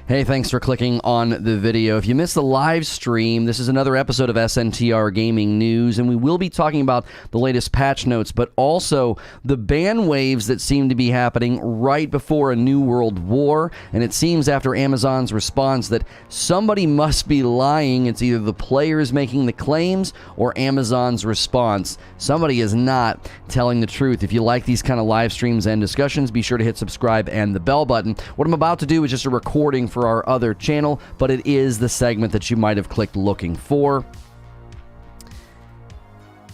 Hey, thanks for clicking on the video. If you missed the live stream, this is another episode of SNTR Gaming News, and we will be talking about the latest patch notes, but also the ban waves that seem to be happening right before a new world war. And it seems after Amazon's response that somebody must be lying. It's either the players making the claims or Amazon's response. Somebody is not telling the truth. If you like these kind of live streams and discussions, be sure to hit subscribe and the bell button. What I'm about to do is just a recording for our other channel, but it is the segment that you might have clicked looking for.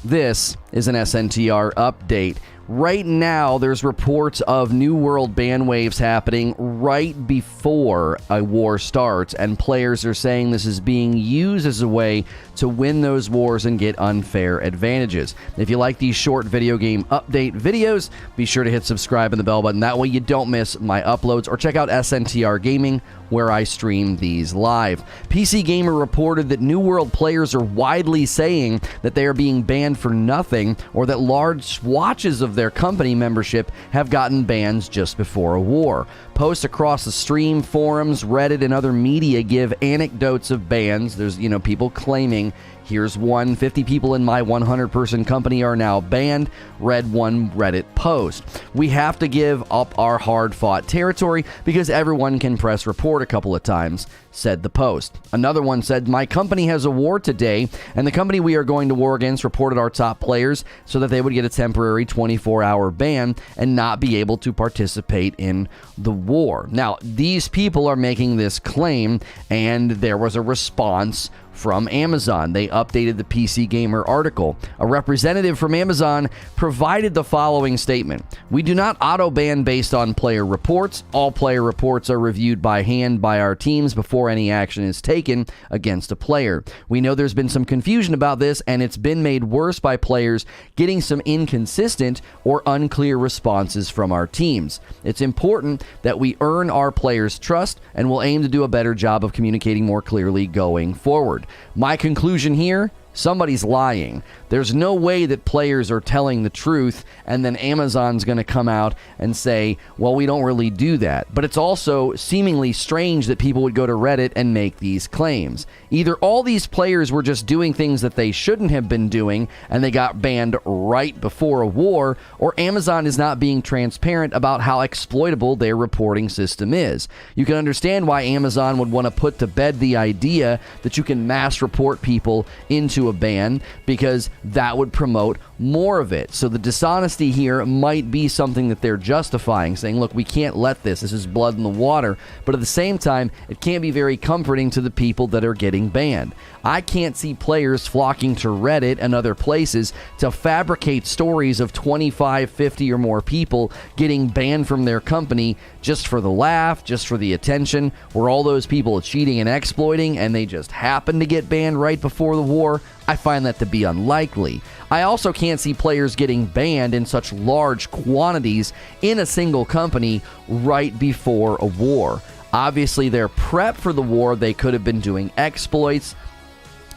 This is an SNTR update. Right now, there's reports of New World ban waves happening right before a war starts, and players are saying this is being used as a way to win those wars and get unfair advantages. If you like these short video game update videos, be sure to hit subscribe and the bell button. That way you don't miss my uploads, or check out SNTR Gaming, where I stream these live. PC Gamer reported that New World players are widely saying that they are being banned for nothing, or that large swatches of their company membership have gotten bans just before a war. Posts across the stream, forums, Reddit, and other media give anecdotes of bans. There's, people claiming, here's one, 50 people in my 100-person company are now banned. Read one Reddit post. We have to give up our hard-fought territory because everyone can press report a couple of times, said the post. Another one said, my company has a war today, and the company we are going to war against reported our top players so that they would get a temporary 24-hour ban and not be able to participate in the war. Now, these people are making this claim, and there was a response from Amazon. They updated the PC Gamer article. A representative from Amazon provided the following statement. We do not auto-ban based on player reports. All player reports are reviewed by hand by our teams before any action is taken against a player. We know there's been some confusion about this, and it's been made worse by players getting some inconsistent or unclear responses from our teams. It's important that we earn our players' trust, and we'll aim to do a better job of communicating more clearly going forward. My conclusion here, somebody's lying. There's no way that players are telling the truth, and then Amazon's going to come out and say, well, we don't really do that. But it's also seemingly strange that people would go to Reddit and make these claims. Either all these players were just doing things that they shouldn't have been doing, and they got banned right before a war, or Amazon is not being transparent about how exploitable their reporting system is. You can understand why Amazon would want to put to bed the idea that you can mass report people into a ban, because that would promote more of it. So the dishonesty here might be something that they're justifying, saying, look, we can't let this is blood in the water. But at the same time, it can't be very comforting to the people that are getting banned. I can't see players flocking to Reddit and other places to fabricate stories of 25, 50 or more people getting banned from their company just for the laugh, just for the attention. Were all those people cheating and exploiting, and they just happened to get banned right before the war? I find that to be unlikely. I also can't see players getting banned in such large quantities in a single company right before a war. Obviously, they're prepped for the war. They could have been doing exploits.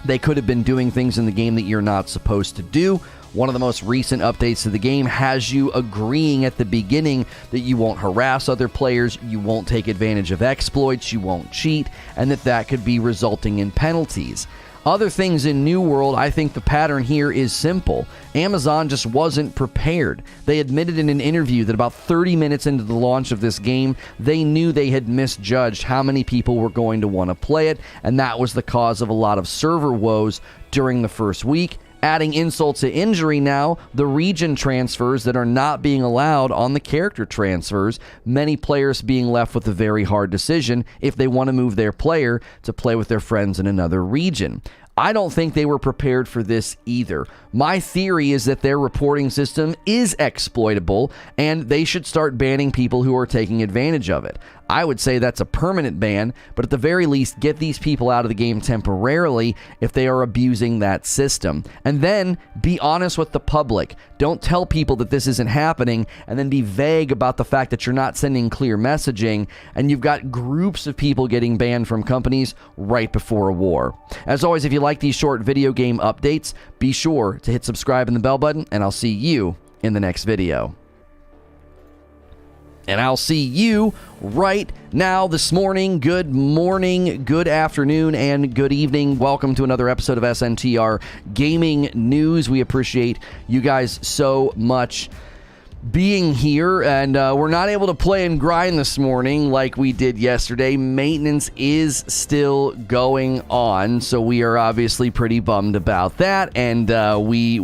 They could have been doing things in the game that you're not supposed to do. One of the most recent updates to the game has you agreeing at the beginning that you won't harass other players, you won't take advantage of exploits, you won't cheat, and that could be resulting in penalties. Other things in New World, I think the pattern here is simple. Amazon just wasn't prepared. They admitted in an interview that about 30 minutes into the launch of this game, they knew they had misjudged how many people were going to want to play it, and that was the cause of a lot of server woes during the first week. Adding insult to injury now, the region transfers that are not being allowed on the character transfers, many players being left with a very hard decision if they want to move their player to play with their friends in another region. I don't think they were prepared for this either. My theory is that their reporting system is exploitable, and they should start banning people who are taking advantage of it. I would say that's a permanent ban, but at the very least, get these people out of the game temporarily if they are abusing that system. And then be honest with the public. Don't tell people that this isn't happening and then be vague about the fact that you're not sending clear messaging, and you've got groups of people getting banned from companies right before a war. As always, if you like these short video game updates, be sure to hit subscribe and the bell button, and I'll see you in the next video. And I'll see you right now this morning. Good morning, good afternoon, and good evening. Welcome to another episode of SNTR Gaming News. We appreciate you guys so much being here, and we're not able to play and grind this morning like we did yesterday. Maintenance is still going on, so we are obviously pretty bummed about that, and we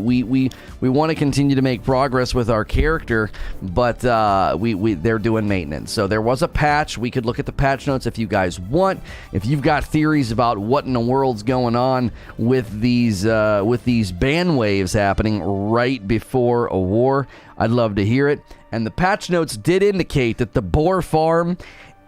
want to continue to make progress with our character, but they're doing maintenance. So there was a patch. We could look at the patch notes if you guys want. If you've got theories about what in the world's going on with these ban waves happening right before a war, I'd love to hear it. And the patch notes did indicate that the boar farm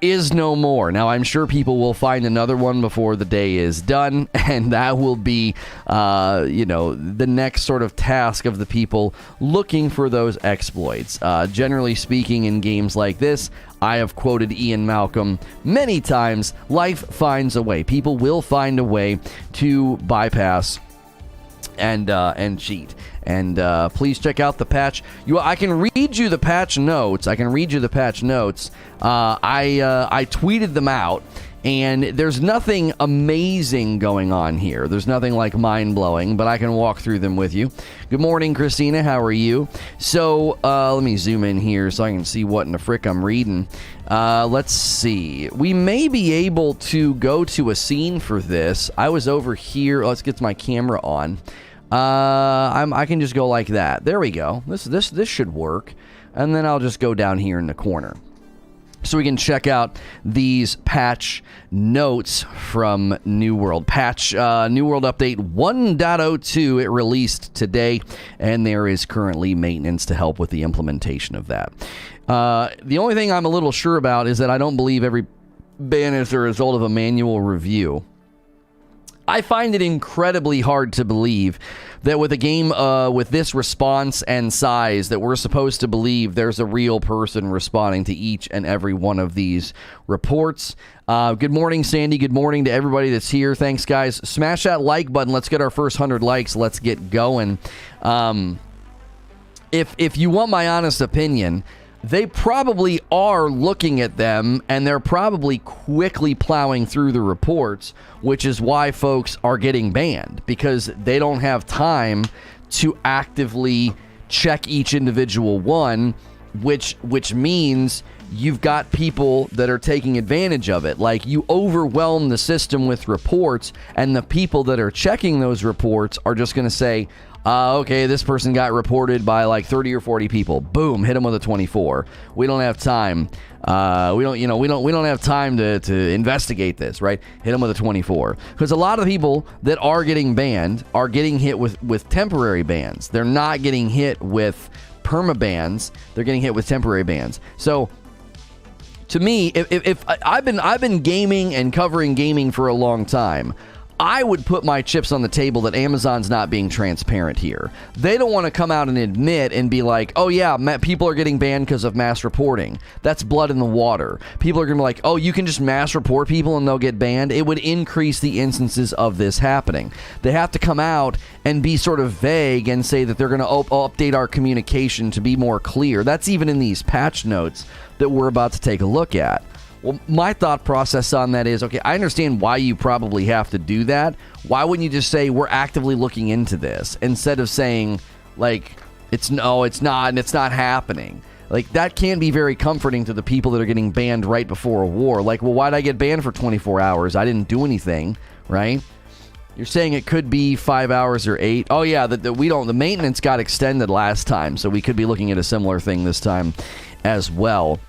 is no more. Now, I'm sure people will find another one before the day is done, and that will be, the next sort of task of the people looking for those exploits. Generally speaking, in games like this, I have quoted Ian Malcolm many times, life finds a way. People will find a way to bypass and cheat. And please check out the patch. I can read you the patch notes. I tweeted them out, and there's nothing amazing going on here. There's nothing like mind-blowing, but I can walk through them with you. Good morning, Christina. How are you? So let me zoom in here so I can see what in the frick I'm reading. Let's see. We may be able to go to a scene for this. I was over here. Let's get my camera on. I can just go like that. There we go. This should work. And then I'll just go down here in the corner, so we can check out these patch notes from New World. New World Update 1.02. It released today, and there is currently maintenance to help with the implementation of that. The only thing I'm a little sure about is that I don't believe every ban is the result of a manual review. I find it incredibly hard to believe that with a game with this response and size that we're supposed to believe there's a real person responding to each and every one of these reports. Good morning, Sandy. Good morning to everybody that's here. Thanks, guys. Smash that like button. Let's get our first 100 likes. Let's get going. If you want my honest opinion, they probably are looking at them, and they're probably quickly plowing through the reports, which is why folks are getting banned, because they don't have time to actively check each individual one, which means you've got people that are taking advantage of it. Like, you overwhelm the system with reports, and the people that are checking those reports are just going to say, okay, this person got reported by like 30 or 40 people. Boom, hit them with a 24. We don't have time. We don't have time to investigate this, right? Hit them with a 24. Because a lot of people that are getting banned are getting hit with temporary bans. They're not getting hit with perma bans. They're getting hit with temporary bans. So, to me, if I've been gaming and covering gaming for a long time, I would put my chips on the table that Amazon's not being transparent here. They don't want to come out and admit and be like, oh yeah, people are getting banned because of mass reporting. That's blood in the water. People are going to be like, oh, you can just mass report people and they'll get banned. It would increase the instances of this happening. They have to come out and be sort of vague and say that they're going to update our communication to be more clear. That's even in these patch notes that we're about to take a look at. Well, my thought process on that is, okay, I understand why you probably have to do that. Why wouldn't you just say, we're actively looking into this, instead of saying, like, it's not, and it's not happening. Like, that can be very comforting to the people that are getting banned right before a war. Like, well, why'd I get banned for 24 hours? I didn't do anything, right? You're saying it could be 5 hours or 8. Oh, yeah, the maintenance got extended last time, so we could be looking at a similar thing this time as well.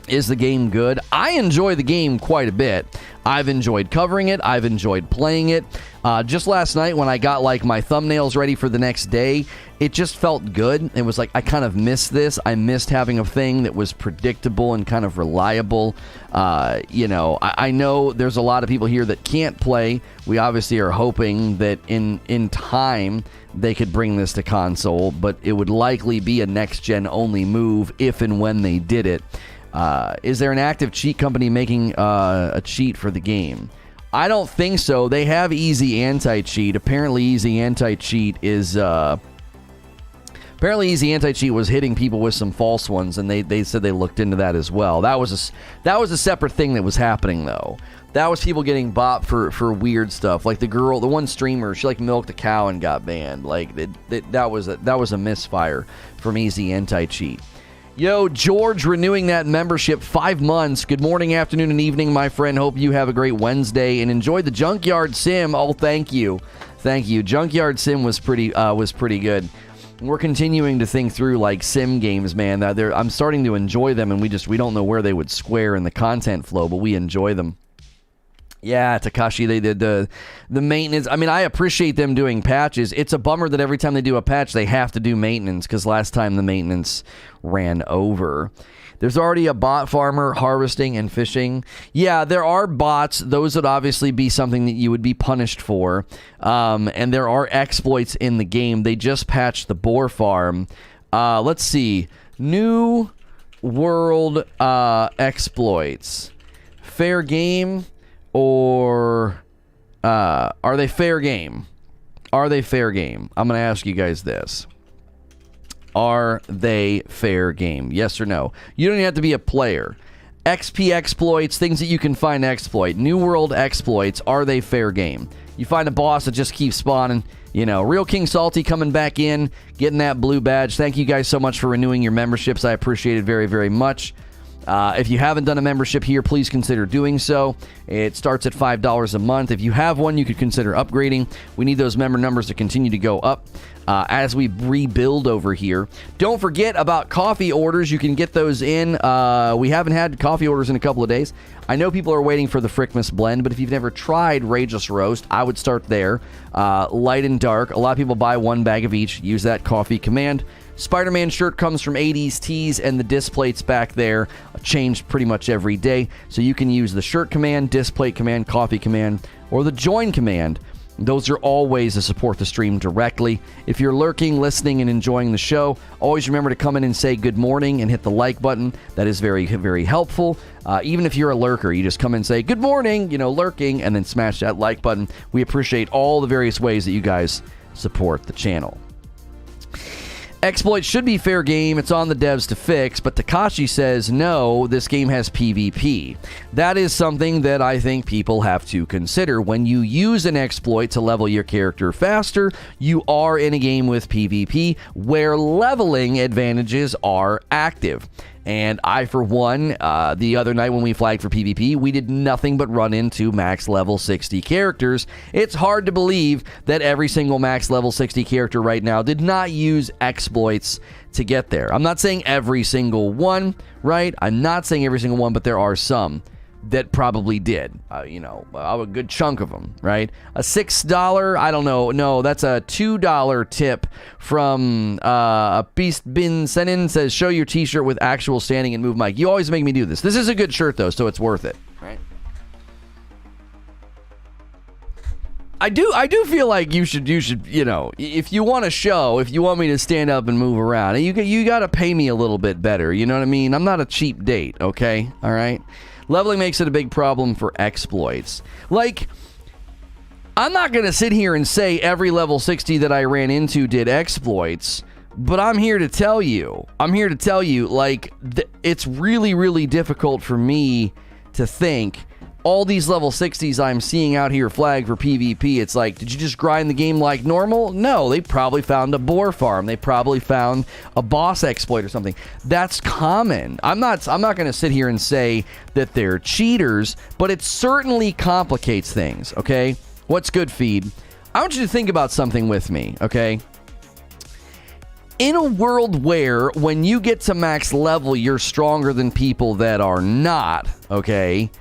Is the game good? I enjoy the game quite a bit. I've enjoyed covering it. I've enjoyed playing it. Just last night when I got like my thumbnails ready for the next day, it just felt good. It was like, I kind of missed this. I missed having a thing that was predictable and kind of reliable. I know there's a lot of people here that can't play. We obviously are hoping that in time they could bring this to console, but it would likely be a next-gen only move if and when they did it. Is there an active cheat company making a cheat for the game? I don't think so. They have easy anti-cheat. Apparently, easy anti-cheat is Apparently, Easy Anti-Cheat was hitting people with some false ones, and they said they looked into that as well. That was a separate thing that was happening, though. That was people getting bopped for weird stuff. Like the one streamer, she like milked a cow and got banned. Like that was a misfire from Easy Anti-Cheat. Yo, George, renewing that membership 5 months. Good morning, afternoon, and evening, my friend. Hope you have a great Wednesday and enjoy the Junkyard Sim. Oh, thank you. Junkyard Sim was pretty good. We're continuing to think through like sim games, man. I'm starting to enjoy them, and we don't know where they would square in the content flow, but we enjoy them. Yeah, Takashi, they did the maintenance. I mean, I appreciate them doing patches. It's a bummer that every time they do a patch, they have to do maintenance, because last time the maintenance ran over. There's already a bot farmer harvesting and fishing. Yeah, there are bots. Those would obviously be something that you would be punished for. And there are exploits in the game. They just patched the boar farm. Let's see. New world exploits. Fair game or are they fair game? Are they fair game? I'm going to ask you guys this. Are they fair game? Yes or no? You don't even have to be a player. XP exploits, things that you can find exploit. New world exploits, are they fair game? You find a boss that just keeps spawning. You know, Real King Salty coming back in, getting that blue badge. Thank you guys so much for renewing your memberships. I appreciate it very, very much. If you haven't done a membership here, please consider doing so. It starts at $5 a month. If you have one, you could consider upgrading. We need those member numbers to continue to go up as we rebuild over here. Don't forget about coffee orders. You can get those in. We haven't had coffee orders in a couple of days. I know people are waiting for the Frickmas blend, but if you've never tried Rageous Roast, I would start there. Light and dark. A lot of people buy one bag of each. Use that coffee command. Spider-Man shirt comes from 80s Tees, and the displates back there change pretty much every day. So you can use the shirt command, displate command, coffee command, or the join command. Those are all ways to support the stream directly. If you're lurking, listening, and enjoying the show, always remember to come in and say good morning and hit the like button. That is very, very helpful. Even if you're a lurker, you just come in and say good morning, lurking, and then smash that like button. We appreciate all the various ways that you guys support the channel. Exploits should be fair game. It's on the devs to fix, but Takashi says, no, this game has PvP. That is something that I think people have to consider. When you use an exploit to level your character faster, you are in a game with PvP where leveling advantages are active. And I, for one, the other night when we flagged for PvP, we did nothing but run into max level 60 characters. It's hard to believe that every single max level 60 character right now did not use exploits to get there. I'm not saying every single one, right? I'm not saying every single one, but there are some that probably did, a good chunk of them, right? A $6, I don't know, no, that's a $2 tip from a Beast Bin Senin, says, show your t-shirt with actual standing and move mic. You always make me do this. This is a good shirt, though, so it's worth it, right? I do feel like you should, if you want to show, if you want me to stand up and move around, you got to pay me a little bit better, you know what I mean? I'm not a cheap date, okay? All right? Leveling makes it a big problem for exploits. Like, I'm not going to sit here and say every level 60 that I ran into did exploits, but I'm here to tell you, like, it's really, really difficult for me to think all these level 60s I'm seeing out here flagged for PvP. It's like, did you just grind the game like normal? No, they probably found a boar farm. They probably found a boss exploit or something. That's common. I'm not going to sit here and say that they're cheaters, but it certainly complicates things, okay? What's good, feed? I want you to think about something with me, okay? In a world where when you get to max level, you're stronger than people that are not, okay?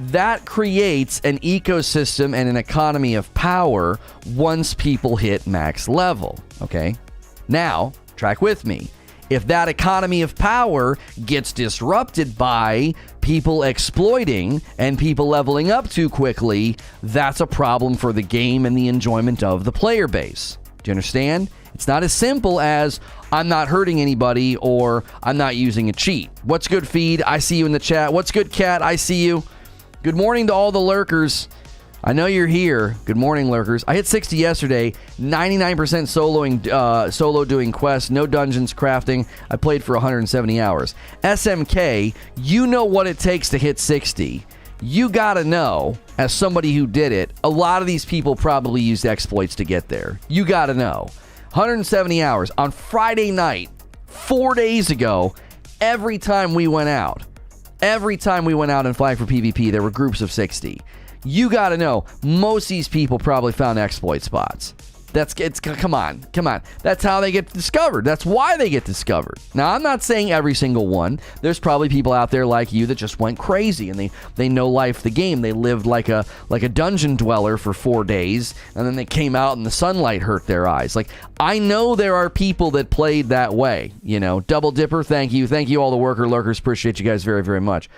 That creates an ecosystem and an economy of power once people hit max level, okay? Now, track with me. If that economy of power gets disrupted by people exploiting and people leveling up too quickly, that's a problem for the game and the enjoyment of the player base. Do you understand? It's not as simple as I'm not hurting anybody or I'm not using a cheat. What's good, feed? I see you in the chat. What's good, cat? I see you. Good morning to all the lurkers. I know you're here. Good morning, lurkers. I hit 60 yesterday. 99% solo doing quests. No dungeons, crafting. I played for 170 hours. SMK, you know what it takes to hit 60. You gotta know, as somebody who did it, a lot of these people probably used exploits to get there. You gotta know. 170 hours on Friday night, 4 days ago, every time we went out and flagged for PvP, there were groups of 60. You gotta know, most of these people probably found exploit spots. Come on. That's how they get discovered. That's why they get discovered. Now, I'm not saying every single one. There's probably people out there like you that just went crazy and they know life the game. They lived like a dungeon dweller for 4 days, and then they came out and the sunlight hurt their eyes. Like, I know there are people that played that way. You know, Double Dipper, thank you. Thank you all the lurkers. Appreciate you guys very, very much.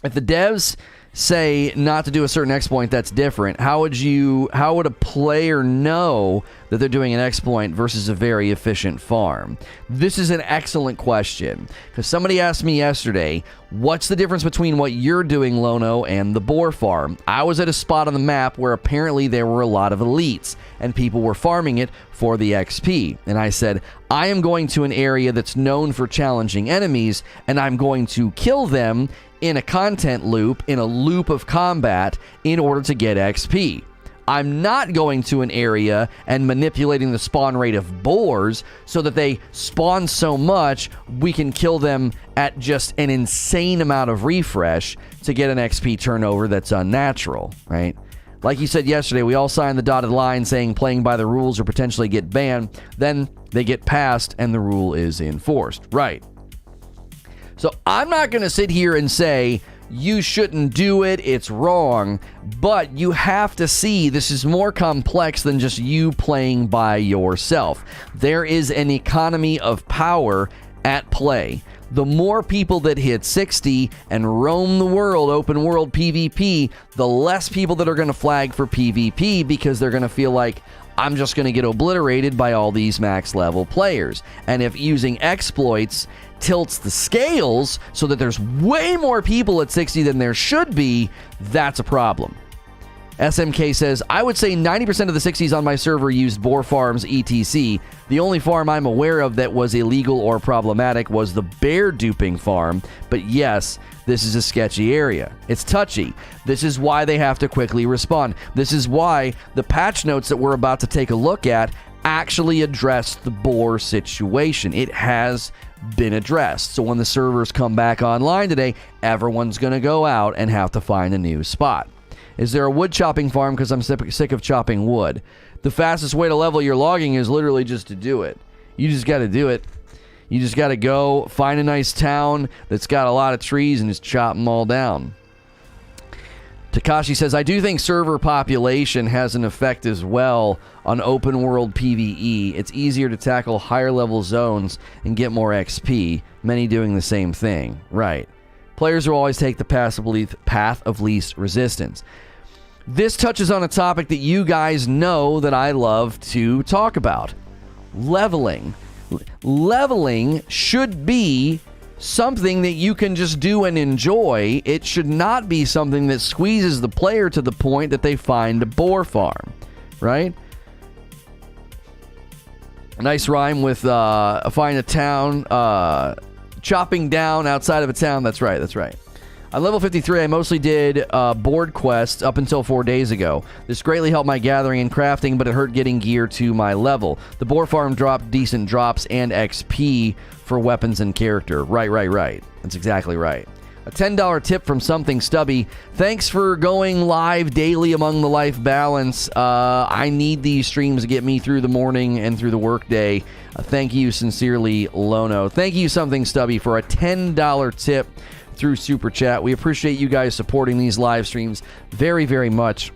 If the devs say not to do a certain exploit that's different, how would a player know that they're doing an exploit versus a very efficient farm? This is an excellent question, because somebody asked me yesterday, what's the difference between what you're doing, Lono, and the boar farm? I was at a spot on the map where apparently there were a lot of elites and people were farming it for the XP, and I said, I am going to an area that's known for challenging enemies, and I'm going to kill them in a content loop, in a loop of combat, in order to get XP. I'm not going to an area and manipulating the spawn rate of boars so that they spawn so much we can kill them at just an insane amount of refresh to get an XP turnover that's unnatural, right? Like you said yesterday, we all signed the dotted line saying playing by the rules or potentially get banned. Then they get passed and the rule is enforced, right? So I'm not going to sit here and say you shouldn't do it, it's wrong, but you have to see this is more complex than just you playing by yourself. There is an economy of power at play. The more people that hit 60 and roam the world, open world PvP, the less people that are going to flag for PvP because they're going to feel like, I'm just going to get obliterated by all these max level players. And if using exploits tilts the scales so that there's way more people at 60 than there should be, that's a problem. SMK says, I would say 90% of the 60s on my server used boar farms etc. The only farm I'm aware of that was illegal or problematic was the bear duping farm, but yes, this is a sketchy area. It's touchy. This is why they have to quickly respond. This is why the patch notes that we're about to take a look at actually address the boar situation. It has been addressed. So when the servers come back online today, everyone's going to go out and have to find a new spot. Is there a wood chopping farm? Because I'm sick of chopping wood. The fastest way to level your logging is literally just to do it. You just got to do it. You just got to go find a nice town that's got a lot of trees and just chop them all down. Takashi says, I do think server population has an effect as well on open world PvE. It's easier to tackle higher level zones and get more XP. Many doing the same thing. Right. Players will always take the path of least resistance. This touches on a topic that you guys know that I love to talk about. Leveling. Leveling should be something that you can just do and enjoy. It should not be something that squeezes the player to the point that they find a boar farm, right? A nice rhyme with find a town, chopping down outside of a town. That's right. On level 53, I mostly did board quests up until 4 days ago. This greatly helped my gathering and crafting, but it hurt getting gear to my level. The boar farm dropped decent drops and XP for weapons and character. Right. That's exactly right. A $10 tip from Something Stubby. Thanks for going live daily among the life balance. I need these streams to get me through the morning and through the workday. Thank you sincerely, Lono. Thank you, Something Stubby, for a $10 tip through Super Chat. We appreciate you guys supporting these live streams very, very much.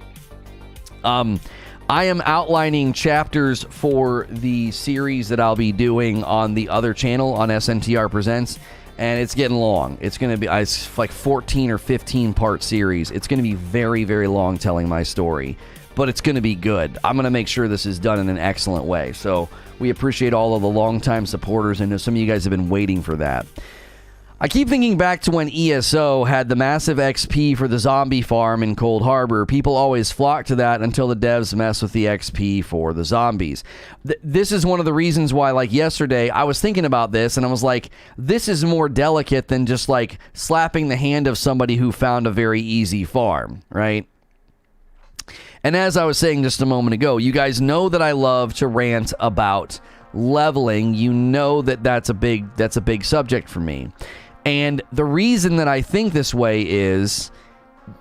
I am outlining chapters for the series that I'll be doing on the other channel on SNTR Presents, and it's getting long. It's going to be it's like 14 or 15 part series. It's going to be very, very long telling my story, but it's going to be good. I'm going to make sure this is done in an excellent way. So we appreciate all of the longtime supporters, and some of you guys have been waiting for that. I keep thinking back to when ESO had the massive XP for the zombie farm in Cold Harbor. People always flock to that until the devs mess with the XP for the zombies. This is one of the reasons why, like yesterday, I was thinking about this and I was like, this is more delicate than just like slapping the hand of somebody who found a very easy farm, right? And as I was saying just a moment ago, you guys know that I love to rant about leveling. You know that that's a big subject for me. And the reason that I think this way is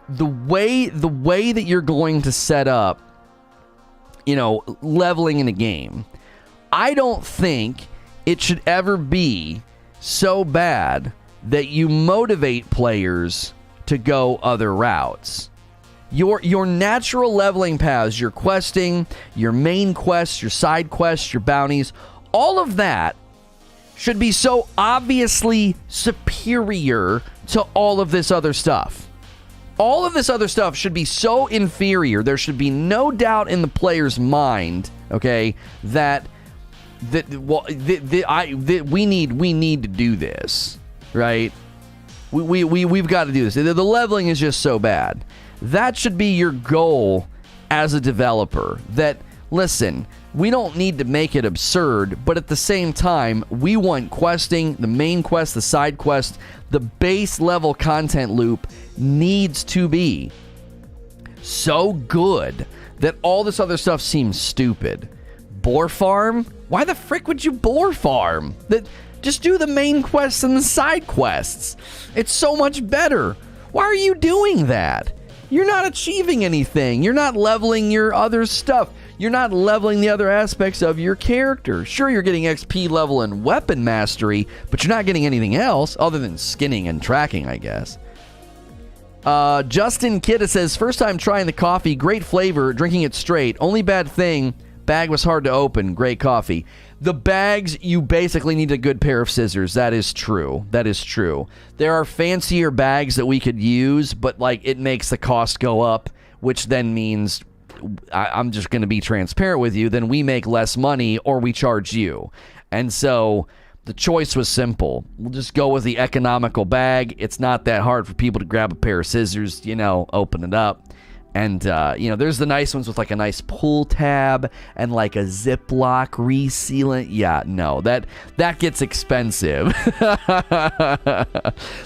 the way that you're going to set up, you know, leveling in a game. I don't think it should ever be so bad that you motivate players to go other routes. Your natural leveling paths, your questing, your main quests, your side quests, your bounties, all of that should be so obviously superior to all of this other stuff. All of this other stuff should be so inferior. There should be no doubt in the player's mind, okay, that we need to do this, right? We've got to do this. The leveling is just so bad. That should be your goal as a developer. That, listen, we don't need to make it absurd, but at the same time, we want questing, the main quest, the side quest, the base level content loop needs to be so good that all this other stuff seems stupid. Boar farm? Why the frick would you boar farm? Just do the main quests and the side quests. It's so much better. Why are you doing that? You're not achieving anything. You're not leveling your other stuff. You're not leveling the other aspects of your character. Sure, you're getting XP level and weapon mastery, but you're not getting anything else other than skinning and tracking, I guess. Justin Kidda says, first time trying the coffee, great flavor, drinking it straight. Only bad thing, bag was hard to open, great coffee. The bags, you basically need a good pair of scissors. That is true. That is true. There are fancier bags that we could use, but like it makes the cost go up, which then means I'm just going to be transparent with you. Then we make less money or we charge you. And so the choice was simple. We'll just go with the economical bag. It's not that hard for people to grab a pair of scissors, you know, open it up. And, you know, there's the nice ones with like a nice pull tab and like a Ziploc resealant. Yeah, no, that gets expensive.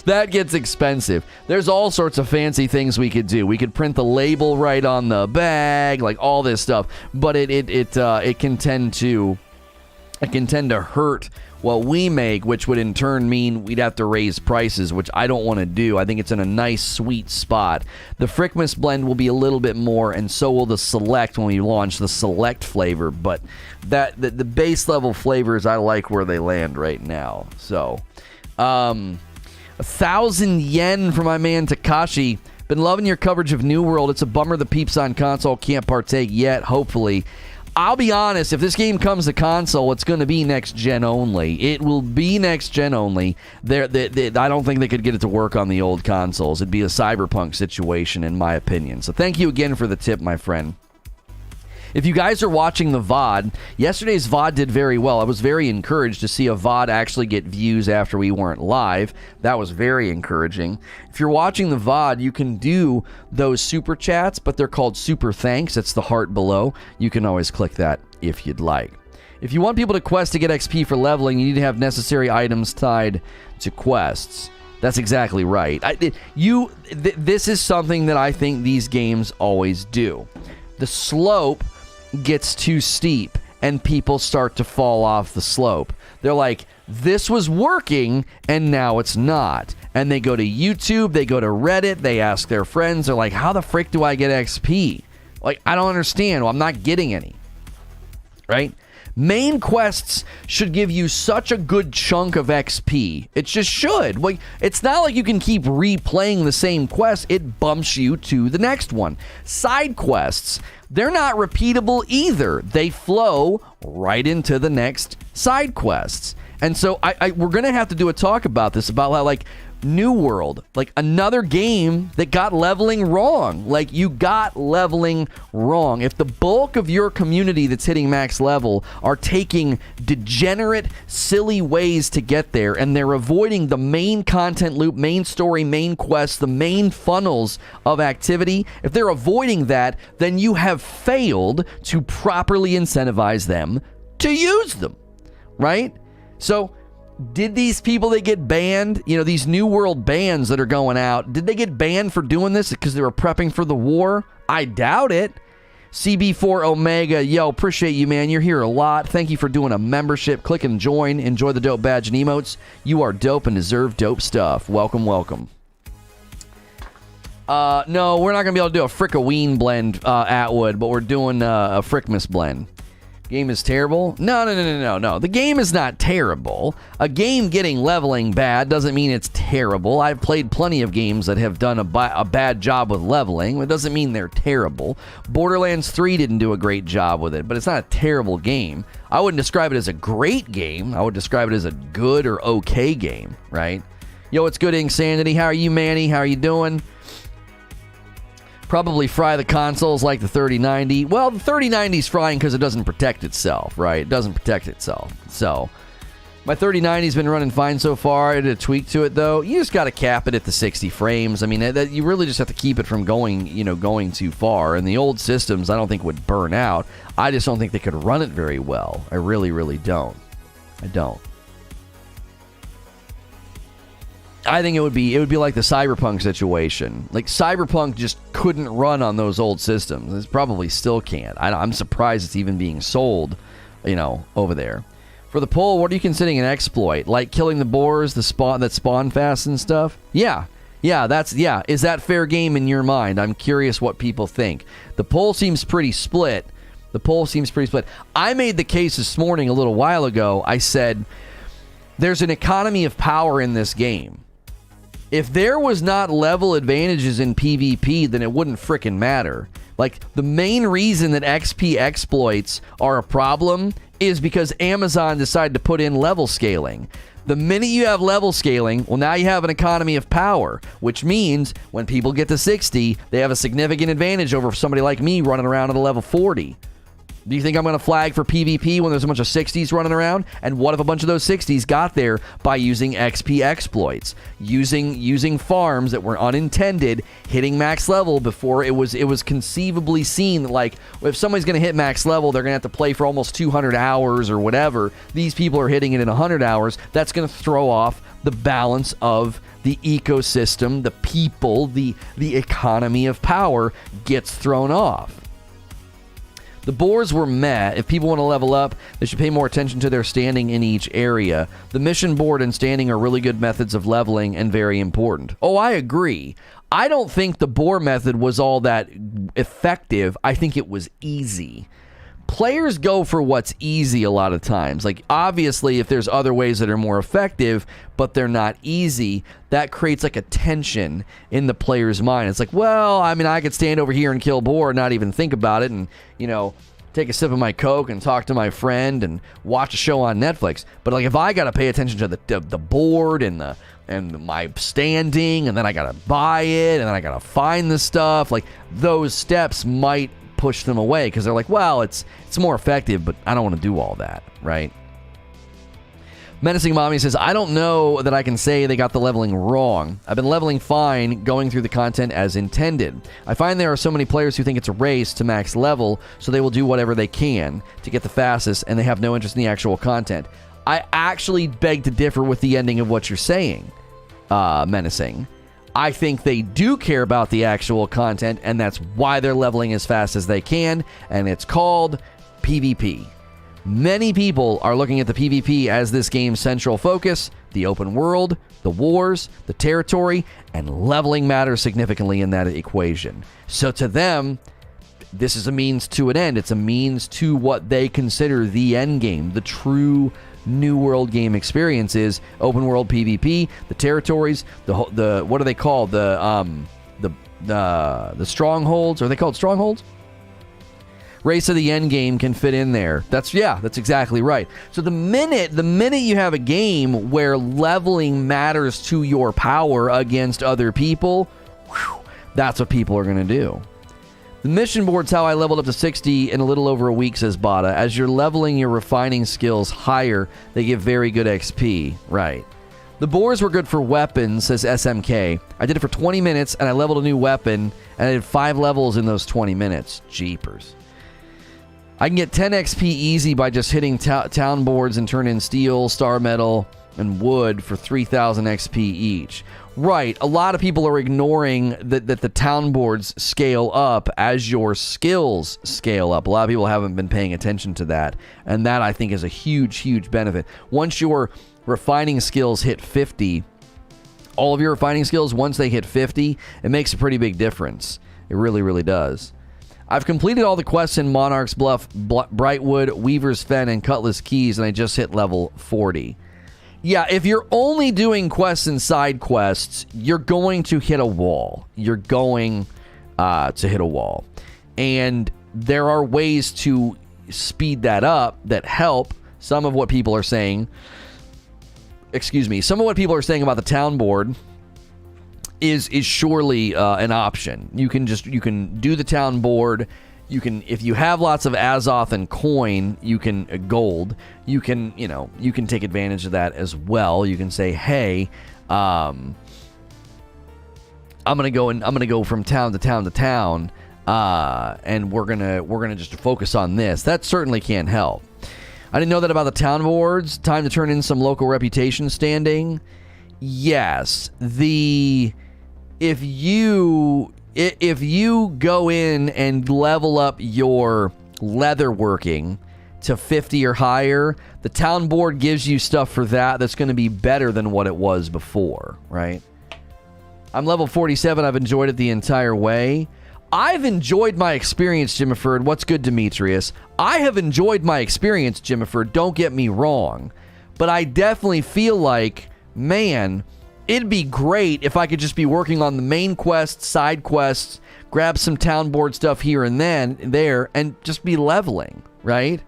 That gets expensive. There's all sorts of fancy things we could do. We could print the label right on the bag, like all this stuff. But it can tend to hurt what we make, which would in turn mean we'd have to raise prices, which I don't want to do. I think it's in a nice, sweet spot. The Frickmas blend will be a little bit more, and so will the Select when we launch the Select flavor, but the base level flavors, I like where they land right now. So, 1,000 yen for my man Takashi. Been loving your coverage of New World. It's a bummer the peeps on console can't partake yet, hopefully. I'll be honest, if this game comes to console, it's going to be next-gen only. It will be next-gen only. I don't think they could get it to work on the old consoles. It'd be a Cyberpunk situation, in my opinion. So thank you again for the tip, my friend. If you guys are watching the VOD, yesterday's VOD did very well. I was very encouraged to see a VOD actually get views after we weren't live. That was very encouraging. If you're watching the VOD, you can do those super chats, but they're called super thanks. It's the heart below. You can always click that if you'd like. If you want people to quest to get XP for leveling, you need to have necessary items tied to quests. That's exactly right. This is something that I think these games always do. The slope gets too steep and people start to fall off the slope. They're like, this was working and now it's not. And they go to YouTube, they go to Reddit, they ask their friends, they're like, how the frick do I get XP? Like, I don't understand. Well, I'm not getting any. Right? Main quests should give you such a good chunk of XP. It just should. Like, it's not like you can keep replaying the same quest. It bumps you to the next one. Side quests, they're not repeatable either. They flow right into the next side quests. And so we're going to have to do a talk about this, about how, like, New World, like another game that got leveling wrong. Like, you got leveling wrong. If the bulk of your community that's hitting max level are taking degenerate, silly ways to get there, and they're avoiding the main content loop, main story, main quest, the main funnels of activity, if they're avoiding that, then you have failed to properly incentivize them to use them, right? So, did these people that get banned, these New World bans that are going out, did they get banned for doing this because they were prepping for the war? I doubt it. CB4 Omega, yo, appreciate you, man. You're here a lot. Thank you for doing a membership. Click and join. Enjoy the dope badge and emotes. You are dope and deserve dope stuff. Welcome, welcome. No, we're not going to be able to do a Frickaween blend, Atwood, but we're doing a Frickmas blend. Game is terrible? No. The game is not terrible. A game getting leveling bad doesn't mean it's terrible. I've played plenty of games that have done a bad job with leveling. It doesn't mean they're terrible. Borderlands 3 didn't do a great job with it, but it's not a terrible game. I wouldn't describe it as a great game. I would describe it as a good or okay game, right? Yo, it's good, Insanity. How are you, Manny? How are you doing? Probably fry the consoles like the 3090. Well, the 3090's frying because it doesn't protect itself, right? It doesn't protect itself. So, my 3090's been running fine so far. I did a tweak to it, though. You just got to cap it at the 60 frames. I mean, you really just have to keep it from going too far. And the old systems, I don't think would burn out. I just don't think they could run it very well. I really, really don't. I don't. I think it would be like the Cyberpunk situation. Like, Cyberpunk just couldn't run on those old systems. It probably still can't. I'm surprised it's even being sold, over there. For the poll, what are you considering an exploit? Like killing the boars, that spawn fast and stuff? Yeah. Is that fair game in your mind? I'm curious what people think. The poll seems pretty split. I made the case this morning a little while ago. I said, there's an economy of power in this game. If there was not level advantages in PvP, then it wouldn't frickin' matter. Like, the main reason that XP exploits are a problem is because Amazon decided to put in level scaling. The minute you have level scaling, well, now you have an economy of power, which means when people get to 60, they have a significant advantage over somebody like me running around at a level 40. Do you think I'm going to flag for PvP when there's a bunch of 60s running around? And what if a bunch of those 60s got there by using XP exploits? Using farms that were unintended, hitting max level before it was conceivably seen that, like, if somebody's going to hit max level, they're going to have to play for almost 200 hours or whatever. These people are hitting it in 100 hours. That's going to throw off the balance of the ecosystem, the people, the economy of power gets thrown off. The boars were met. If people want to level up, they should pay more attention to their standing in each area. The mission board and standing are really good methods of leveling and very important. Oh, I agree. I don't think the boar method was all that effective. I think it was easy. Players go for what's easy a lot of times. Like, obviously, if there's other ways that are more effective, but they're not easy, that creates like a tension in the player's mind. It's like, well, I mean, I could stand over here and kill boar and not even think about it and, take a sip of my Coke and talk to my friend and watch a show on Netflix. But, like, if I got to pay attention to the board and my standing, and then I got to buy it, and then I got to find the stuff, like, those steps might push them away because they're like, well, it's more effective, but I don't want to do all that, right? Menacing Mommy says, I don't know that I can say they got the leveling wrong. I've been leveling fine, going through the content as intended. I find there are so many players who think it's a race to max level, so they will do whatever they can to get the fastest, and they have no interest in the actual content. I actually beg to differ with the ending of what you're saying, Menacing. I think they do care about the actual content, and that's why they're leveling as fast as they can, and it's called PvP. Many people are looking at the PvP as this game's central focus. The open world, the wars, the territory, and leveling matters significantly in that equation. So to them, this is a means to an end. It's a means to what they consider the end game, the true New World game experience is open world PvP, the territories, the what are they called? The strongholds. Are they called strongholds? Race of the End game can fit in there. That's exactly right. So the minute you have a game where leveling matters to your power against other people, whew, that's what people are going to do. The mission board's how I leveled up to 60 in a little over a week, says Bada. As you're leveling your refining skills higher, they give very good XP. Right. The boars were good for weapons, says SMK. I did it for 20 minutes, and I leveled a new weapon, and I did 5 levels in those 20 minutes. Jeepers. I can get 10 XP easy by just hitting town boards and turn in steel, star metal, and wood for 3,000 XP each. Right, a lot of people are ignoring that the town boards scale up as your skills scale up. A lot of people haven't been paying attention to that, and that, I think, is a huge, huge benefit. Once your refining skills hit 50, all of your refining skills, once they hit 50, it makes a pretty big difference. It really, really does. I've completed all the quests in Monarch's Bluff, Brightwood, Weaver's Fen, and Cutlass Keys, and I just hit level 40. Yeah, if you're only doing quests and side quests, you're going to hit a wall. You're going to hit a wall. And there are ways to speed that up that help. Some of what people are saying, some of what people are saying about the town board is surely an option. You can do the town board. You can, if you have lots of Azoth and coin, you can gold. You can take advantage of that as well. You can say, hey, I'm gonna go from town to town to town, and we're gonna just focus on this. That certainly can help. I didn't know that about the town boards. Time to turn in some local reputation standing. Yes, if you go in and level up your leatherworking to 50 or higher, the town board gives you stuff for that's going to be better than what it was before, right? I'm level 47. I've enjoyed it the entire way. I've enjoyed my experience, Jimiford. What's good, Demetrius? I have enjoyed my experience, Jimiford. Don't get me wrong. But I definitely feel like, man, it'd be great if I could just be working on the main quests, side quests, grab some town board stuff here and there, and just be leveling, right?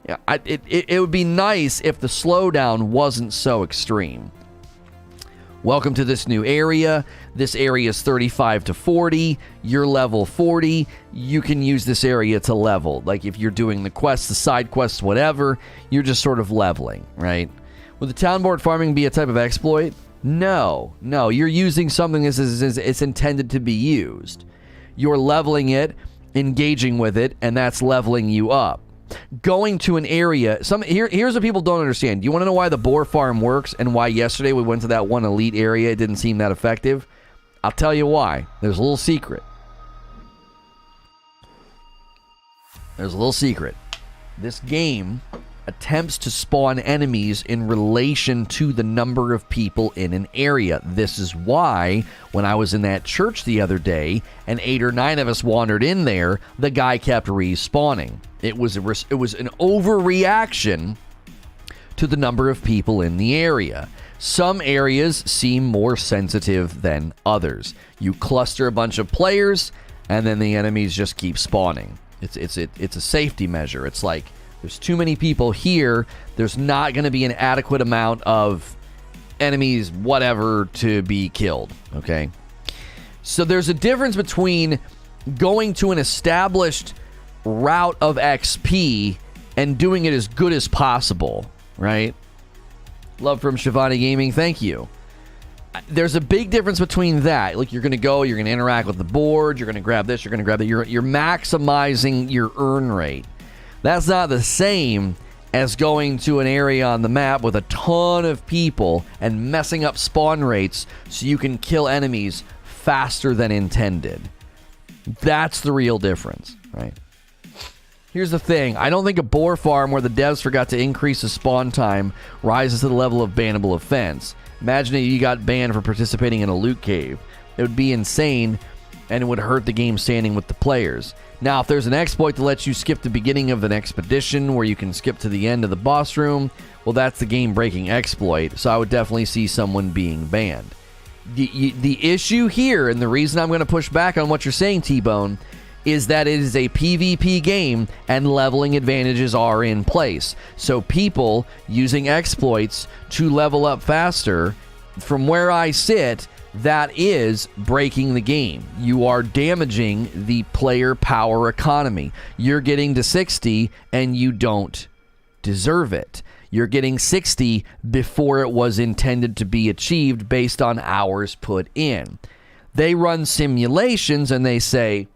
Yeah, it would be nice if the slowdown wasn't so extreme. Welcome to this new area. This area is 35 to 40. You're level 40. You can use this area to level. Like if you're doing the quests, the side quests, whatever, you're just sort of leveling, right? Would the town board farming be a type of exploit? No, you're using something as it's intended to be used. You're leveling it, engaging with it, and that's leveling you up. Going to an area, here's what people don't understand. Do you want to know why the boar farm works and why yesterday we went to that one elite area? It didn't seem that effective. I'll tell you why. There's a little secret. This game attempts to spawn enemies in relation to the number of people in an area. This is why when I was in that church the other day and 8 or 9 of us wandered in there, the guy kept respawning. It was an overreaction to the number of people in the area. Some areas seem more sensitive than others. You cluster a bunch of players and then the enemies just keep spawning. It's a safety measure. It's like, there's too many people here. There's not going to be an adequate amount of enemies, whatever, to be killed. Okay? So there's a difference between going to an established route of XP and doing it as good as possible, right? Love from Shivani Gaming. Thank you. There's a big difference between that. Like you're going to interact with the board. You're going to grab this. You're going to grab that. You're maximizing your earn rate. That's not the same as going to an area on the map with a ton of people and messing up spawn rates so you can kill enemies faster than intended. That's the real difference, right? Here's the thing. I don't think a boar farm where the devs forgot to increase the spawn time rises to the level of bannable offense. Imagine if you got banned for participating in a loot cave. It would be insane, and it would hurt the game standing with the players. Now, if there's an exploit that lets you skip the beginning of an expedition where you can skip to the end of the boss room, well, that's the game-breaking exploit, so I would definitely see someone being banned. The issue here, and the reason I'm going to push back on what you're saying, T-Bone, is that it is a PvP game and leveling advantages are in place. So people using exploits to level up faster, from where I sit, that is breaking the game. You are damaging the player power economy. You're getting to 60 and you don't deserve it. You're getting 60 before it was intended to be achieved based on hours put in. They run simulations and they say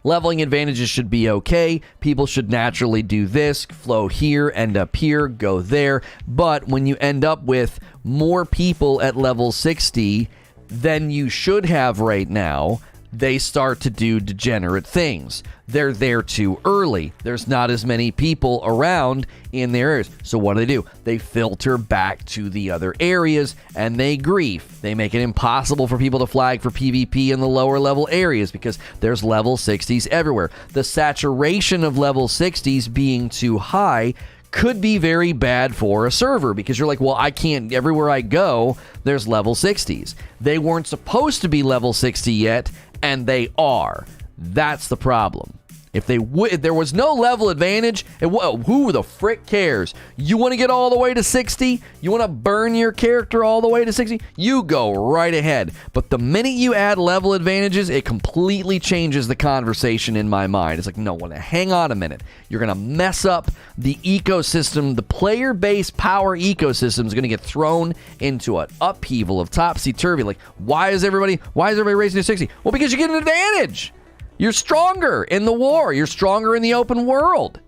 leveling advantages should be okay. People should naturally do this, flow here, end up here, go there. But when you end up with more people at level 60 than you should have right now, they start to do degenerate things. They're there too early. There's not as many people around in their areas. So what do? They filter back to the other areas and they grief. They make it impossible for people to flag for PvP in the lower level areas because there's level 60s everywhere. The saturation of level 60s being too high could be very bad for a server because you're like, well, I can't, everywhere I go, there's level 60s. They weren't supposed to be level 60 yet, and they are. That's the problem. If there was no level advantage, who the frick cares? You want to get all the way to 60? You want to burn your character all the way to 60? You go right ahead. But the minute you add level advantages, it completely changes the conversation in my mind. It's like, no, hang on a minute. You're going to mess up the ecosystem. The player-based power ecosystem is going to get thrown into an upheaval of topsy-turvy. Like, why is everybody racing to 60? Well, because you get an advantage. You're stronger in the war. You're stronger in the open world.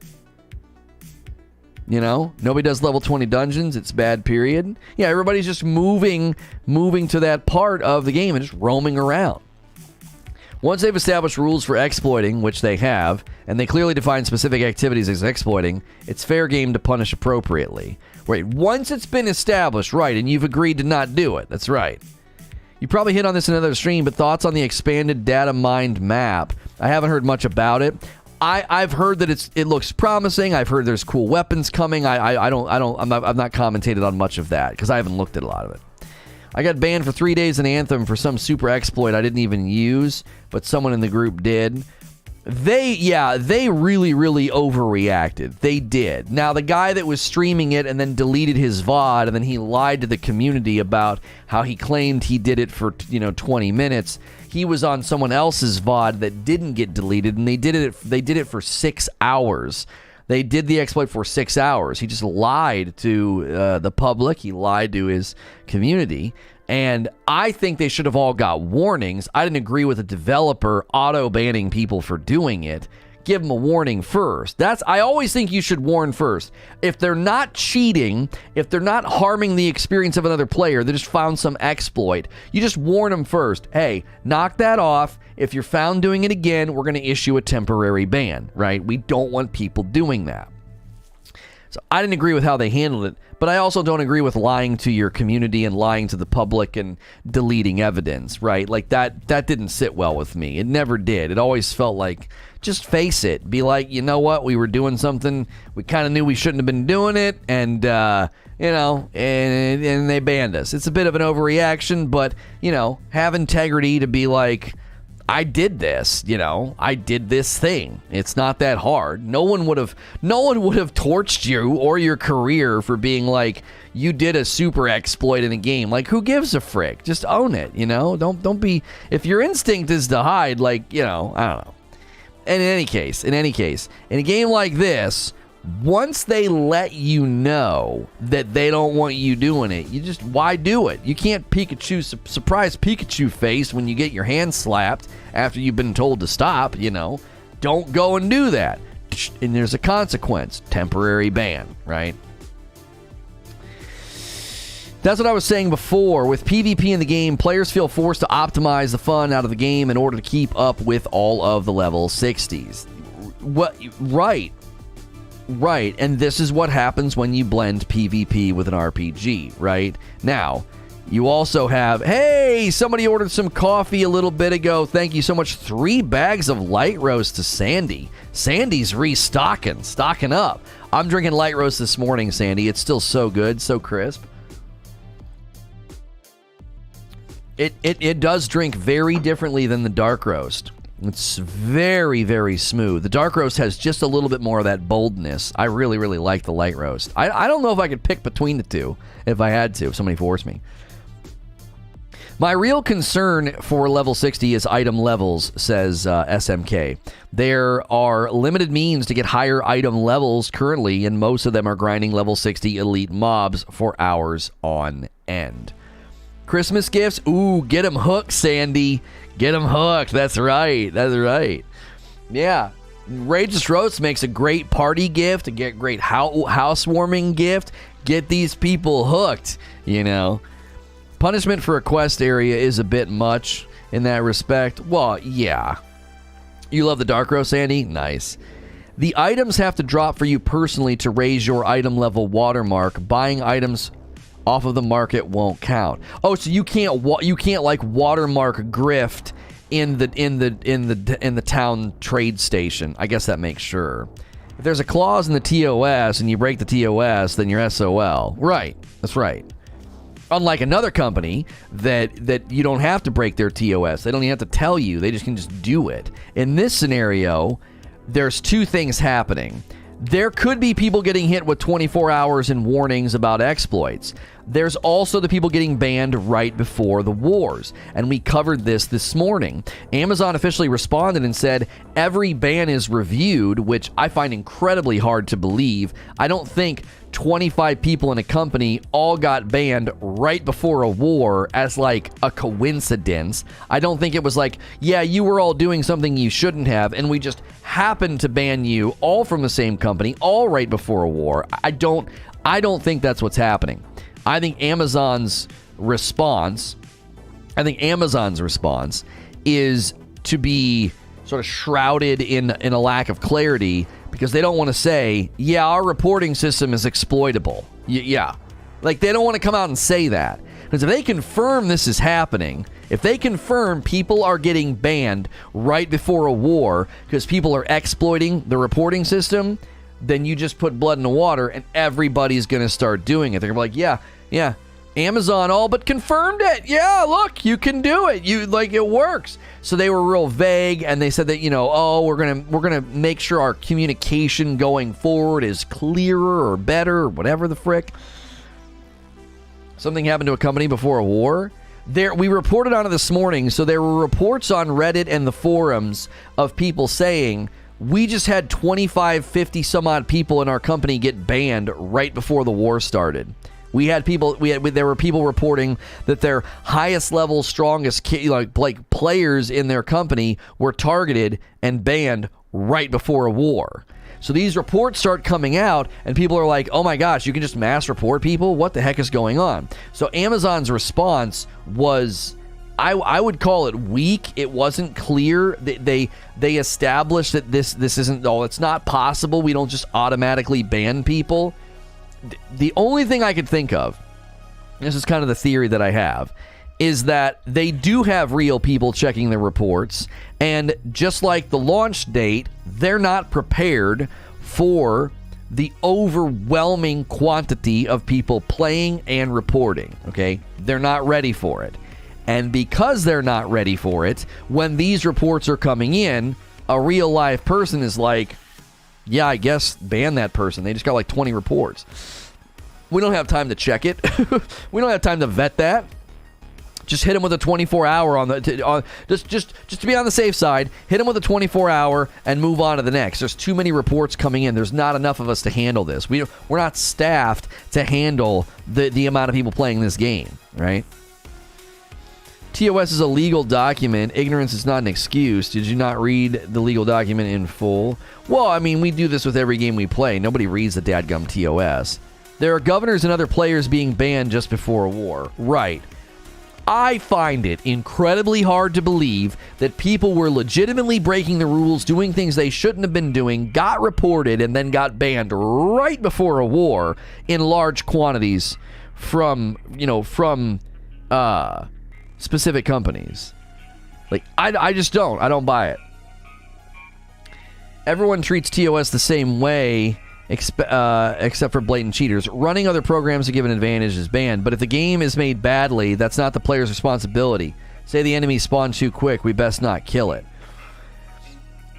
You know, nobody does level 20 dungeons. It's bad, period. Yeah, everybody's just moving to that part of the game and just roaming around. Once they've established rules for exploiting, which they have, and they clearly define specific activities as exploiting, it's fair game to punish appropriately. Right, once it's been established, right, and you've agreed to not do it. That's right. You probably hit on this in another stream, but thoughts on the expanded data mined map? I haven't heard much about it. I've heard that it looks promising. I've heard there's cool weapons coming. I've not commentated on much of that because I haven't looked at a lot of it. I got banned for 3 days in Anthem for some super exploit I didn't even use, but someone in the group did. They really, really overreacted. They did. Now, the guy that was streaming it and then deleted his VOD and then he lied to the community about how he claimed he did it for, 20 minutes. He was on someone else's VOD that didn't get deleted, and they did it for 6 hours. They did the exploit for 6 hours. He just lied to the public. He lied to his community. And I think they should have all got warnings. I didn't agree with the developer auto-banning people for doing it. Give them a warning first. I always think you should warn first. If they're not cheating, if they're not harming the experience of another player, they just found some exploit, you just warn them first. Hey, knock that off. If you're found doing it again, we're going to issue a temporary ban, right? We don't want people doing that. So I didn't agree with how they handled it, but I also don't agree with lying to your community and lying to the public and deleting evidence, right? Like that didn't sit well with me. It never did. It always felt like, just face it. Be like, you know what? We were doing something. We kind of knew we shouldn't have been doing it, and and they banned us. It's a bit of an overreaction, but have integrity to be like, I did this, I did this thing. It's not that hard. No one would have torched you or your career for being like, you did a super exploit in a game. Like, who gives a frick? Just own it, Don't be, if your instinct is to hide, like, I don't know. And in any case, in a game like this, once they let you know that they don't want you doing it, why do it? You can't surprise Pikachu face when you get your hand slapped after you've been told to stop, Don't go and do that. And there's a consequence. Temporary ban, right? That's what I was saying before. With PvP in the game, players feel forced to optimize the fun out of the game in order to keep up with all of the level 60s. Right, and this is what happens when you blend PvP with an RPG, right? Now, you also have, hey, somebody ordered some coffee a little bit ago. Thank you so much. 3 bags of light roast to Sandy. Sandy's stocking up. I'm drinking light roast this morning, Sandy. It's still so good, so crisp. It does drink very differently than the dark roast. It's very, very smooth. The dark roast has just a little bit more of that boldness. I really, really like the light roast. I don't know if I could pick between the two if I had to, if somebody forced me. My real concern for level 60 is item levels, says SMK. There are limited means to get higher item levels currently, and most of them are grinding level 60 elite mobs for hours on end. Christmas gifts? Ooh, get them hooked, Sandy. Get them hooked. That's right. That's right. Yeah. Rageous Roast makes a great party gift, a great housewarming gift. Get these people hooked, you know. Punishment for a quest area is a bit much in that respect. Well, yeah. You love the Dark Roast, Sandy? Nice. The items have to drop for you personally to raise your item level watermark. Buying items off of the market won't count. Oh, so you can't like watermark grift in the town trade station. I guess that makes sure. If there's a clause in the TOS and you break the TOS, then you're SOL. Right. That's right. Unlike another company that you don't have to break their TOS. They don't even have to tell you. They just can just do it. In this scenario, there's two things happening. There could be people getting hit with 24 hours and warnings about exploits. There's also the people getting banned right before the wars. And we covered this morning. Amazon officially responded and said every ban is reviewed, which I find incredibly hard to believe. I don't think 25 people in a company all got banned right before a war as like a coincidence. I don't think it was like, yeah, you were all doing something you shouldn't have, and we just happened to ban you all from the same company, all right before a war. I don't think that's what's happening. I think Amazon's response is to be sort of shrouded in a lack of clarity, because they don't want to say, yeah, our reporting system is exploitable. Yeah. Like, they don't want to come out and say that. Because if they confirm this is happening, if they confirm people are getting banned right before a war because people are exploiting the reporting system, then you just put blood in the water and everybody's going to start doing it. They're going to be like, yeah, Amazon all but confirmed it. Yeah, look, you can do it. It works. So they were real vague, and they said that, we're gonna make sure our communication going forward is clearer or better or whatever the frick. Something happened to a company before a war. We reported on it this morning. So there were reports on Reddit and the forums of people saying, we just had 25, 50 some odd people in our company get banned right before the war started. There were people reporting that their highest level, strongest players in their company were targeted and banned right before a war. So these reports start coming out, and people are like, oh my gosh, you can just mass report people? What the heck is going on? So Amazon's response was, I would call it weak. It wasn't clear. They established that this isn't, it's not possible. We don't just automatically ban people. The only thing I could think of, this is kind of the theory that I have, is that they do have real people checking their reports, and just like the launch date, they're not prepared for the overwhelming quantity of people playing and reporting, okay? They're not ready for it. And because they're not ready for it, when these reports are coming in, a real live person is like, yeah, I guess ban that person. They just got like 20 reports. We don't have time to check it. We don't have time to vet that. Just hit them with a 24-hour on the just to be on the safe side. Hit them with a 24-hour and move on to the next. There's too many reports coming in. There's not enough of us to handle this. We're not staffed to handle the amount of people playing this game, right? TOS is a legal document. Ignorance is not an excuse. Did you not read the legal document in full? Well, I mean, we do this with every game we play. Nobody reads the dadgum TOS. There are governors and other players being banned just before a war. Right. I find it incredibly hard to believe that people were legitimately breaking the rules, doing things they shouldn't have been doing, got reported, and then got banned right before a war in large quantities from specific companies. Like, I just don't. I don't buy it. Everyone treats TOS the same way, except for blatant cheaters. Running other programs to give an advantage is banned, but if the game is made badly, that's not the player's responsibility. Say the enemy spawned too quick, we best not kill it.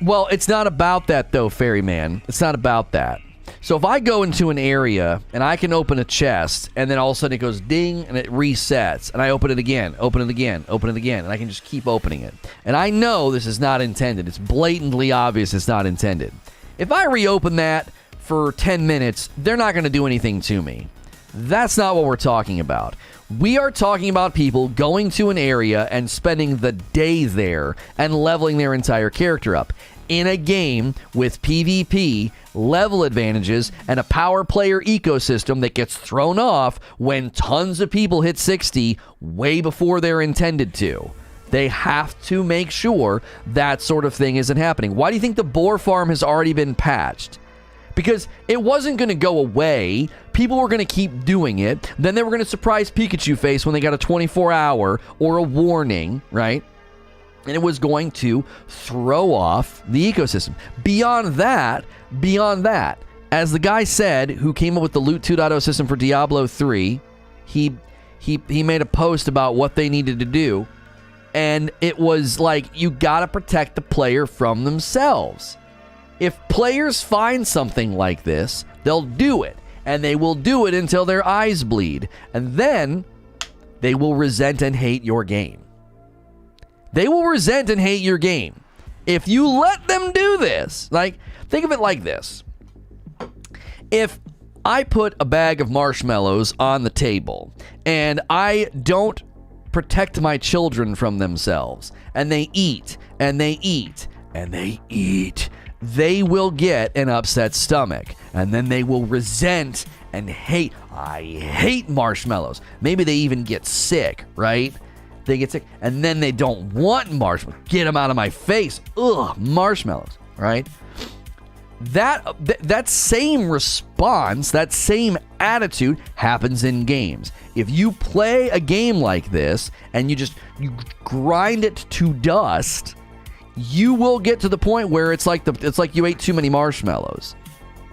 Well, it's not about that, though, Ferryman. It's not about that. So if I go into an area and I can open a chest and then all of a sudden it goes ding and it resets and I open it again, open it again, open it again, and I can just keep opening it. And I know this is not intended. It's blatantly obvious it's not intended. If I reopen that for 10 minutes, they're not going to do anything to me. That's not what we're talking about. We are talking about people going to an area and spending the day there and leveling their entire character up. In a game with PvP, level advantages, and a power player ecosystem that gets thrown off when tons of people hit 60 way before they're intended to. They have to make sure that sort of thing isn't happening. Why do you think the boar farm has already been patched? Because it wasn't going to go away. People were going to keep doing it. Then they were going to surprise Pikachu face when they got a 24-hour or a warning, right? And it was going to throw off the ecosystem. Beyond that, as the guy said, who came up with the Loot 2.0 system for Diablo 3, he made a post about what they needed to do. And it was like, you got to protect the player from themselves. If players find something like this, they'll do it. And they will do it until their eyes bleed. And then they will resent and hate your game. They will resent and hate your game. If you let them do this, like, think of it like this. If I put a bag of marshmallows on the table and I don't protect my children from themselves, and they eat, and they eat, and they eat, they will get an upset stomach, and then they will resent and hate. I hate marshmallows. Maybe they even get sick, right? They get sick, and then they don't want marshmallows. Get them out of my face. Ugh, marshmallows, right? That same response, that same attitude happens in games. If you play a game like this and you grind it to dust, you will get to the point where it's like you ate too many marshmallows.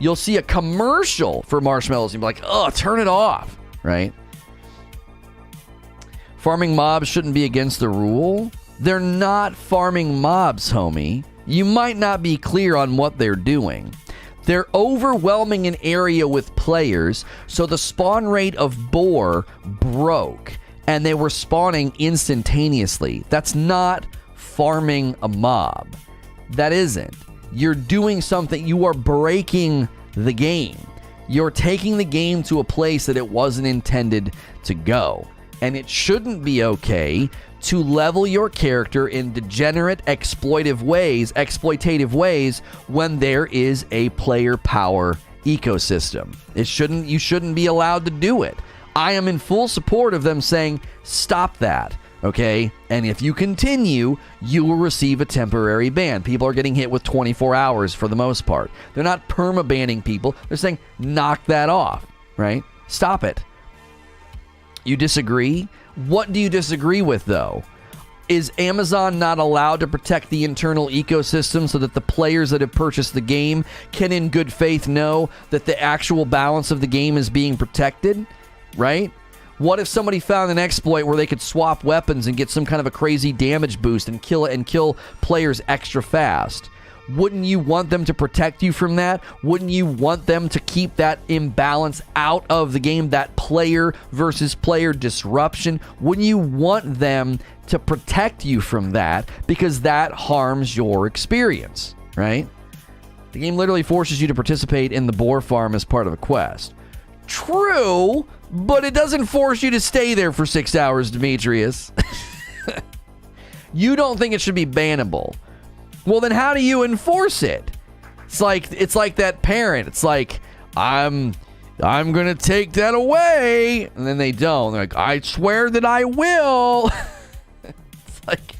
You'll see a commercial for marshmallows and you'll be like, "Oh, turn it off," right? Farming mobs shouldn't be against the rule. They're not farming mobs, homie. You might not be clear on what they're doing. They're overwhelming an area with players, so the spawn rate of boar broke, and they were spawning instantaneously. That's not farming a mob. That isn't. You're doing something. You are breaking the game. You're taking the game to a place that it wasn't intended to go. And it shouldn't be okay to level your character in degenerate, exploitative ways when there is a player power ecosystem. You shouldn't be allowed to do it. I am in full support of them saying, stop that, okay? And if you continue, you will receive a temporary ban. People are getting hit with 24 hours for the most part. They're not perma-banning people. They're saying, knock that off, right? Stop it. You disagree? What do you disagree with, though? Is Amazon not allowed to protect the internal ecosystem so that the players that have purchased the game can in good faith know that the actual balance of the game is being protected? Right? What if somebody found an exploit where they could swap weapons and get some kind of a crazy damage boost and kill players extra fast? Wouldn't you want them to protect you from that? Wouldn't you want them to keep that imbalance out of the game, that player versus player disruption? Wouldn't you want them to protect you from that because that harms your experience, right? The game literally forces you to participate in the boar farm as part of a quest. True, but it doesn't force you to stay there for 6 hours, Demetrius. You don't think it should be bannable. Well, then how do you enforce it? It's like that parent. It's like, I'm going to take that away. And then they don't. They're like, I swear that I will. It's like,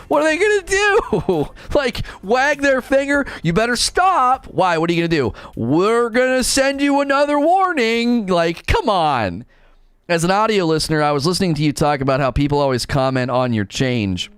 what are they going to do? Like, wag their finger? You better stop. Why? What are you going to do? We're going to send you another warning. Like, come on. As an audio listener, I was listening to you talk about how people always comment on your change.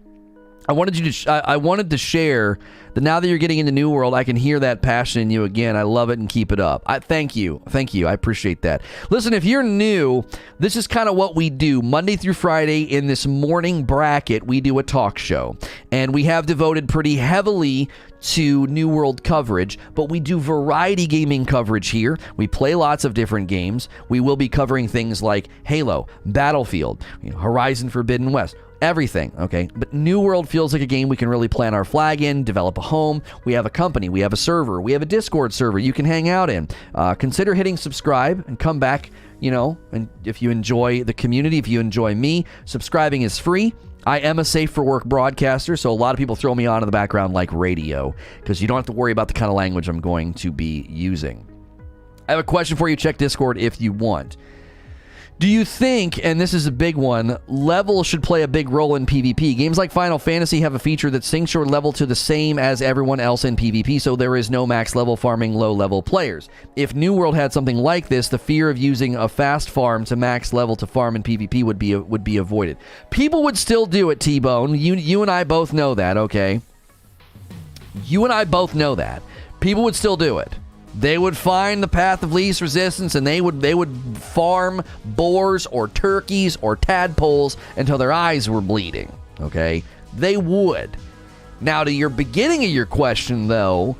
I wanted to share that now that you're getting into New World, I can hear that passion in you again. I love it and keep it up. Thank you. I appreciate that. Listen, if you're new, this is kind of what we do. Monday through Friday in this morning bracket, we do a talk show. And we have devoted pretty heavily to New World coverage, but we do variety gaming coverage here. We play lots of different games. We will be covering things like Halo, Battlefield, Horizon Forbidden West, everything, okay? But New World feels like a game we can really plant our flag in, develop a home. We have a company, we have a server, we have a Discord server you can hang out in. Consider hitting subscribe and come back, and if you enjoy the community, if you enjoy me, subscribing is free. I am a safe for work broadcaster, so a lot of people throw me on in the background like radio, because you don't have to worry about the kind of language I'm going to be using. I have a question for you. Check Discord if you want. Do you think, and this is a big one, level should play a big role in PvP? Games like Final Fantasy have a feature that syncs your level to the same as everyone else in PvP, so there is no max level farming low-level players. If New World had something like this, the fear of using a fast farm to max level to farm in PvP would be avoided. People would still do it, T-Bone. You and I both know that, okay? You and I both know that. People would still do it. They would find the path of least resistance, and they would farm boars or turkeys or tadpoles until their eyes were bleeding, okay? They would. Now, to your beginning of your question, though,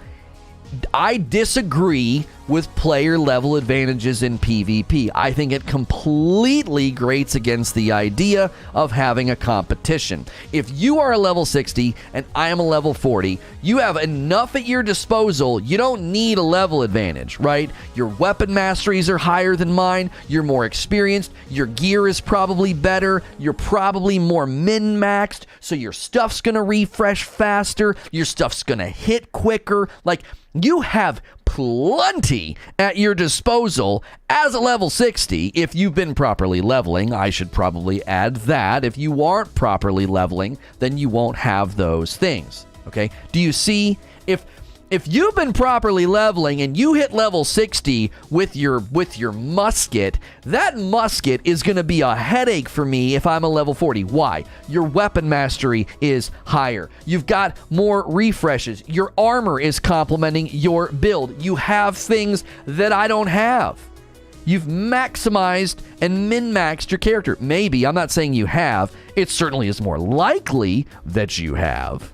I disagree with player level advantages in PvP. I think it completely grates against the idea of having a competition. If you are a level 60 and I am a level 40, you have enough at your disposal. You don't need a level advantage, right? Your weapon masteries are higher than mine. You're more experienced. Your gear is probably better. You're probably more min-maxed, so your stuff's going to refresh faster. Your stuff's going to hit quicker. Like, you have plenty at your disposal as a level 60 if you've been properly leveling. I should probably add that. If you aren't properly leveling, then you won't have those things. Okay? Do you see? If you've been properly leveling and you hit level 60 with your musket, that musket is going to be a headache for me if I'm a level 40. Why? Your weapon mastery is higher. You've got more refreshes. Your armor is complementing your build. You have things that I don't have. You've maximized and min-maxed your character. Maybe. I'm not saying you have. It certainly is more likely that you have.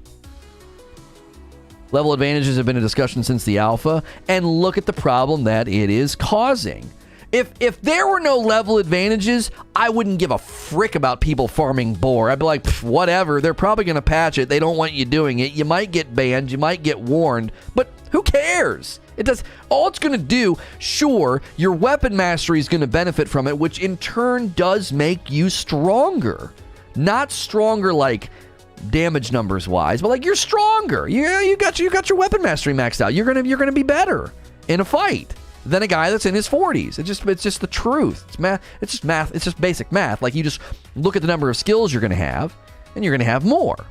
Level advantages have been a discussion since the alpha, and look at the problem that it is causing. If there were no level advantages, I wouldn't give a frick about people farming boar. I'd be like, whatever, they're probably going to patch it. They don't want you doing it. You might get banned, you might get warned, but who cares? It does. All it's going to do, sure, your weapon mastery is going to benefit from it, which in turn does make you stronger. Not stronger like damage numbers wise, but like you're stronger. You got your weapon mastery maxed out. You're gonna be better in a fight than a guy that's in his 40s. It's just the truth. It's math. It's just math. It's just basic math. Like, you just look at the number of skills you're gonna have, and you're gonna have more.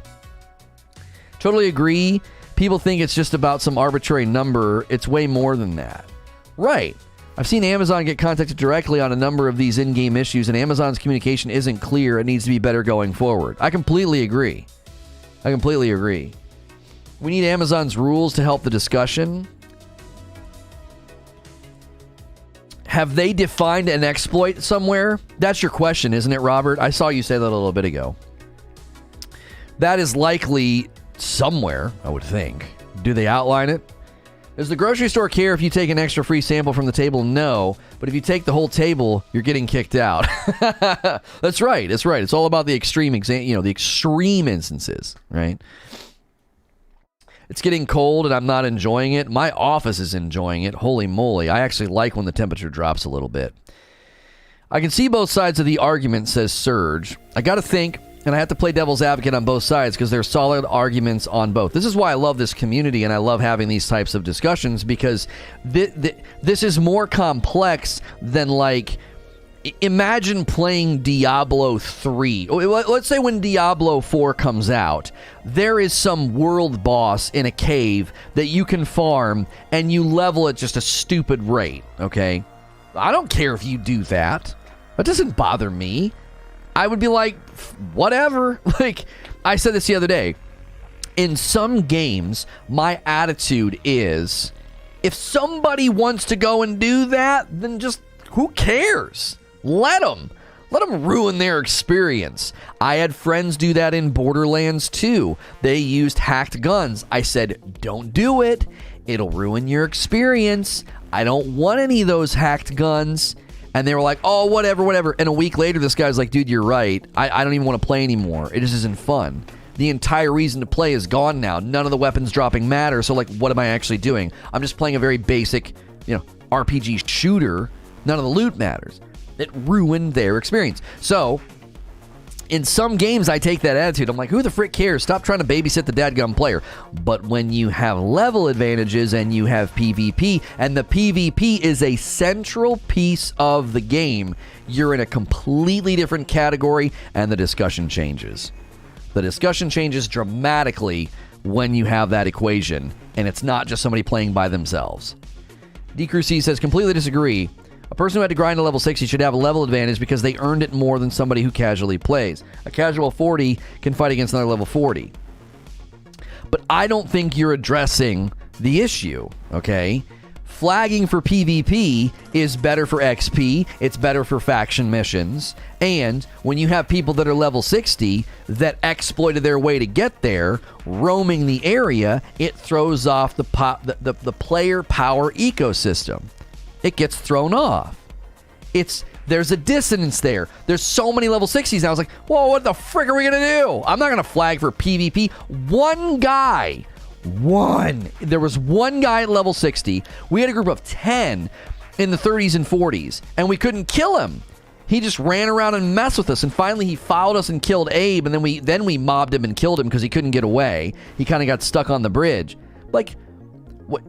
Totally agree. People think it's just about some arbitrary number. It's way more than that. Right. I've seen Amazon get contacted directly on a number of these in-game issues, and Amazon's communication isn't clear. It needs to be better going forward. I completely agree. We need Amazon's rules to help the discussion. Have they defined an exploit somewhere? That's your question, isn't it, Robert? I saw you say that a little bit ago. That is likely somewhere, I would think. Do they outline it? Does the grocery store care if you take an extra free sample from the table? No. But if you take the whole table, you're getting kicked out. That's right. It's all about the extreme the extreme instances, right? It's getting cold and I'm not enjoying it. My office is enjoying it. Holy moly. I actually like when the temperature drops a little bit. I can see both sides of the argument, says Surge. I got to think, and I have to play devil's advocate on both sides because there's solid arguments on both. This is why I love this community and I love having these types of discussions, because this is more complex than, like, imagine playing Diablo 3. Let's say when Diablo 4 comes out, there is some world boss in a cave that you can farm and you level at just a stupid rate, okay? I don't care if you do that. That doesn't bother me. I would be like, whatever. Like, I said this the other day. In some games, my attitude is, if somebody wants to go and do that, then just, who cares? Let them. Let them ruin their experience. I had friends do that in Borderlands 2. They used hacked guns. I said, don't do it. It'll ruin your experience. I don't want any of those hacked guns. And they were like, oh, whatever. And a week later, this guy's like, dude, you're right. I don't even want to play anymore. It just isn't fun. The entire reason to play is gone now. None of the weapons dropping matter. So, like, what am I actually doing? I'm just playing a very basic, RPG shooter. None of the loot matters. It ruined their experience. So, in some games, I take that attitude. I'm like, who the frick cares? Stop trying to babysit the dadgum player. But when you have level advantages and you have PvP, and the PvP is a central piece of the game, you're in a completely different category, and the discussion changes. The discussion changes dramatically when you have that equation, and it's not just somebody playing by themselves. DCruC says, completely disagree. A person who had to grind to level 60 should have a level advantage because they earned it more than somebody who casually plays. A casual 40 can fight against another level 40. But I don't think you're addressing the issue, okay? Flagging for PvP is better for XP, it's better for faction missions, and when you have people that are level 60 that exploited their way to get there, roaming the area, it throws off the player power ecosystem. It gets thrown off. There's a dissonance there. There's so many level 60s now. I was like, whoa, what the frick are we going to do? I'm not going to flag for PvP. There was one guy at level 60. We had a group of 10 in the 30s and 40s, and we couldn't kill him. He just ran around and messed with us, and finally he fouled us and killed Abe, and then we mobbed him and killed him because he couldn't get away. He kind of got stuck on the bridge. Like, what?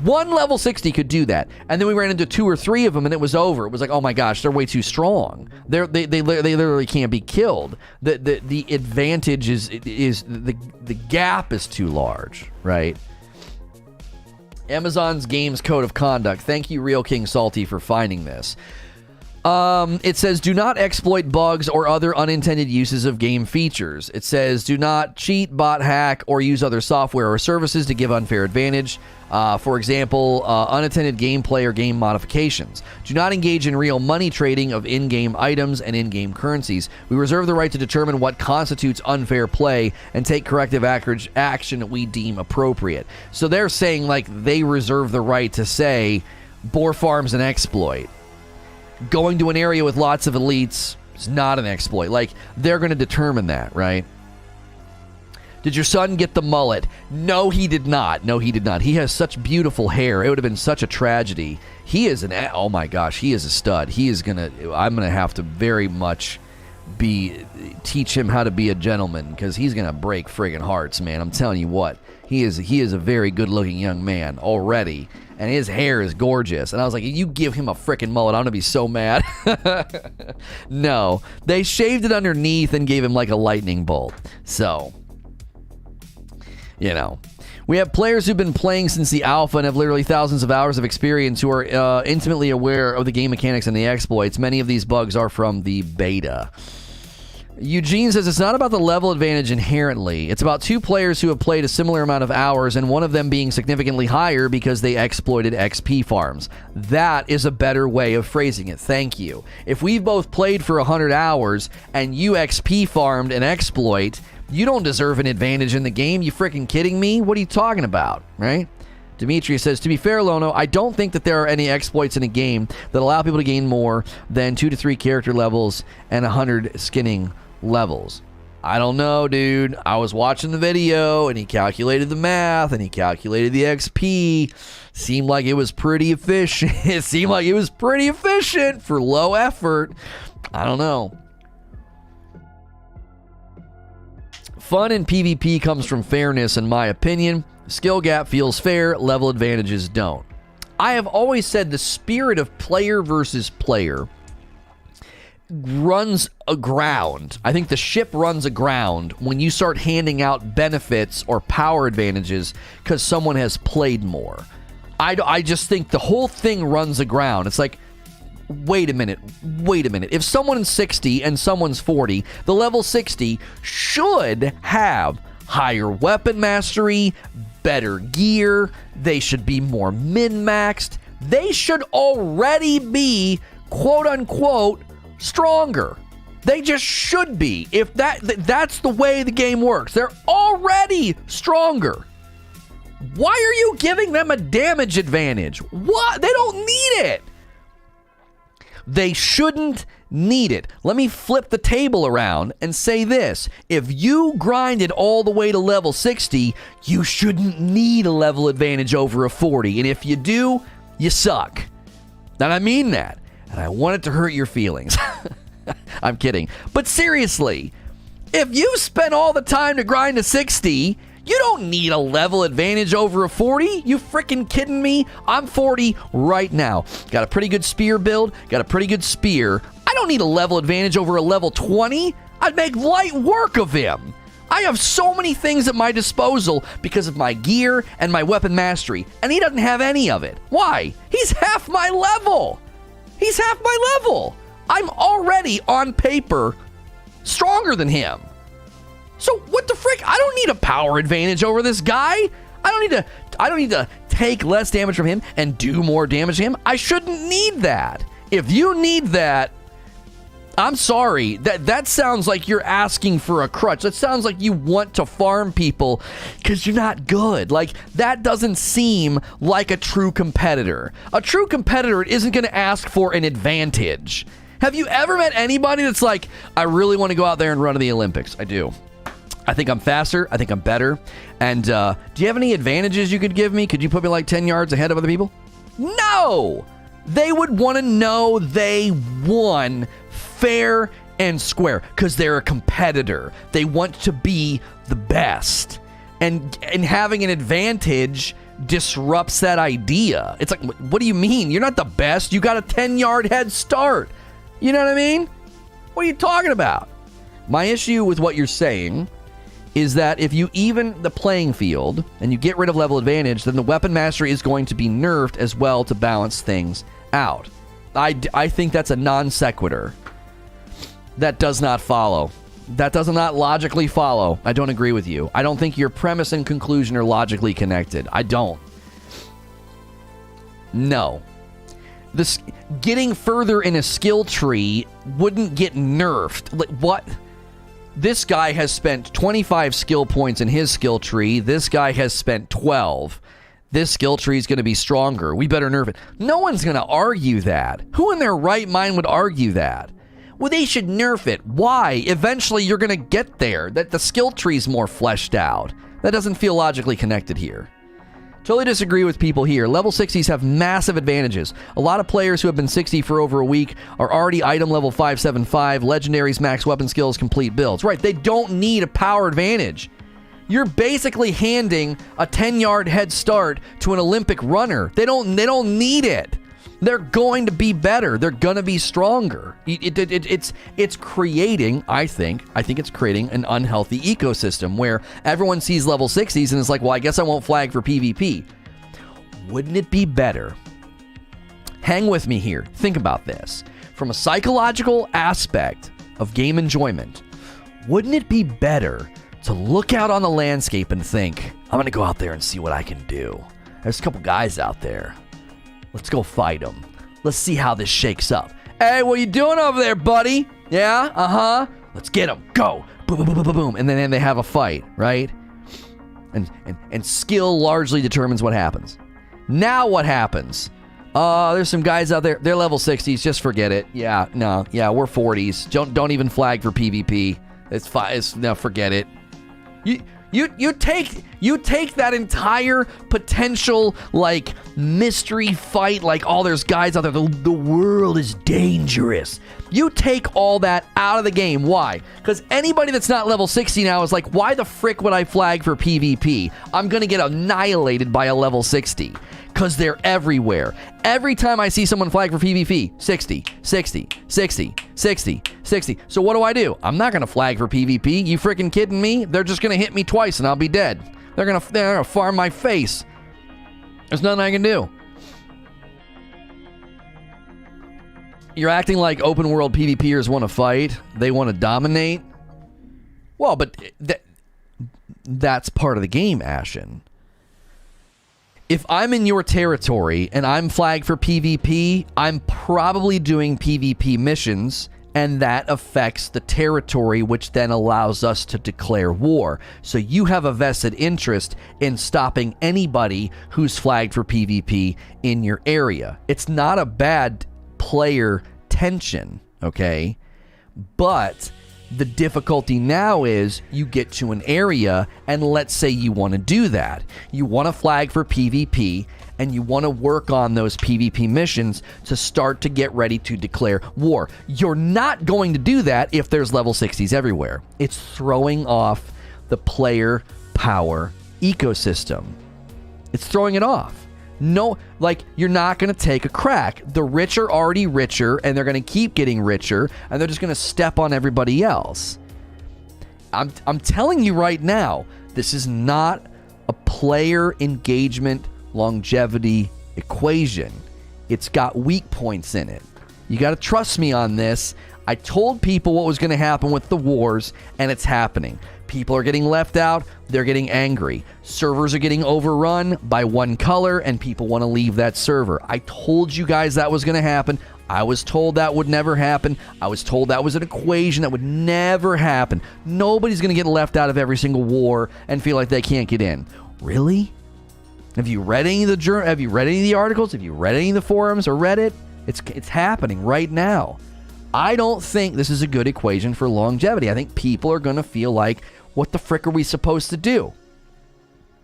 One level 60 could do that, and then we ran into 2 or 3 of them, and it was over. It was like, oh my gosh, they're way too strong. They literally can't be killed. The advantage is the gap is too large, right? Amazon's Games Code of Conduct. Thank you, Real King Salty, for finding this. It says, do not exploit bugs or other unintended uses of game features. It says, do not cheat, bot hack, or use other software or services to give unfair advantage. For example, unattended gameplay or game modifications. Do not engage in real money trading of in-game items and in-game currencies. We reserve the right to determine what constitutes unfair play and take corrective action we deem appropriate. So they're saying, like, they reserve the right to say, boar farm's an exploit. Going to an area with lots of elites is not an exploit. Like, they're going to determine that, right? Did your son get the mullet? No, he did not. He has such beautiful hair. It would have been such a tragedy. He is oh my gosh, he is a stud. I'm going to have to very much teach him how to be a gentleman, because he's going to break friggin' hearts, man. I'm telling you what. He is a very good-looking young man already, and his hair is gorgeous. And I was like, you give him a frickin' mullet, I'm going to be so mad. No, they shaved it underneath and gave him like a lightning bolt. So, we have players who've been playing since the alpha and have literally thousands of hours of experience who are intimately aware of the game mechanics and the exploits. Many of these bugs are from the beta. Eugene says it's not about the level advantage inherently. It's about 2 players who have played a similar amount of hours and one of them being significantly higher because they exploited XP farms. That is a better way of phrasing it. Thank you. If we've both played for 100 hours and you XP farmed an exploit, you don't deserve an advantage in the game. You freaking kidding me? What are you talking about, right? Demetrius says, to be fair, Lono, I don't think that there are any exploits in a game that allow people to gain more than 2 to 3 character levels and 100 skinning levels. I don't know, dude. I was watching the video and he calculated the math and he calculated the XP. Seemed like it was pretty efficient. It seemed like it was pretty efficient for low effort. I don't know. Fun in PvP comes from fairness, in my opinion. Skill gap feels fair, level advantages don't. I have always said the spirit of player versus player runs aground. I think the ship runs aground when you start handing out benefits or power advantages because someone has played more. I just think the whole thing runs aground. It's like, wait a minute. If someone's 60 and someone's 40, the level 60 should have higher weapon mastery, better gear, they should be more min-maxed, they should already be, quote-unquote, stronger. They just should be. If that's the way the game works. They're already stronger. Why are you giving them a damage advantage? What? They don't need it. They shouldn't need it. Let me flip the table around and say this. If you grinded all the way to level 60, you shouldn't need a level advantage over a 40. And if you do, you suck. And I mean that. And I want it to hurt your feelings. I'm kidding. But seriously, if you spent all the time to grind to 60, you don't need a level advantage over a 40. You freaking kidding me? I'm 40 right now. Got a pretty good spear build. Got a pretty good spear. I don't need a level advantage over a level 20. I'd make light work of him. I have so many things at my disposal because of my gear and my weapon mastery, and he doesn't have any of it. Why? He's half my level. He's half my level. I'm already, on paper, stronger than him. So what the frick? I don't need a power advantage over this guy. I don't need to take less damage from him and do more damage to him. I shouldn't need that. If you need that, I'm sorry. That sounds like you're asking for a crutch. That sounds like you want to farm people because you're not good. Like, that doesn't seem like a true competitor. A true competitor isn't going to ask for an advantage. Have you ever met anybody that's like, I really want to go out there and run to the Olympics? I do. I think I'm faster. I think I'm better. And do you have any advantages you could give me? Could you put me like 10 yards ahead of other people? No! They would want to know they won fair and square because they're a competitor. They want to be the best. And having an advantage disrupts that idea. It's like, what do you mean? You're not the best. You got a 10-yard head start. You know what I mean? What are you talking about? My issue with what you're saying is that if you even the playing field and you get rid of level advantage, then the weapon mastery is going to be nerfed as well to balance things out. I think that's a non sequitur. That does not follow. That does not logically follow. I don't agree with you. I don't think your premise and conclusion are logically connected. I don't. No. This getting further in a skill tree wouldn't get nerfed. Like, what? This guy has spent 25 skill points in his skill tree. This guy has spent 12. This skill tree is going to be stronger. We better nerf it. No one's going to argue that. Who in their right mind would argue that? Well, they should nerf it. Why? Eventually, you're going to get there. That the skill tree's more fleshed out. That doesn't feel logically connected here. Totally disagree with people here. Level 60s have massive advantages. A lot of players who have been 60 for over a week are already item level 575, legendaries, max weapon skills, complete builds. Right, they don't need a power advantage. You're basically handing a 10-yard head start to an Olympic runner. They don't need it. They're going to be better. They're going to be stronger. It's creating, I think it's creating an unhealthy ecosystem where everyone sees level 60s and is like, well, I guess I won't flag for PvP. Wouldn't it be better? Hang with me here. Think about this. From a psychological aspect of game enjoyment, wouldn't it be better to look out on the landscape and think, I'm going to go out there and see what I can do. There's a couple guys out there. Let's go fight them. Let's see how this shakes up. Hey, what you doing over there, buddy? Yeah? Uh-huh. Let's get them. Go. Boom, boom, boom, boom, boom. And then they have a fight, right? And skill largely determines what happens. Now what happens? There's some guys out there. They're level 60s. Just forget it. Yeah, no. Yeah, we're 40s. Don't even flag for PvP. It's fine. No, forget it. You take that entire potential, like, mystery fight, like, oh, there's guys out there, the world is dangerous. You take all that out of the game. Why? Because anybody that's not level 60 now is like, why the frick would I flag for PvP? I'm going to get annihilated by a level 60. Because they're everywhere. Every time I see someone flag for PvP, 60, 60, 60, 60, 60. So what do? I'm not going to flag for PvP. You freaking kidding me? They're just going to hit me twice and I'll be dead. They're going to farm my face. There's nothing I can do. You're acting like open world PvPers want to fight. They want to dominate. Well, but that's part of the game, Ashen. If I'm in your territory and I'm flagged for PvP, I'm probably doing PvP missions and that affects the territory, which then allows us to declare war. So you have a vested interest in stopping anybody who's flagged for PvP in your area. It's not a bad player tension, okay? But the difficulty now is you get to an area, and let's say you want to do that. You want to flag for PvP, and you want to work on those PvP missions to start to get ready to declare war. You're not going to do that if there's level 60s everywhere. It's throwing off the player power ecosystem. It's throwing it off. No, like, you're not going to take a crack. The rich are already richer, and they're going to keep getting richer, and they're just going to step on everybody else. I'm telling you right now, this is not a player engagement longevity equation. It's got weak points in it. You got to trust me on this. I told people what was going to happen with the wars, and it's happening. People are getting left out. They're getting angry. Servers are getting overrun by one color, and people want to leave that server. I told you guys that was going to happen. I was told that would never happen. I was told that was an equation that would never happen. Nobody's going to get left out of every single war and feel like they can't get in. Really? Have you read any of the Have you read any of the articles? Have you read any of the forums or Reddit? It's happening right now. I don't think this is a good equation for longevity. I think people are going to feel like, what the frick are we supposed to do?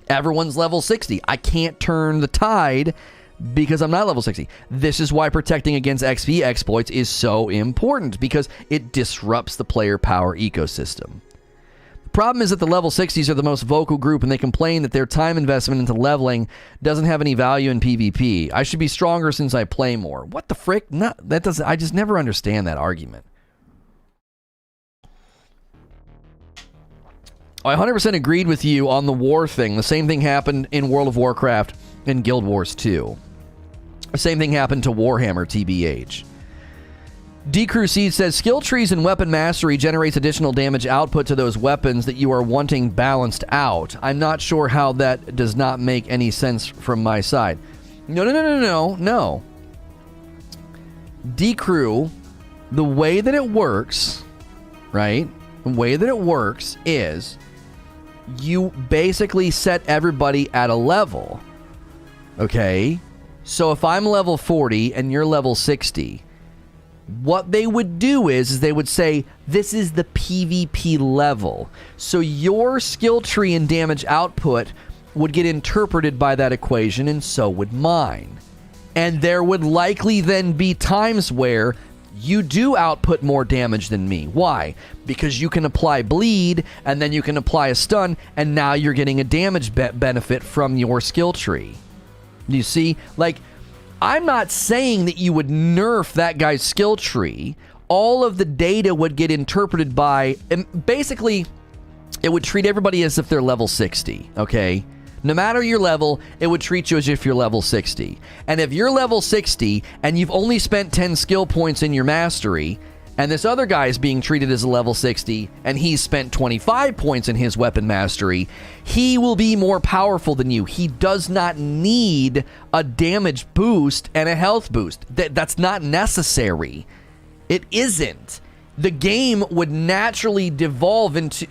Everyone's level 60. I can't turn the tide because I'm not level 60. This is why protecting against XP exploits is so important, because it disrupts the player power ecosystem. Problem is that the level 60s are the most vocal group, and they complain that their time investment into leveling doesn't have any value in PvP. I should be stronger since I play more. What the frick? No, that doesn't. I just never understand that argument. I 100% agreed with you on the war thing. The same thing happened in World of Warcraft and Guild Wars 2. The same thing happened to Warhammer, TBH. D-Crusade says, skill trees and weapon mastery generates additional damage output to those weapons that you are wanting balanced out. I'm not sure how that does not make any sense from my side. No. D-Crew, the way that it works, right? The way that it works is you basically set everybody at a level, okay? So if I'm level 40 and you're level 60... what they would do is they would say, this is the PvP level. So your skill tree and damage output would get interpreted by that equation, and so would mine. And there would likely then be times where you do output more damage than me. Why? Because you can apply bleed, and then you can apply a stun, and now you're getting a damage benefit from your skill tree. You see? Like, I'm not saying that you would nerf that guy's skill tree. All of the data would get interpreted by, and basically, it would treat everybody as if they're level 60, okay? No matter your level, it would treat you as if you're level 60. And if you're level 60 and you've only spent 10 skill points in your mastery, and this other guy is being treated as a level 60, and he's spent 25 points in his weapon mastery, he will be more powerful than you. He does not need a damage boost and a health boost. That's not necessary. It isn't. The game would naturally devolve into,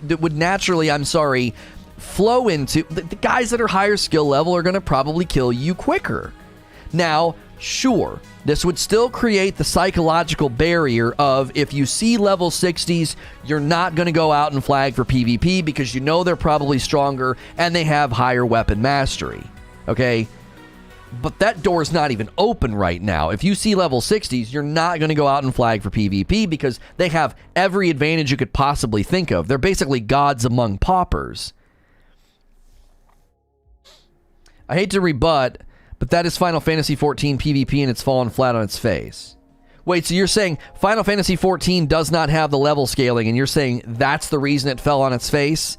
flow into, the guys that are higher skill level are going to probably kill you quicker. Now, sure, this would still create the psychological barrier of, if you see level 60s, you're not going to go out and flag for PvP because you know they're probably stronger and they have higher weapon mastery. Okay? But that door is not even open right now. If you see level 60s, you're not going to go out and flag for PvP because they have every advantage you could possibly think of. They're basically gods among paupers. I hate to rebut, but that is Final Fantasy XIV PvP, and it's fallen flat on its face. Wait, so you're saying Final Fantasy XIV does not have the level scaling, and you're saying that's the reason it fell on its face?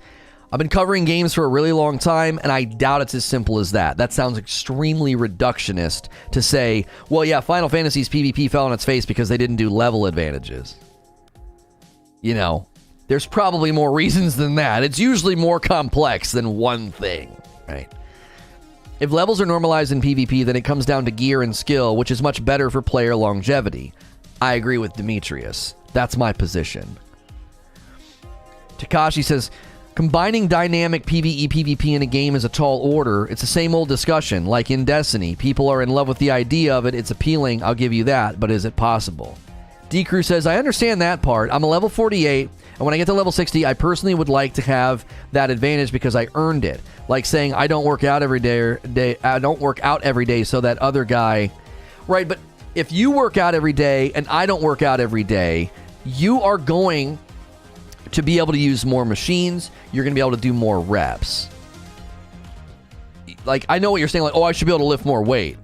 I've been covering games for a really long time, and I doubt it's as simple as that. That sounds extremely reductionist to say, well, yeah, Final Fantasy's PvP fell on its face because they didn't do level advantages. You know, there's probably more reasons than that. It's usually more complex than one thing, right? If levels are normalized in PvP, then it comes down to gear and skill, which is much better for player longevity. I agree with Demetrius. That's my position. Takashi says, combining dynamic PvE, PvP in a game is a tall order. It's the same old discussion, like in Destiny. People are in love with the idea of it. It's appealing, I'll give you that, but is it possible? D-Crew says, I understand that part. I'm a level 48, and when I get to level 60, I personally would like to have that advantage because I earned it. Like saying, I don't work out every day, I don't work out every day, so that other guy... Right, but if you work out every day and I don't work out every day, you are going to be able to use more machines. You're going to be able to do more reps. Like, I know what you're saying, like, oh, I should be able to lift more weight.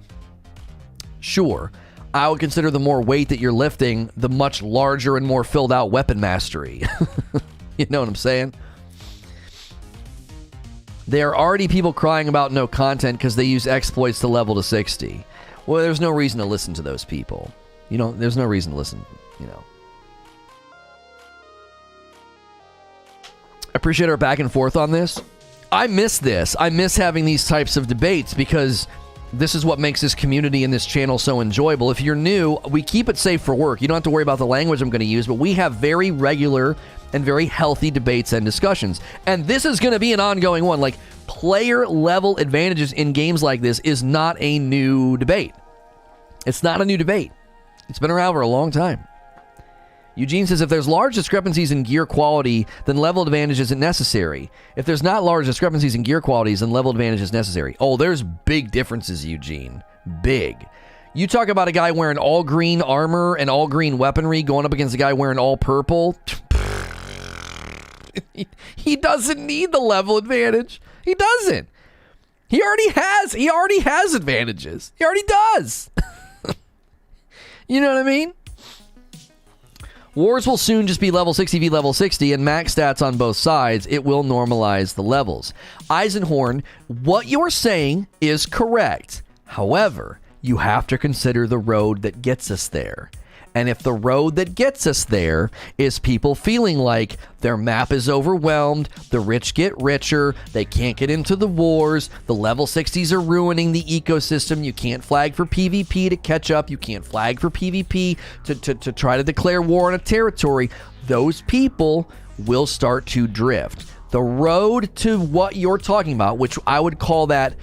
Sure. I would consider the more weight that you're lifting, the much larger and more filled out weapon mastery. You know what I'm saying? There are already people crying about no content because they use exploits to level to 60. Well, there's no reason to listen to those people. You know, there's no reason to listen, you know. I appreciate our back and forth on this. I miss this. I miss having these types of debates because this is what makes this community and this channel so enjoyable. If you're new, we keep it safe for work. You don't have to worry about the language I'm going to use, but we have very regular and very healthy debates and discussions. And this is going to be an ongoing one. Like, player level advantages in games like this is not a new debate. It's not a new debate. It's been around for a long time. Eugene says, if there's large discrepancies in gear quality, then level advantage isn't necessary. If there's not large discrepancies in gear qualities, then level advantage is necessary. Oh, there's big differences, Eugene. Big. You talk about a guy wearing all green armor and all green weaponry going up against a guy wearing all purple. He doesn't need the level advantage. He doesn't. He already has advantages. He already does. You know what I mean? Wars will soon just be level 60 v level 60 and max stats on both sides. It will normalize the levels. Eisenhorn, what you're saying is correct. However, you have to consider the road that gets us there. And if the road that gets us there is people feeling like their map is overwhelmed, the rich get richer, they can't get into the wars, the level 60s are ruining the ecosystem, you can't flag for PvP to catch up, you can't flag for PvP to try to declare war on a territory, those people will start to drift. The road to what you're talking about, which I would call that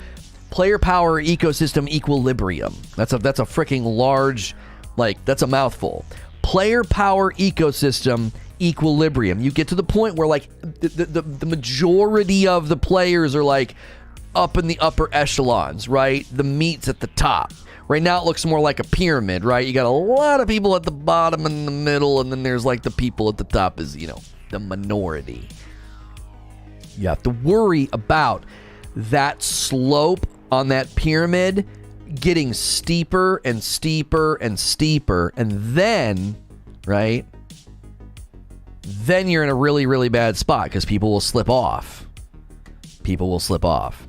player power ecosystem equilibrium. That's a freaking large... Like, that's a mouthful. Player power ecosystem equilibrium. You get to the point where, like, the majority of the players are, like, up in the upper echelons, right? The meat's at the top. Right now it looks more like a pyramid, right? You got a lot of people at the bottom and in the middle, and then there's, like, the people at the top is, you know, the minority. You have to worry about that slope on that pyramid getting steeper and steeper and steeper, and then, right, then you're in a really, really bad spot because people will slip off. People will slip off.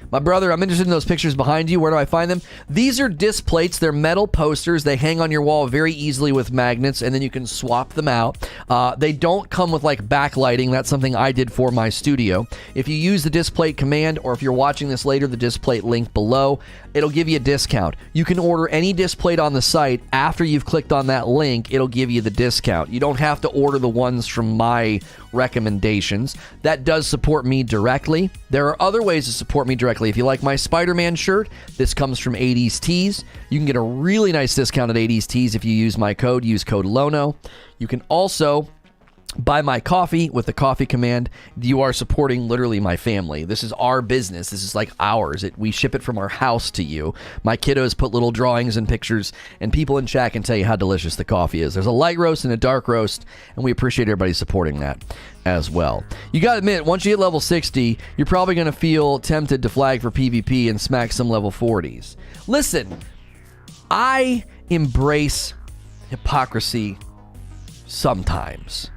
My brother, I'm interested in those pictures behind you. Where do I find them? These are disc plates. They're metal posters. They hang on your wall very easily with magnets, and then you can swap them out. They don't come with, like, backlighting. That's something I did for my studio. If you use the disc plate command, or if you're watching this later, the disc plate link below, it'll give you a discount. You can order any disc plate on the site. After you've clicked on that link, it'll give you the discount. You don't have to order the ones from my recommendations. That does support me directly. There are other ways to support me directly. If you like my Spider-Man shirt, this comes from 80s Tees. You can get a really nice discount at 80s Tees if you use my code. Use code Lono. You can also buy my coffee with the coffee command. You are supporting literally my family. This is our business. This is like ours. We ship it from our house to you. My kiddos put little drawings and pictures, and people in chat can tell you how delicious the coffee is. There's a light roast and a dark roast, and we appreciate everybody supporting that as well. You gotta admit, once you hit level 60, you're probably gonna feel tempted to flag for PvP and smack some level 40s. Listen, I embrace hypocrisy sometimes.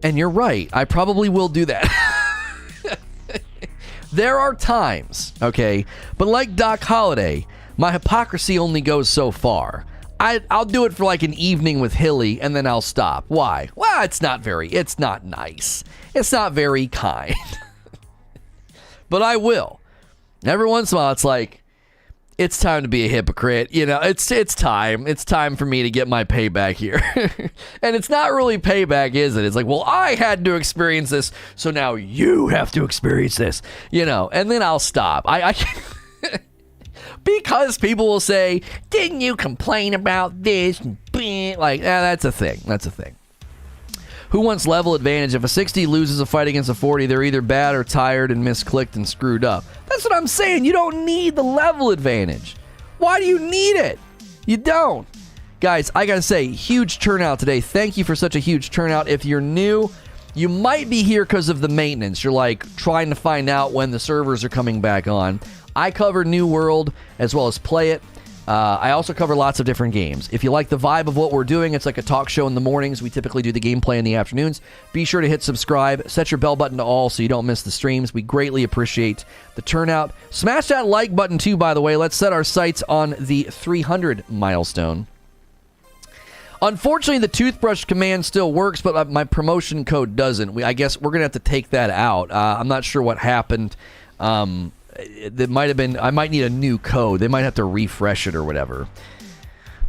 And you're right, I probably will do that. There are times, okay? But like Doc Holliday, my hypocrisy only goes so far. I'll do it for like an evening with Hilly, and then I'll stop. Why? Well, it's not nice. It's not very kind. But I will. Every once in a while, it's like, it's time to be a hypocrite. You know, it's time. It's time for me to get my payback here. And it's not really payback, is it? It's like, well, I had to experience this, so now you have to experience this. You know, and then I'll stop. I because people will say, didn't you complain about this? Like, that's a thing. That's a thing. Who wants level advantage? If a 60 loses a fight against a 40, they're either bad or tired and misclicked and screwed up. That's what I'm saying. You don't need the level advantage. Why do you need it? You don't. Guys, I gotta say, huge turnout today. Thank you for such a huge turnout. If you're new, you might be here because of the maintenance. You're like trying to find out when the servers are coming back on. I cover New World as well as Play It. I also cover lots of different games. If you like the vibe of what we're doing, it's like a talk show in the mornings. We typically do the gameplay in the afternoons. Be sure to hit subscribe. Set your bell button to all so you don't miss the streams. We greatly appreciate the turnout. Smash that like button too, by the way. Let's set our sights on the 300 milestone. Unfortunately, the toothbrush command still works, but my promotion code doesn't. I guess we're going to have to take that out. I'm not sure what happened. That might have been, I might need a new code. They might have to refresh it or whatever.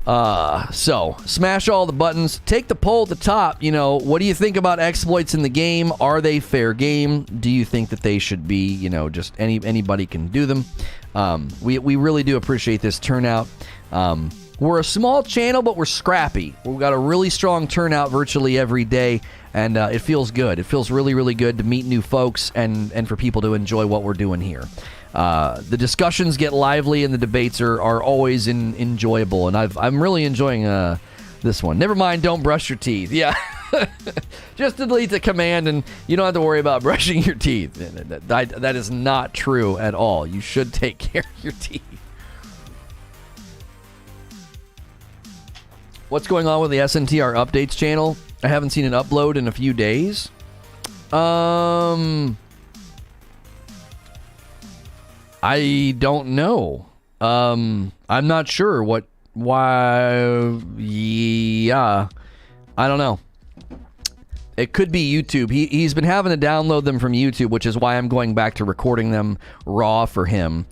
So smash all the buttons. Take the poll at the top. You know, what do you think about exploits in the game? Are they fair game? Do you think that they should be, you know, just anybody can do them? We really do appreciate this turnout. We're a small channel, but we're scrappy. We've got a really strong turnout virtually every day, and it feels good. It feels really, really good to meet new folks and for people to enjoy what we're doing here. The discussions get lively, and the debates are always enjoyable, and I'm really enjoying this one. Never mind, don't brush your teeth. Yeah. Just delete the command, and you don't have to worry about brushing your teeth. That is not true at all. You should take care of your teeth. What's going on with the SNTR updates channel? I haven't seen an upload in a few days. I don't know. I'm not sure why. Yeah, I don't know. It could be YouTube. He's been having to download them from YouTube, which is why I'm going back to recording them raw for him.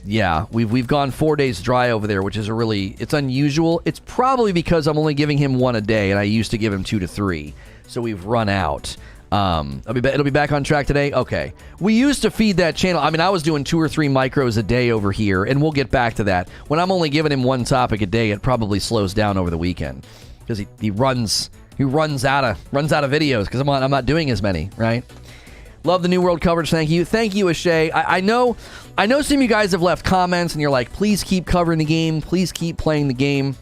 Yeah, we've gone 4 days dry over there, which is it's unusual. It's probably because I'm only giving him one a day, and I used to give him 2 to 3. So we've run out. It'll be back on track today? Okay. We used to feed that channel. I mean, I was doing 2 or 3 micros a day over here, and we'll get back to that. When I'm only giving him one topic a day, it probably slows down over the weekend. Because he runs out of videos, because I'm not doing as many, right? Love the New World coverage. Thank you. Thank you, Ashay. I know some of you guys have left comments and you're like, please keep covering the game. Please keep playing the game.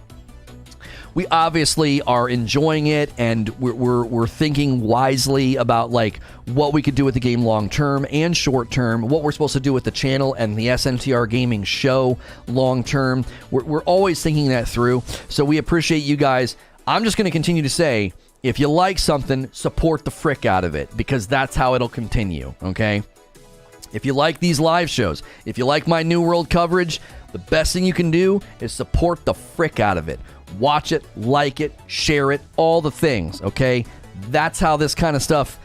We obviously are enjoying it, and we're thinking wisely about like what we could do with the game long term and short term, what we're supposed to do with the channel and the SNTR Gaming show long term. We're always thinking that through. So we appreciate you guys. I'm just going to continue to say, if you like something, support the frick out of it, because that's how it'll continue, okay? If you like these live shows, if you like my New World coverage, the best thing you can do is support the frick out of it. Watch it, like it, share it, all the things, okay? That's how this kind of stuff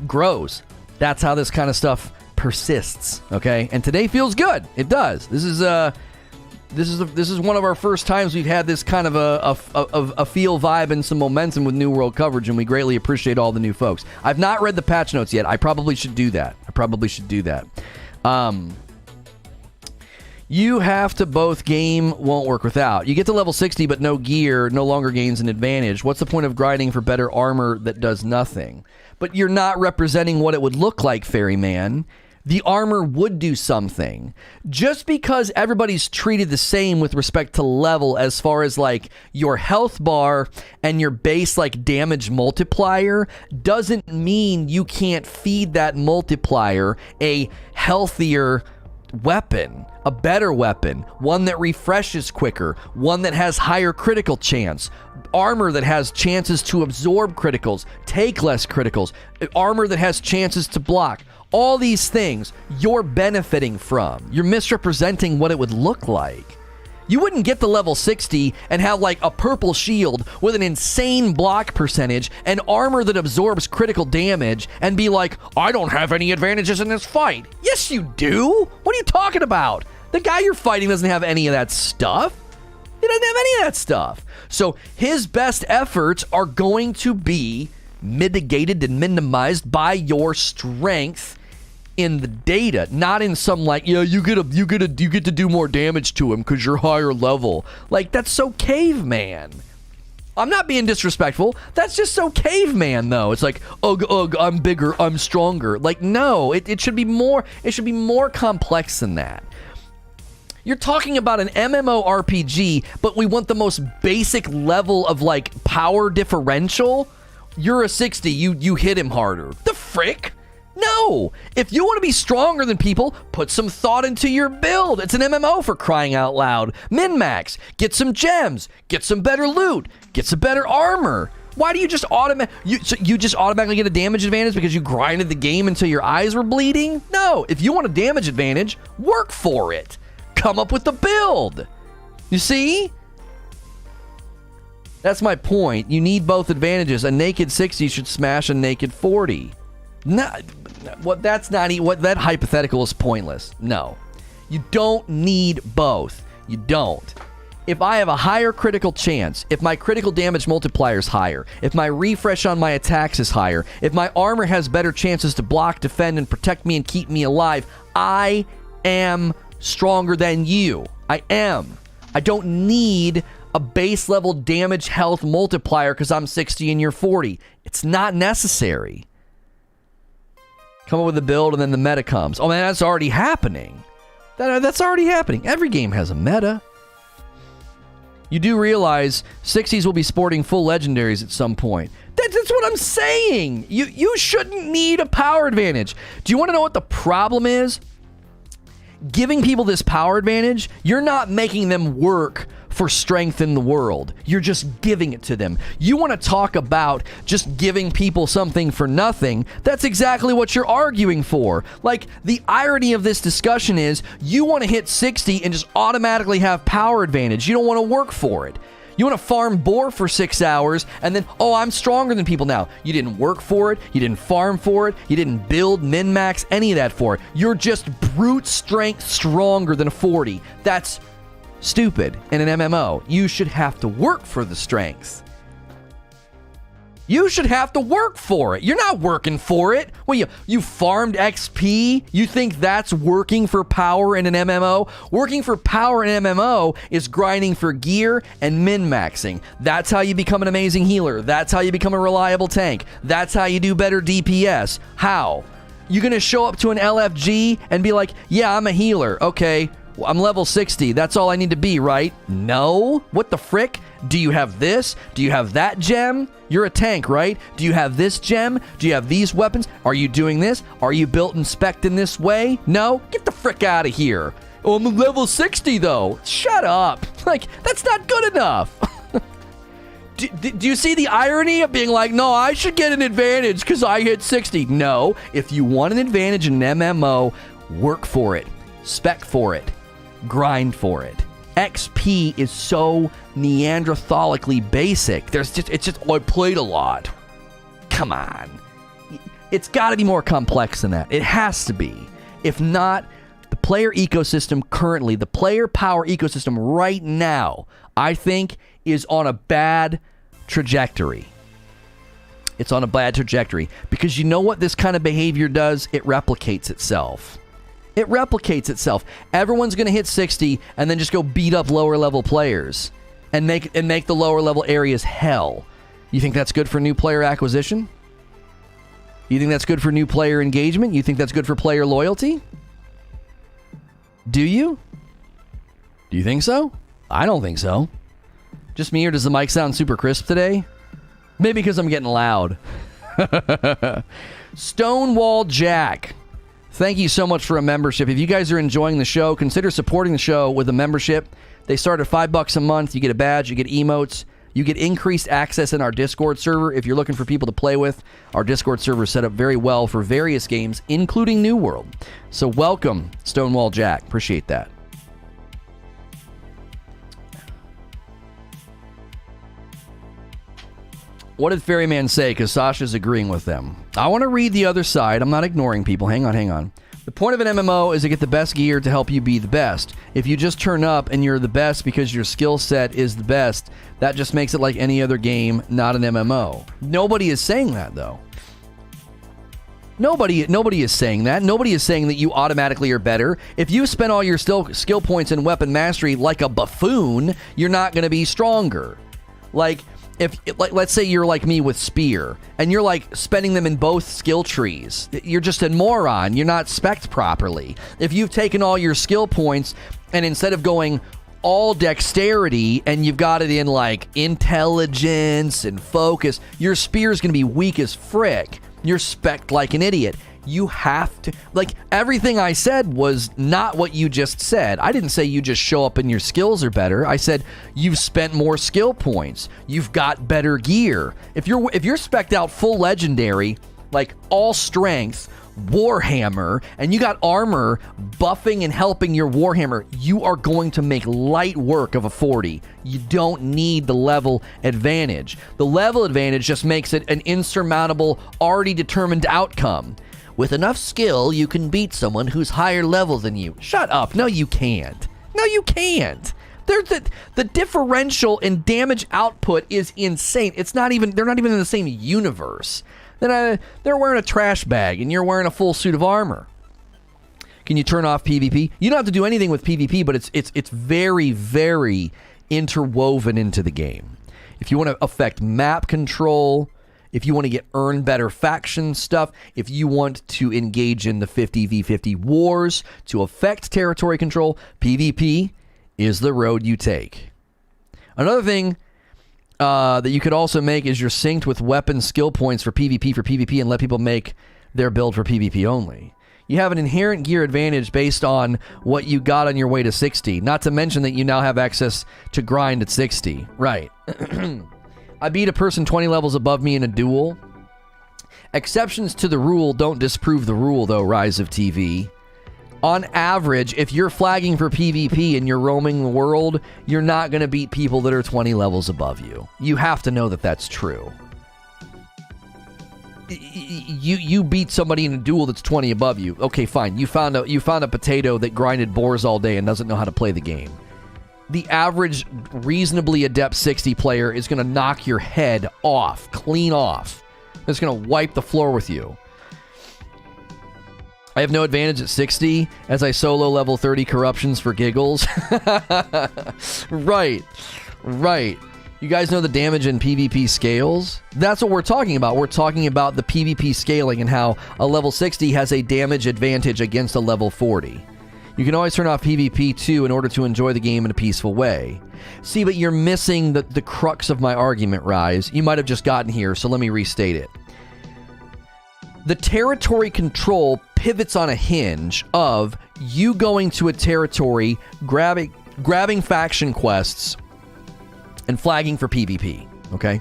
grows. That's how this kind of stuff persists, okay? And today feels good. It does. This is one of our first times we've had this kind of a feel vibe and some momentum with New World coverage, and we greatly appreciate all the new folks. I've not read the patch notes yet. I probably should do that. You have to both game won't work without. You get to level 60, but no gear no longer gains an advantage. What's the point of grinding for better armor that does nothing? But you're not representing what it would look like, Ferryman. The armor would do something. Just because everybody's treated the same with respect to level as far as like your health bar and your base like damage multiplier doesn't mean you can't feed that multiplier a healthier weapon, a better weapon, one that refreshes quicker, one that has higher critical chance, armor that has chances to absorb criticals, take less criticals, armor that has chances to block. All these things you're benefiting from. You're misrepresenting what it would look like. You wouldn't get to level 60 and have like a purple shield with an insane block percentage and armor that absorbs critical damage and be like, I don't have any advantages in this fight. Yes, you do. What are you talking about? The guy you're fighting doesn't have any of that stuff. He doesn't have any of that stuff. So his best efforts are going to be mitigated and minimized by your strength in the data, not in some like, yeah, you get to do more damage to him because you're higher level. Like, that's so caveman. I'm not being disrespectful. That's just so caveman, though. It's like, ugh, I'm bigger, I'm stronger. Like, no, it should be more. It should be more complex than that. You're talking about an MMORPG, but we want the most basic level of like power differential. You're a 60, you hit him harder. The frick? No! If you want to be stronger than people, put some thought into your build. It's an MMO, for crying out loud. Min-max. Get some gems. Get some better loot. Get some better armor. Why do you just you just automatically get a damage advantage because you grinded the game until your eyes were bleeding? No. If you want a damage advantage, work for it. Come up with the build. You see? That's my point. You need both advantages. A naked 60 should smash a naked 40. No, that hypothetical is pointless. No. You don't need both. You don't. If I have a higher critical chance, if my critical damage multiplier is higher, if my refresh on my attacks is higher, if my armor has better chances to block, defend, and protect me and keep me alive, I am stronger than you. I am. I don't need a base level damage health multiplier because I'm 60 and you're 40. It's not necessary. Come up with a build and then the meta comes. Oh man, that's already happening. That's already happening. Every game has a meta. You do realize 60s will be sporting full legendaries at some point. That's what I'm saying. You shouldn't need a power advantage. Do you want to know what the problem is? Giving people this power advantage, you're not making them work for strength in the world. You're just giving it to them. You want to talk about just giving people something for nothing. That's exactly what you're arguing for. Like, the irony of this discussion is you want to hit 60 and just automatically have power advantage. You don't want to work for it. You want to farm boar for 6 hours and then, oh, I'm stronger than people now. You didn't work for it. You didn't farm for it. You didn't build, min-max, any of that for it. You're just brute strength stronger than a 40. That's stupid in an MMO. You should have to work for the strength. You should have to work for it. You're not working for it. Well, you farmed XP? You think that's working for power in an MMO? Working for power in an MMO is grinding for gear and min-maxing. That's how you become an amazing healer. That's how you become a reliable tank. That's how you do better DPS. How? You gonna show up to an LFG and be like, yeah, I'm a healer. Okay, I'm level 60. That's all I need to be, right? No. What the frick? Do you have this? Do you have that gem? You're a tank, right? Do you have this gem? Do you have these weapons? Are you doing this? Are you built and spec'd in this way? No? Get the frick out of here. Oh, I'm level 60, though. Shut up. Like, that's not good enough. Do you see the irony of being like, no, I should get an advantage because I hit 60? No. If you want an advantage in an MMO, work for it. Spec for it. Grind for it. XP is so Neanderthalically basic. It's just, oh, I played a lot. Come on. It's got to be more complex than that. It has to be. If not, the player ecosystem currently, the player power ecosystem right now, I think is on a bad trajectory. It's on a bad trajectory because you know what this kind of behavior does? It replicates itself. It replicates itself. Everyone's going to hit 60 and then just go beat up lower level players and make the lower level areas hell. You think that's good for new player acquisition? You think that's good for new player engagement? You think that's good for player loyalty? Do you? Do you think so? I don't think so. Just me, or does the mic sound super crisp today? Maybe because I'm getting loud. Stonewall Jack. Thank you so much for a membership. If you guys are enjoying the show, consider supporting the show with a membership. They start at $5 a month. You get a badge, you get emotes, you get increased access in our Discord server. If you're looking for people to play with, our Discord server is set up very well for various games, including New World. So welcome, Stonewall Jack. Appreciate that. What did Ferryman say? Because Sasha's agreeing with them. I want to read the other side. I'm not ignoring people. Hang on. The point of an MMO is to get the best gear to help you be the best. If you just turn up and you're the best because your skill set is the best, that just makes it like any other game, not an MMO. Nobody is saying that, though. Nobody is saying that. Nobody is saying that you automatically are better. If you spend all your skill points in weapon mastery like a buffoon, you're not going to be stronger. Like, let's say you're like me with spear, and you're like spending them in both skill trees. You're just a moron. You're not spec'd properly. If you've taken all your skill points, and instead of going all dexterity, and you've got it in like intelligence and focus, your spear is going to be weak as frick. You're spec'd like an idiot. You have to, like, everything I said was not what you just said. I didn't say you just show up and your skills are better. I said you've spent more skill points. You've got better gear. If you're spec'd out full legendary, like all strength, Warhammer, and you got armor buffing and helping your Warhammer, you are going to make light work of a 40. You don't need the level advantage. The level advantage just makes it an insurmountable, already determined outcome. With enough skill, you can beat someone who's higher level than you. Shut up. No, you can't. No, you can't. The differential in damage output is insane. They're not even in the same universe. Then they're wearing a trash bag and you're wearing a full suit of armor. Can you turn off PvP? You don't have to do anything with PvP, but it's very, very interwoven into the game. If you want to affect map control, if you want to earn better faction stuff, if you want to engage in the 50v50 wars to affect territory control, PvP is the road you take. Another thing that you could also make is you're synced with weapon skill points for PvP and let people make their build for PvP only. You have an inherent gear advantage based on what you got on your way to 60, not to mention that you now have access to grind at 60. Right. I beat a person 20 levels above me in a duel. Exceptions to the rule don't disprove the rule, though, Rise of TV. On average, if you're flagging for PvP and you're roaming the world, you're not going to beat people that are 20 levels above you. You have to know that that's true. You beat somebody in a duel that's 20 above you. Okay, fine. You found a potato that grinded boars all day and doesn't know how to play the game. The average reasonably adept 60 player is going to knock your head off, clean off. It's going to wipe the floor with you. I have no advantage at 60 as I solo level 30 corruptions for giggles. Right. You guys know the damage in PvP scales? That's what we're talking about. We're talking about the PvP scaling and how a level 60 has a damage advantage against a level 40. You can always turn off PvP too in order to enjoy the game in a peaceful way. See, but you're missing the crux of my argument, Rise. You might have just gotten here, so let me restate it. The territory control pivots on a hinge of you going to a territory, grabbing faction quests, and flagging for PvP, okay?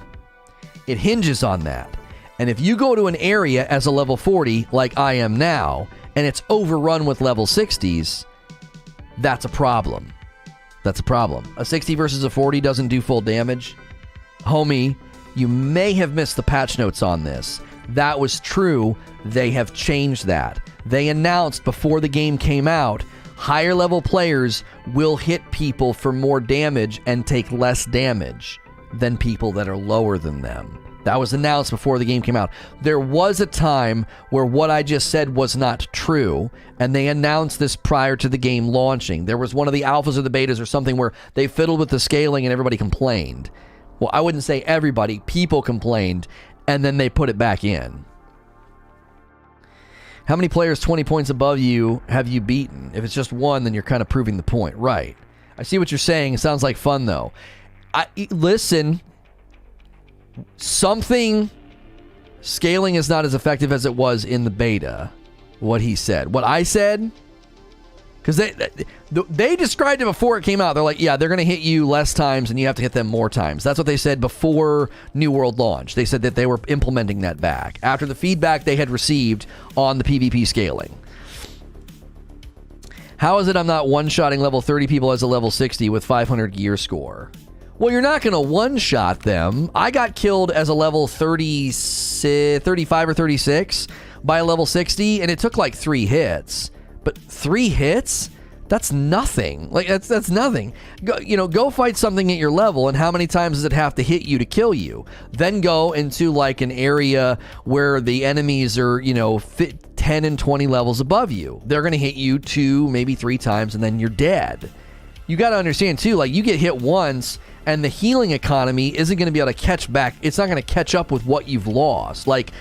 It hinges on that. And if you go to an area as a level 40, like I am now, and it's overrun with level 60s, that's a problem. That's a problem. A 60 versus a 40 doesn't do full damage. Homie, you may have missed the patch notes on this. That was true. They have changed that. They announced before the game came out, higher level players will hit people for more damage and take less damage than people that are lower than them. That was announced before the game came out. There was a time where what I just said was not true, and they announced this prior to the game launching. There was one of the alphas or the betas or something where they fiddled with the scaling and everybody complained. Well, I wouldn't say everybody. People complained, and then they put it back in. How many players 20 points above you have you beaten? If it's just one, then you're kind of proving the point. Right. I see what you're saying. It sounds like fun, though. Listen, scaling is not as effective as it was in the beta, what he said. What I said, because they described it before it came out. They're like, yeah, they're going to hit you less times and you have to hit them more times. That's what they said before New World launch. They said that they were implementing that back after the feedback they had received on the PvP scaling. How is it I'm not one-shotting level 30 people as a level 60 with 500 gear score? Well, you're not going to one-shot them. I got killed as a level 35 or 36 by level 60, and it took like 3 hits. But 3 hits? That's nothing. Like, that's nothing. Go fight something at your level, and how many times does it have to hit you to kill you? Then go into like an area where the enemies are, 10 and 20 levels above you. They're going to hit you 2, maybe 3 times, and then you're dead. You got to understand too, like, you get hit once, and the healing economy isn't going to be able to catch back. It's not going to catch up with what you've lost. Like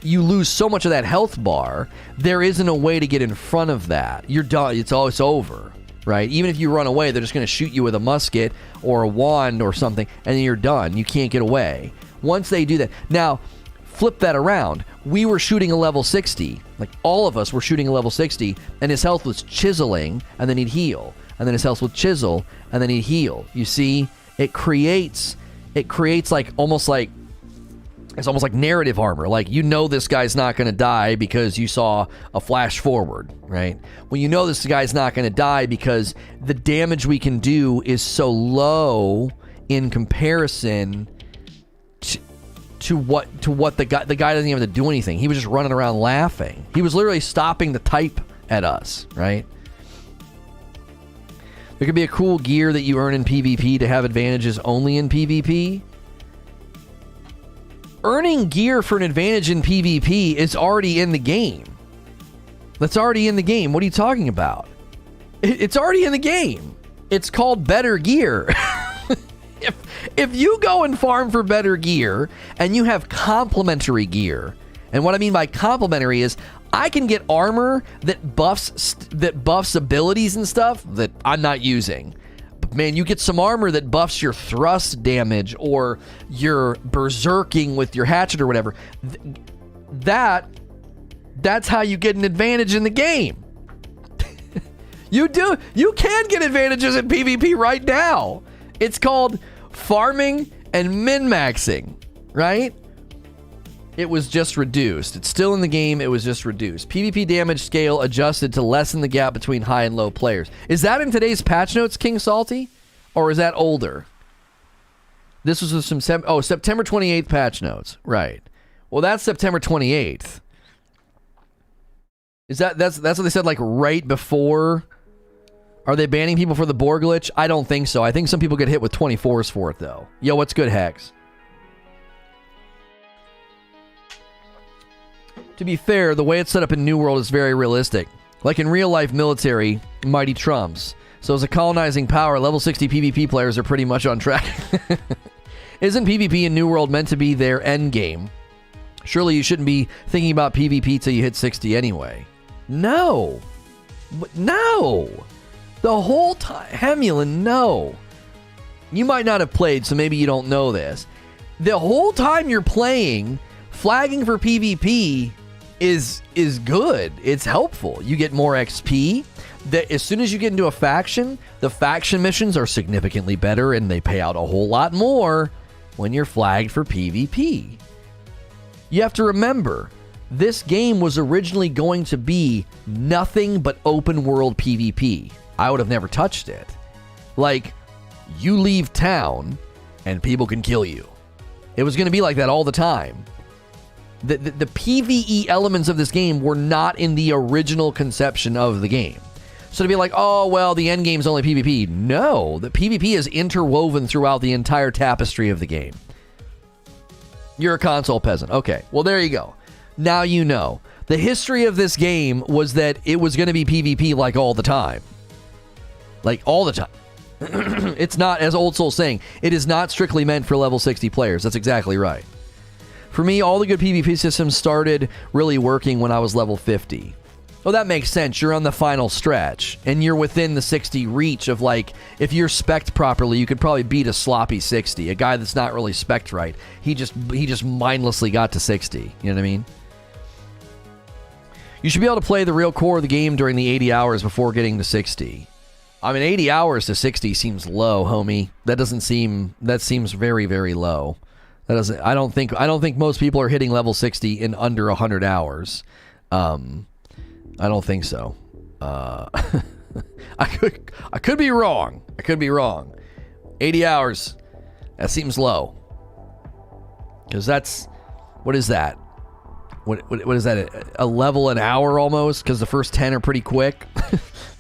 you lose so much of that health bar, there isn't a way to get in front of that. You're done. It's over, right? Even if you run away, they're just going to shoot you with a musket or a wand or something, and then you're done. You can't get away. Once they do that. Now, flip that around. We were shooting a level 60. Like, all of us were shooting a level 60, and his health was chiseling, and then he'd heal. And then his health would chisel, and then he'd heal. You see? It creates like almost like, it's almost like narrative armor. Like, this guy's not going to die because you saw a flash forward, right? Well, this guy's not going to die because the damage we can do is so low in comparison to what the guy doesn't even have to do anything. He was just running around laughing. He was literally stopping the type at us, right? There could be a cool gear that you earn in PvP to have advantages only in PvP. Earning gear for an advantage in PvP is already in the game. That's already in the game. What are you talking about? It's already in the game. It's called better gear. If you go and farm for better gear and you have complementary gear, and what I mean by complementary is I can get armor that buffs abilities and stuff that I'm not using. Man, you get some armor that buffs your thrust damage or your berserking with your hatchet or whatever. That's how you get an advantage in the game. You can get advantages in PvP right now. It's called farming and min-maxing, right? It was just reduced. It's still in the game. It was just reduced. PvP damage scale adjusted to lessen the gap between high and low players. Is that in today's patch notes, King Salty? Or is that older? This was some September 28th patch notes. Right. Well, that's September 28th. That's what they said, like, right before? Are they banning people for the boar glitch? I don't think so. I think some people get hit with 24s for it, though. Yo, what's good, Hex? To be fair, the way it's set up in New World is very realistic. Like in real-life military, mighty trumps. So as a colonizing power, level 60 PvP players are pretty much on track. Isn't PvP in New World meant to be their end game? Surely you shouldn't be thinking about PvP till you hit 60 anyway. No. No. The whole time. Hemulin, no. You might not have played, so maybe you don't know this. The whole time you're playing, flagging for PvP is good. It's helpful. You get more XP. As soon as you get into a faction, the faction missions are significantly better and they pay out a whole lot more when you're flagged for PvP. You have to remember, this game was originally going to be nothing but open world PvP. I would have never touched it. Like, you leave town and people can kill you. It was going to be like that all the time. The PvE elements of this game were not in the original conception of the game. So to be like, oh, well, the end game's only PvP. No, the PvP is interwoven throughout the entire tapestry of the game. You're a console peasant. Okay, well, there you go. Now you know. The history of this game was that it was going to be PvP like all the time. Like all the time. It's not, as Old Soul's saying, it is not strictly meant for level 60 players. That's exactly right. For me, all the good PvP systems started really working when I was level 50. Well, that makes sense. You're on the final stretch, and you're within the 60 reach of, like, if you're spec'd properly, you could probably beat a sloppy 60. A guy that's not really spec'd right. He just mindlessly got to 60. You know what I mean? You should be able to play the real core of the game during the 80 hours before getting to 60. I mean, 80 hours to 60 seems low, homie. That seems very, very low. I don't think most people are hitting level 60 in under 100 hours. I don't think so. I could be wrong. 80 hours. That seems low. Because what is that? what is that? A level an hour almost, because the first 10 are pretty quick.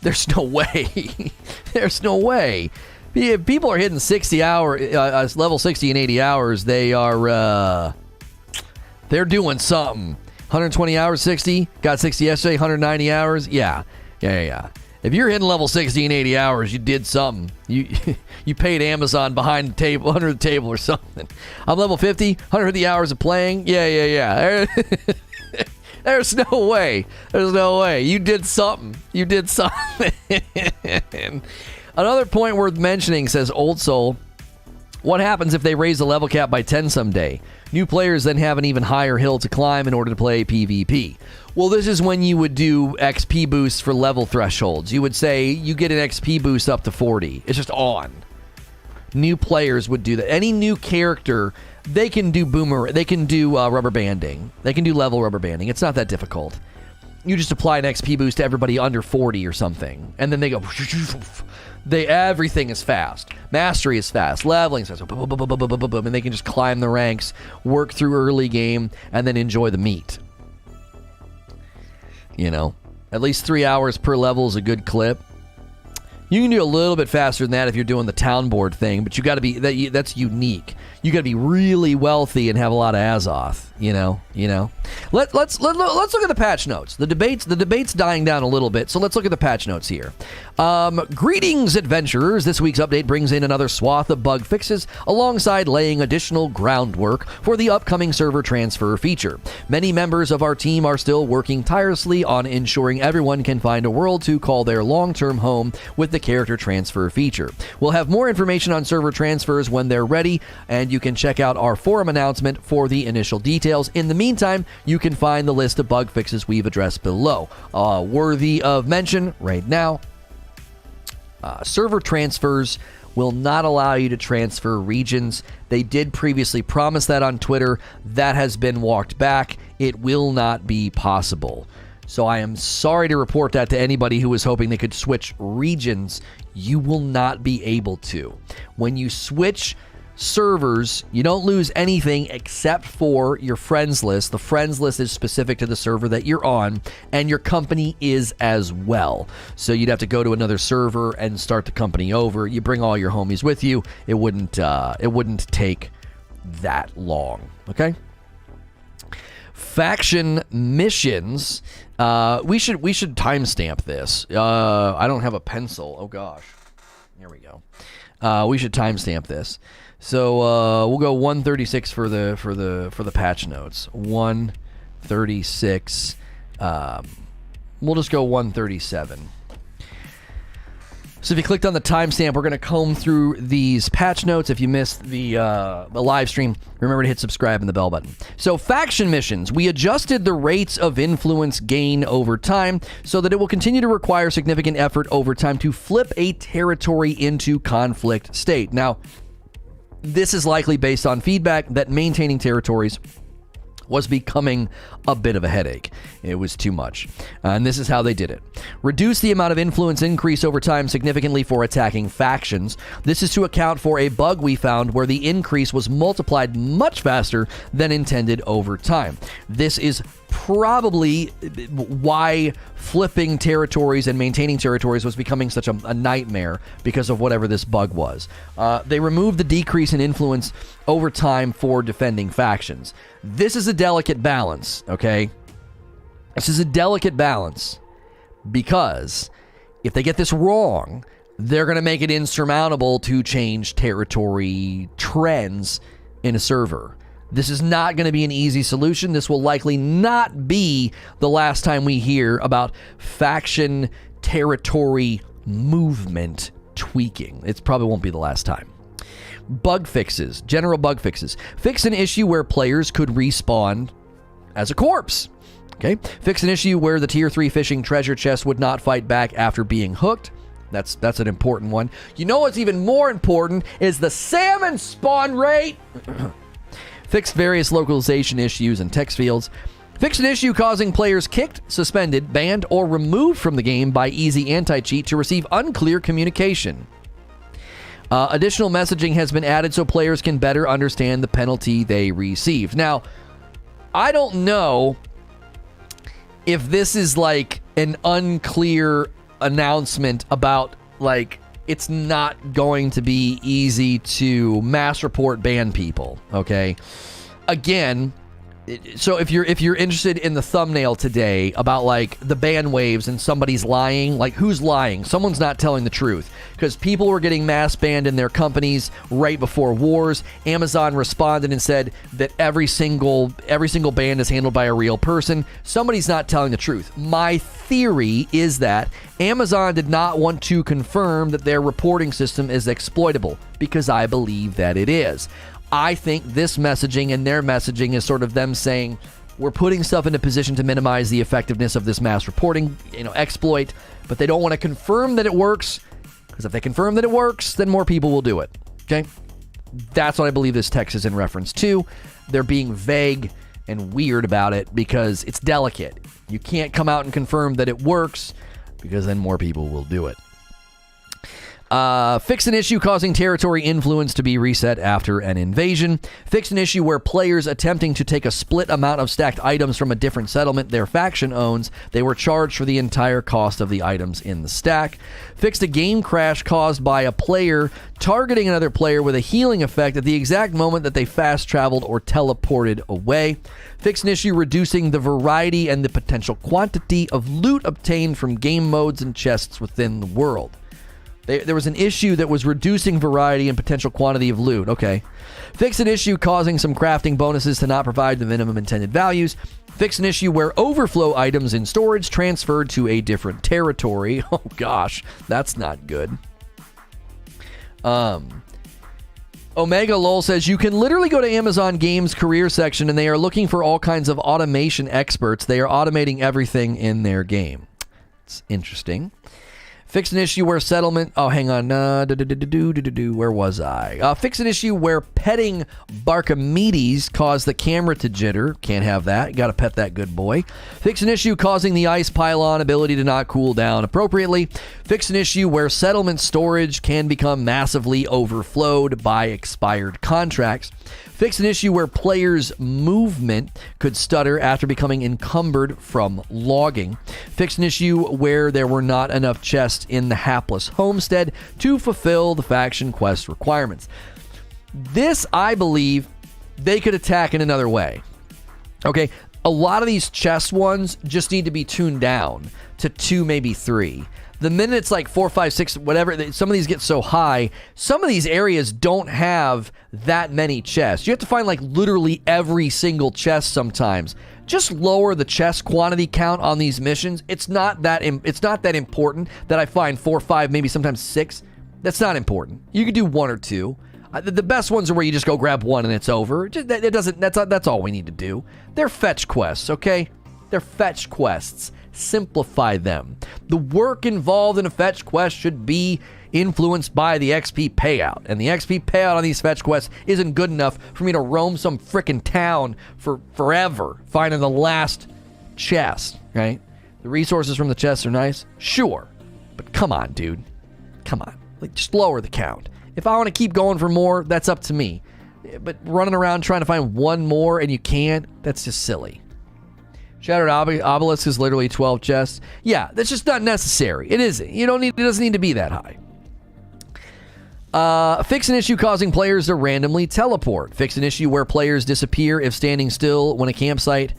There's no way. There's no way. If people are hitting 60 level 60 in 80 hours, they're doing something. 120 hours, 60, got 60 yesterday, 190 hours. Yeah. If you're hitting level 60 in 80 hours, you did something. You paid Amazon behind the table, under the table or something. I'm level 50, 150 hours of playing. Yeah. There's no way. There's no way. You did something. You did something. Another point worth mentioning, says Old Soul, what happens if they raise the level cap by 10 someday? New players then have an even higher hill to climb in order to play PvP. Well, this is when you would do XP boosts for level thresholds. You would say you get an XP boost up to 40. It's just on. New players would do that. Any new character, they can do rubber banding. They can do level rubber banding. It's not that difficult. You just apply an XP boost to everybody under 40 or something, and then they go. Everything is fast. Mastery is fast. Leveling is fast. And they can just climb the ranks, work through early game, and then enjoy the meat. You know, at least 3 hours per level is a good clip. You can do a little bit faster than that if you're doing the town board thing, but you got to be that's unique. You got to be really wealthy and have a lot of Azoth. You know. Let's look at the patch notes. The debate's dying down a little bit, so let's look at the patch notes here. Greetings, adventurers. This week's update brings in another swath of bug fixes alongside laying additional groundwork for the upcoming server transfer feature. Many members of our team are still working tirelessly on ensuring everyone can find a world to call their long-term home with the character transfer feature. We'll have more information on server transfers when they're ready, and you can check out our forum announcement for the initial details. In the meantime, you can find the list of bug fixes we've addressed below. Worthy of mention right now, server transfers will not allow you to transfer regions. They did previously promise that on Twitter. That has been walked back. It will not be possible. So I am sorry to report that to anybody who was hoping they could switch regions. You will not be able to. When you switch servers, you don't lose anything except for your friends list. The friends list is specific to the server that you're on, and your company is as well. So you'd have to go to another server and start the company over. You bring all your homies with you. It wouldn't take that long. Okay. Faction missions. We should timestamp this. I don't have a pencil. Oh gosh. Here we go. We should timestamp this. So we'll go 136 for the patch notes. 136. We'll just go 137. So if you clicked on the timestamp, we're going to comb through these patch notes. If you missed the live stream, remember to hit subscribe and the bell button. So faction missions. We adjusted the rates of influence gain over time so that it will continue to require significant effort over time to flip a territory into conflict state. Now, this is likely based on feedback that maintaining territories was becoming a bit of a headache. It was too much. And this is how they did it. Reduce the amount of influence increase over time significantly for attacking factions. This is to account for a bug we found where the increase was multiplied much faster than intended over time. This is probably why flipping territories and maintaining territories was becoming such a nightmare, because of whatever this bug was. They removed the decrease in influence over time for defending factions. This is a delicate balance, okay? This is a delicate balance because if they get this wrong, they're going to make it insurmountable to change territory trends in a server. This is not going to be an easy solution. This will likely not be the last time we hear about faction territory movement tweaking. It probably won't be the last time. Bug fixes, general bug fixes. Fix an issue where players could respawn as a corpse. Okay. Fix an issue where the tier 3 fishing treasure chest would not fight back after being hooked. That's an important one. You know what's even more important is the salmon spawn rate. Fix various localization issues and text fields. Fix an issue causing players kicked, suspended, banned, or removed from the game by easy anti-cheat to receive unclear communication. Additional messaging has been added so players can better understand the penalty they received. Now, I don't know if this is like an unclear announcement about like it's not going to be easy to mass report ban people, okay? Again, so if you're interested in the thumbnail today about like the ban waves and somebody's lying, like who's lying? Someone's not telling the truth, because people were getting mass banned in their companies right before wars. Amazon responded and said that every single ban is handled by a real person. Somebody's not telling the truth. My theory is that Amazon did not want to confirm that their reporting system is exploitable, because I believe that it is. I think this messaging and their messaging is sort of them saying, we're putting stuff into position to minimize the effectiveness of this mass reporting, exploit, but they don't want to confirm that it works, because if they confirm that it works, then more people will do it. Okay? That's what I believe this text is in reference to. They're being vague and weird about it because it's delicate. You can't come out and confirm that it works, because then more people will do it. Fix an issue causing territory influence to be reset after an invasion. Fix an issue where players attempting to take a split amount of stacked items from a different settlement their faction owns, they were charged for the entire cost of the items in the stack. Fixed a game crash caused by a player targeting another player with a healing effect at the exact moment that they fast traveled or teleported away. Fix an issue reducing the variety and the potential quantity of loot obtained from game modes and chests within the world. There was an issue that was reducing variety and potential quantity of loot. Okay. Fix an issue causing some crafting bonuses to not provide the minimum intended values. Fix an issue where overflow items in storage transferred to a different territory. Oh gosh, that's not good. Omega Lol says, you can literally go to Amazon Games career section and they are looking for all kinds of automation experts. They are automating everything in their game. It's interesting. Fix an issue where settlement... Oh, hang on. Where was I? Fix an issue where petting Barkamedes caused the camera to jitter. Can't have that. Got to pet that good boy. Fix an issue causing the ice pylon ability to not cool down appropriately. Fix an issue where settlement storage can become massively overflowed by expired contracts. Fix an issue where players' movement could stutter after becoming encumbered from logging. Fix an issue where there were not enough chests in the hapless homestead to fulfill the faction quest requirements. This, I believe, they could attack in another way. Okay, a lot of these chest ones just need to be tuned down to 2, maybe 3. The minute it's like 4, 5, 6, whatever, some of these get so high, some of these areas don't have that many chests. You have to find like literally every single chest sometimes. Just lower the chest quantity count on these missions. It's not that important that I find 4, 5, maybe sometimes 6. That's not important. You could do 1 or 2. The best ones are where you just go grab 1 and it's over. That's all we need to do. They're fetch quests, okay? They're fetch quests. Simplify them. The work involved in a fetch quest should be influenced by the XP payout. And the XP payout on these fetch quests isn't good enough for me to roam some frickin' town for forever finding the last chest, right? The resources from the chests are nice, sure. But come on, dude. Come on. Like, just lower the count. If I want to keep going for more, that's up to me. But running around trying to find 1 more and you can't, that's just silly. Shattered Obelisk is literally 12 chests. Yeah, that's just not necessary. It isn't. It doesn't need to be that high. Fix an issue causing players to randomly teleport. Fix an issue where players disappear if standing still when a campsite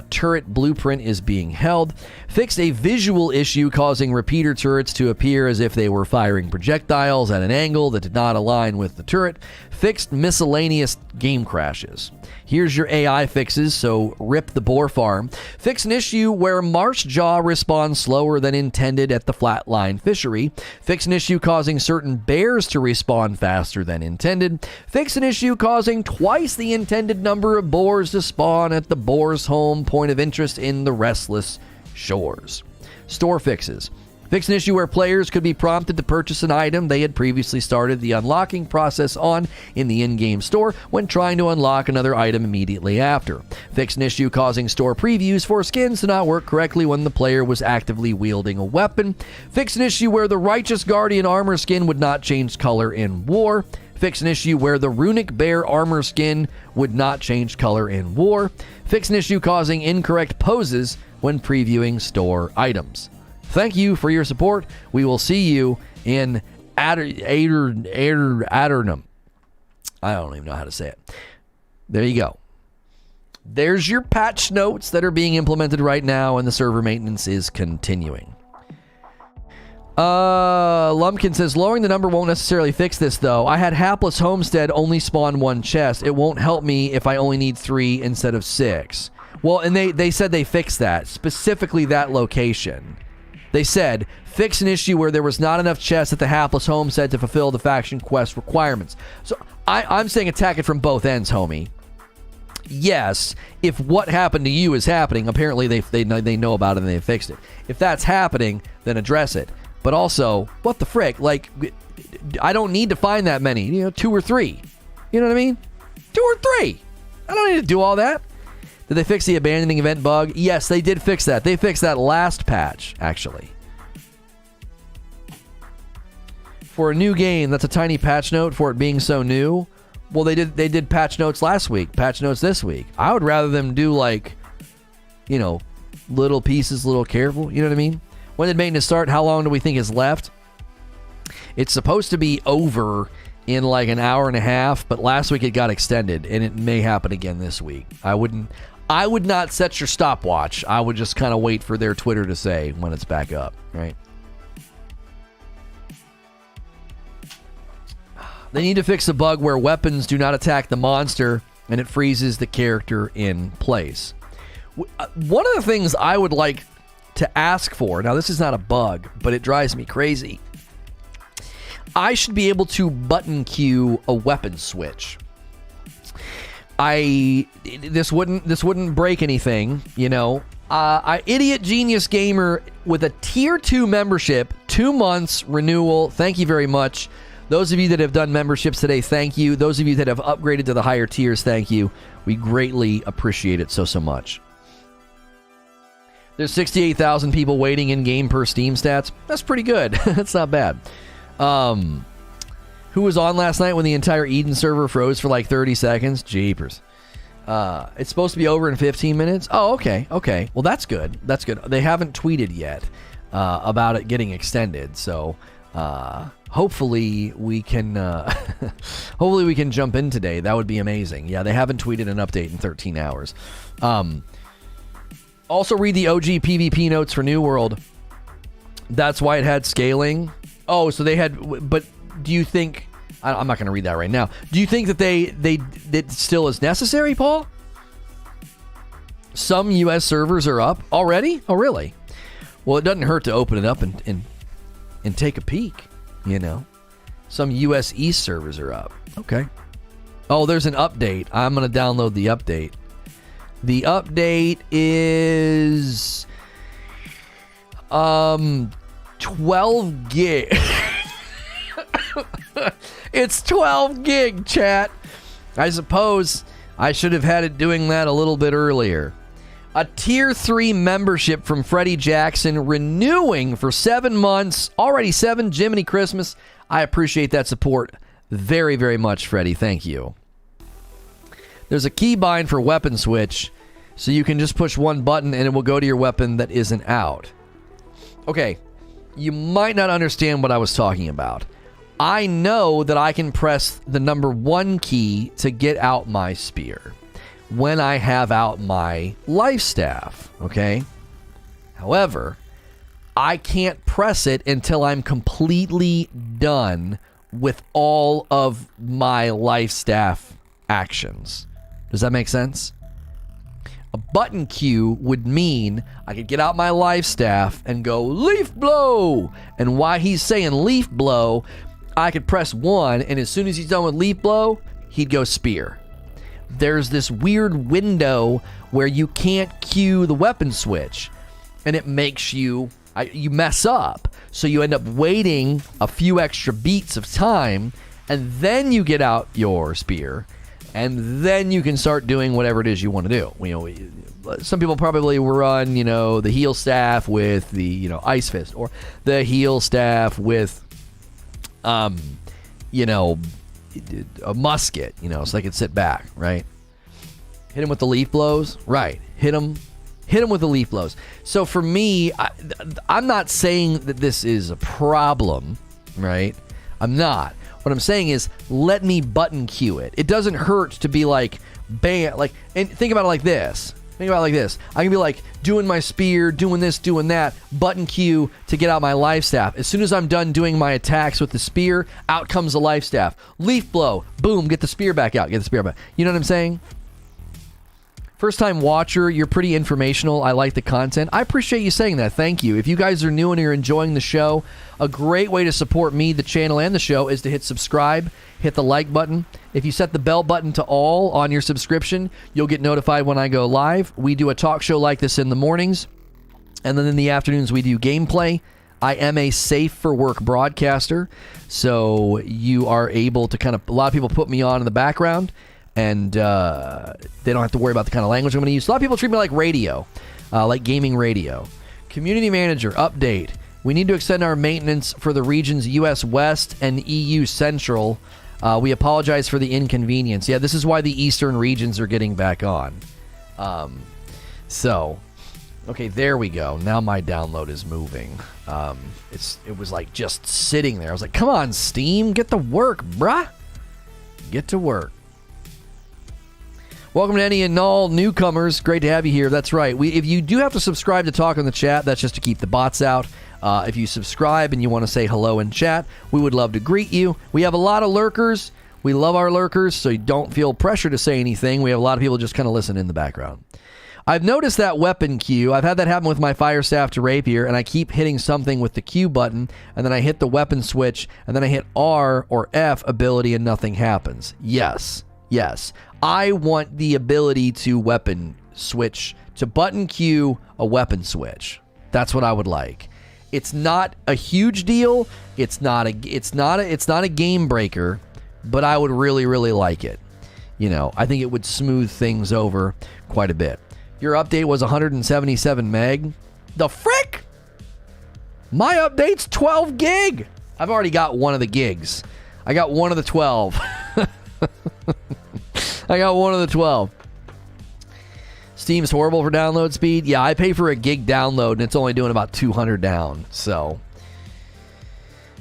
turret blueprint is being held. Fixed a visual issue causing repeater turrets to appear as if they were firing projectiles at an angle that did not align with the turret. Fixed miscellaneous game crashes. Here's your AI fixes, so rip the boar farm. Fix an issue where marsh jaw respawns slower than intended at the flatline fishery. Fix an issue causing certain bears to respawn faster than intended. Fix an issue causing twice the intended number of boars to spawn at the boar's home point of interest in the restless shores. Store fixes. Fix an issue where players could be prompted to purchase an item they had previously started the unlocking process on in the in-game store when trying to unlock another item immediately after. Fix an issue causing store previews for skins to not work correctly when the player was actively wielding a weapon. Fix an issue where the Righteous Guardian armor skin would not change color in war. Fix an issue where the Runic Bear armor skin would not change color in war. Fix an issue causing incorrect poses when previewing store items. Thank you for your support. We will see you in Adernum. I don't even know how to say it. There you go. There's your patch notes that are being implemented right now, and the server maintenance is continuing. Lumpkin says, lowering the number won't necessarily fix this, though. I had Hapless Homestead only spawn 1 chest. It won't help me if I only need 3 instead of 6. Well, and they said they fixed that, specifically that location. They said, fix an issue where there was not enough chests at the Hapless Homestead to fulfill the faction quest requirements. So I'm saying attack it from both ends, homie. Yes, if what happened to you is happening, apparently they know about it and they fixed it. If that's happening, then address it. But also, what the frick? Like, I don't need to find that many. 2 or 3. You know what I mean? 2 or 3. I don't need to do all that. Did they fix the abandoning event bug? Yes, they did fix that. They fixed that last patch, actually. For a new game, that's a tiny patch note for it being so new. Well, they did patch notes last week, patch notes this week. I would rather them do little pieces, little careful. You know what I mean? When did maintenance start? How long do we think is left? It's supposed to be over in like an hour and a half, but last week it got extended, and it may happen again this week. I would not set your stopwatch. I would just kind of wait for their Twitter to say when it's back up, right? They need to fix the bug where weapons do not attack the monster and it freezes the character in place. One of the things I would like to ask for, now this is not a bug, but it drives me crazy. I should be able to button queue a weapon switch. This wouldn't break anything, Idiot Genius Gamer with a tier 2 membership, 2 months renewal. Thank you very much. Those of you that have done memberships today, thank you. Those of you that have upgraded to the higher tiers, thank you. We greatly appreciate it so much. There's 68,000 people waiting in game per Steam stats. That's pretty good. That's not bad. Who was on last night when the entire Eden server froze for like 30 seconds? Jeepers. It's supposed to be over in 15 minutes? Oh, okay. Well, that's good. They haven't tweeted yet about it getting extended, so hopefully we can jump in today. That would be amazing. Yeah, they haven't tweeted an update in 13 hours. Also read the OG PvP notes for New World. That's why it had scaling. Oh, so they had, but do you think, I'm not going to read that right now. Do you think that that still is necessary, Paul? Some US servers are up already? Oh, really? Well, it doesn't hurt to open it up and take a peek, Some US East servers are up. Okay. Oh, there's an update. I'm going to download the update. The update is 12 gig. It's 12 gig, chat. I suppose I should have had it doing that a little bit earlier. A tier 3 membership from Freddie Jackson, renewing for 7 months. Already 7, Jiminy Christmas. I appreciate that support very, very much, Freddie. Thank you. There's a keybind for weapon switch, so you can just push one button and it will go to your weapon that isn't out. Okay, you might not understand what I was talking about. I know that I can press the number 1 key to get out my spear when I have out my life staff, okay? However, I can't press it until I'm completely done with all of my life staff actions. Does that make sense? A button queue would mean I could get out my life staff and go leaf blow. And while he's saying leaf blow, I could press 1, and as soon as he's done with leaf blow, he'd go spear. There's this weird window where you can't queue the weapon switch, and it makes you mess up. So you end up waiting a few extra beats of time, and then you get out your spear, and then you can start doing whatever it is you want to do. Some people probably will run, the heal staff with the, ice fist, or the heal staff with, a musket, so they can sit back, right? Hit him with the leaf blows, right? Hit him Hit them with the leaf blows. So for me, I'm not saying that this is a problem, right? I'm not. What I'm saying is, let me button queue it. It doesn't hurt to be like, bam, like, and think about it like this. Think about it like this. I can be like doing my spear, doing this, doing that, button Q to get out my life staff. As soon as I'm done doing my attacks with the spear, out comes the life staff. Leaf blow, boom, get the spear back out, get the spear back. You know what I'm saying? First time watcher, you're pretty informational. I like the content. I appreciate you saying that. Thank you. If you guys are new and you're enjoying the show, a great way to support me, the channel, and the show is to hit subscribe, hit the like button. If you set the bell button to all on your subscription, you'll get notified when I go live. We do a talk show like this in the mornings, and then in the afternoons we do gameplay. I am a safe for work broadcaster, so you are able to kind of, a lot of people put me on in the background, and they don't have to worry about the kind of language I'm going to use. A lot of people treat me like radio, like gaming radio. Community manager, update. We need to extend our maintenance for the regions US West and EU Central. We apologize for the inconvenience. Yeah, this is why the Eastern regions are getting back on. Okay, there we go. Now my download is moving. It was like just sitting there. I was like, come on, Steam, get to work, bruh. Get to work. Welcome to any and all newcomers. Great to have you here. That's right. If you do have to subscribe to talk in the chat, that's just to keep the bots out. If you subscribe and you want to say hello in chat, we would love to greet you. We have a lot of lurkers. We love our lurkers, so you don't feel pressure to say anything. We have a lot of people just kind of listen in the background. I've noticed that weapon queue. I've had that happen with my fire staff to rapier, and I keep hitting something with the Q button, and then I hit the weapon switch, and then I hit R or F ability, and nothing happens. Yes. I want the ability to weapon switch, to button Q a weapon switch. That's what I would like. It's not a huge deal. It's not a game breaker, but I would really, really like it. You know, I think it would smooth things over quite a bit. Your update was 177 meg. The frick? My update's 12 gig. I've already got one of the gigs. I got one of the 12. I got one of the 12. Steam's horrible for download speed. Yeah, I pay for a gig download, and it's only doing about 200 down. So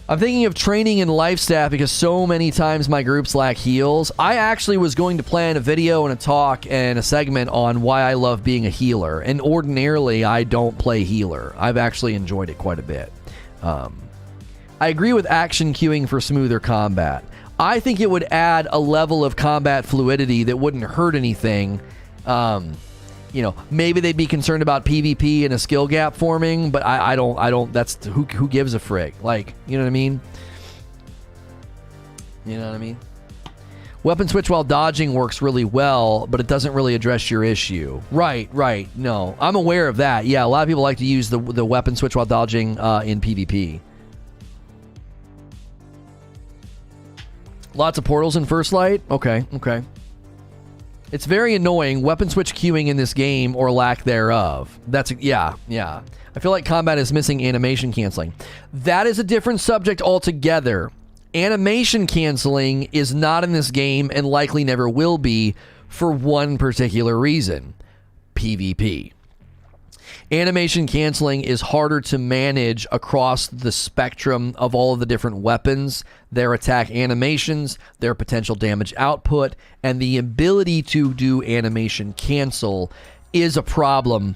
I'm thinking of training in life staff because so many times my groups lack heals. I actually was going to plan a video and a talk and a segment on why I love being a healer. And ordinarily, I don't play healer. I've actually enjoyed it quite a bit. I agree with action queuing for smoother combat. I think it would add a level of combat fluidity that wouldn't hurt anything. You know, maybe they'd be concerned about PvP and a skill gap forming, but I don't, that's, who gives a frick? Like, you know what I mean? You know what I mean? Weapon switch while dodging works really well, but it doesn't really address your issue. Right. No, I'm aware of that. Yeah, a lot of people like to use the weapon switch while dodging in PvP. Lots of portals in First Light? Okay. It's very annoying. Weapon switch queuing in this game, or lack thereof. Yeah. I feel like combat is missing animation canceling. That is a different subject altogether. Animation canceling is not in this game, and likely never will be, for one particular reason. PvP. Animation canceling is harder to manage across the spectrum of all of the different weapons, their attack animations, their potential damage output, and the ability to do animation cancel is a problem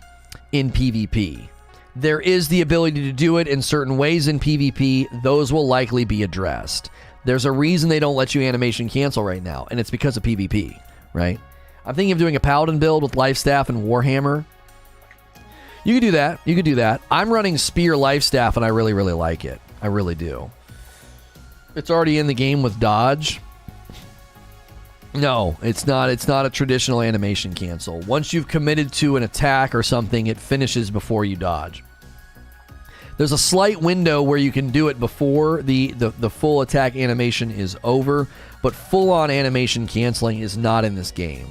in PvP. There is the ability to do it in certain ways in PvP. Those will likely be addressed. There's a reason they don't let you animation cancel right now, and it's because of PvP, right? I'm thinking of doing a Paladin build with Life Staff and Warhammer. You could do that. I'm running Spear Life Staff, and I really, really like it. I really do. It's already in the game with dodge. No, it's not. It's not a traditional animation cancel. Once you've committed to an attack or something, it finishes before you dodge. There's a slight window where you can do it before the full attack animation is over, but full-on animation canceling is not in this game,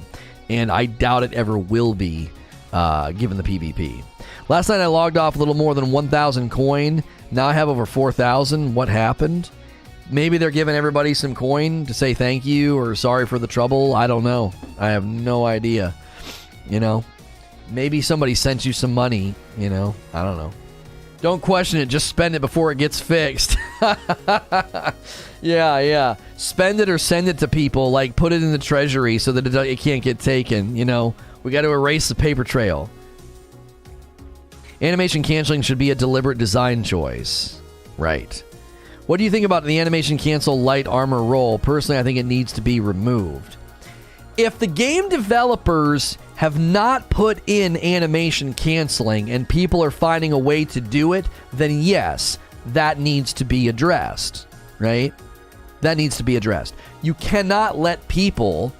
and I doubt it ever will be, given the PvP. Last night I logged off a little more than 1,000 coin. Now I have over 4,000. What happened? Maybe they're giving everybody some coin to say thank you or sorry for the trouble. I don't know. I have no idea. You know, Maybe somebody sent you some money, you know. I don't know. Don't question it. Just spend it before it gets fixed. Yeah. Spend it or send it to people. Like, put it in the treasury so that it can't get taken, you know. We got to erase the paper trail. Animation canceling should be a deliberate design choice. Right. What do you think about the animation cancel light armor roll? Personally, I think it needs to be removed. If the game developers have not put in animation canceling and people are finding a way to do it, then yes, that needs to be addressed, right? That needs to be addressed. You cannot let people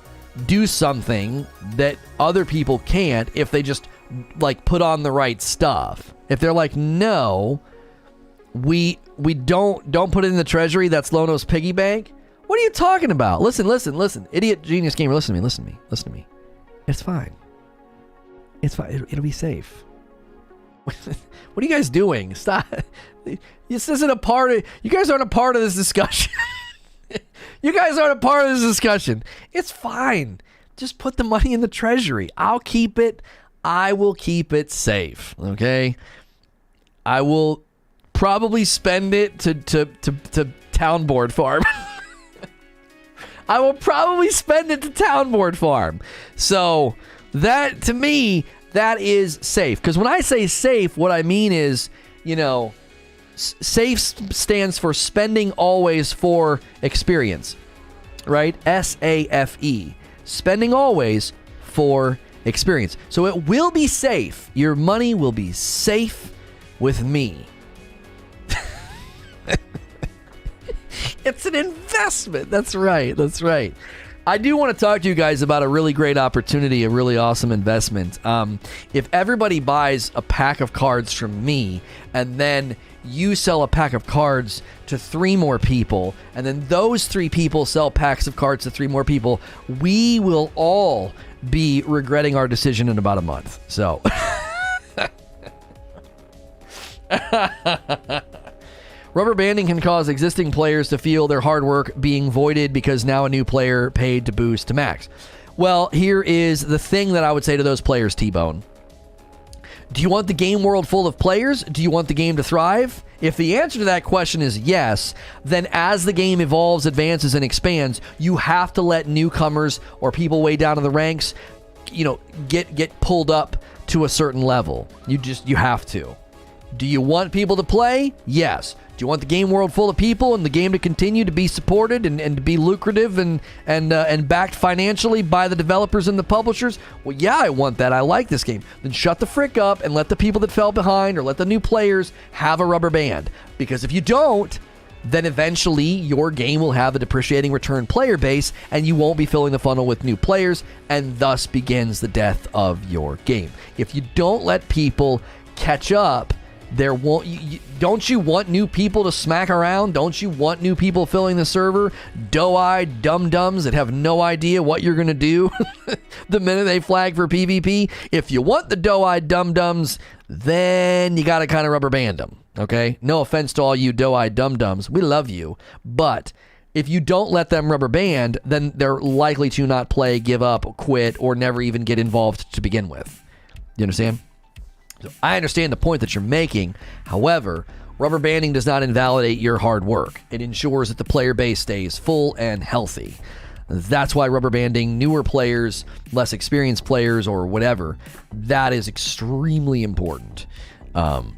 do something that other people can't if they just like put on the right stuff. If they're like, no, we don't put it in the treasury, that's Lono's piggy bank. What are you talking about? Listen. Idiot genius gamer, listen to me. It's fine. It'll be safe. What are you guys doing? Stop. This isn't a part of... You guys aren't a part of this discussion. You guys aren't a part of this discussion. It's fine. Just put the money in the treasury. I'll keep it. I will keep it safe. Okay? I will probably spend it to Town Board Farm. I will probably spend it to Town Board Farm. So that, to me, that is safe. Because when I say safe, what I mean is, you know, safe stands for spending always for experience, right? SAFE. Spending always for experience. So it will be safe. Your money will be safe with me. It's an investment. That's right. I do want to talk to you guys about a really great opportunity, a really awesome investment. If everybody buys a pack of cards from me, and then you sell a pack of cards to 3 more people, and then those 3 people sell packs of cards to 3 more people, we will all be regretting our decision in about a month. So... Rubber banding can cause existing players to feel their hard work being voided because now a new player paid to boost to max. Well, here is the thing that I would say to those players, T-Bone. Do you want the game world full of players? Do you want the game to thrive? If the answer to that question is yes, then as the game evolves, advances, and expands, you have to let newcomers or people way down in the ranks, you know, get pulled up to a certain level. You have to. Do you want people to play? Yes. Do you want the game world full of people and the game to continue to be supported and to be lucrative and backed financially by the developers and the publishers? Well, yeah, I want that. I like this game. Then shut the frick up and let the people that fell behind or let the new players have a rubber band. Because if you don't, then eventually your game will have a depreciating return player base and you won't be filling the funnel with new players, and thus begins the death of your game. If you don't let people catch up, there won't. Don't you want new people to smack around? Don't you want new people filling the server? Doe-eyed dum-dums that have no idea what you're going to do the minute they flag for PvP? If you want the doe-eyed dum-dums, then you got to kind of rubber band them, okay? No offense to all you doe-eyed dum-dums. We love you. But if you don't let them rubber band, then they're likely to not play, give up, quit, or never even get involved to begin with. You understand? So I understand the point that you're making. However, rubber banding does not invalidate your hard work. It ensures that the player base stays full and healthy. That's why rubber banding newer players, less experienced players, or whatever, that is extremely important.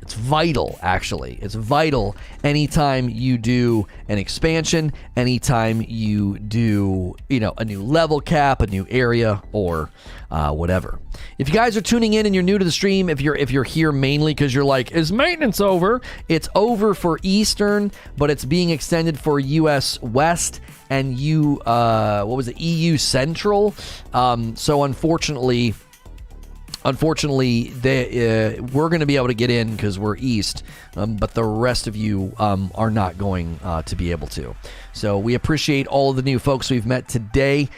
It's vital, actually. It's vital anytime you do an expansion, anytime you do, a new level cap, a new area, or whatever. If you guys are tuning in and you're new to the stream, if you're here mainly because you're like, is maintenance over? It's over for Eastern, but it's being extended for US West and EU Central. So unfortunately, we're going to be able to get in because we're East, but the rest of you are not going to be able to. So we appreciate all of the new folks we've met today.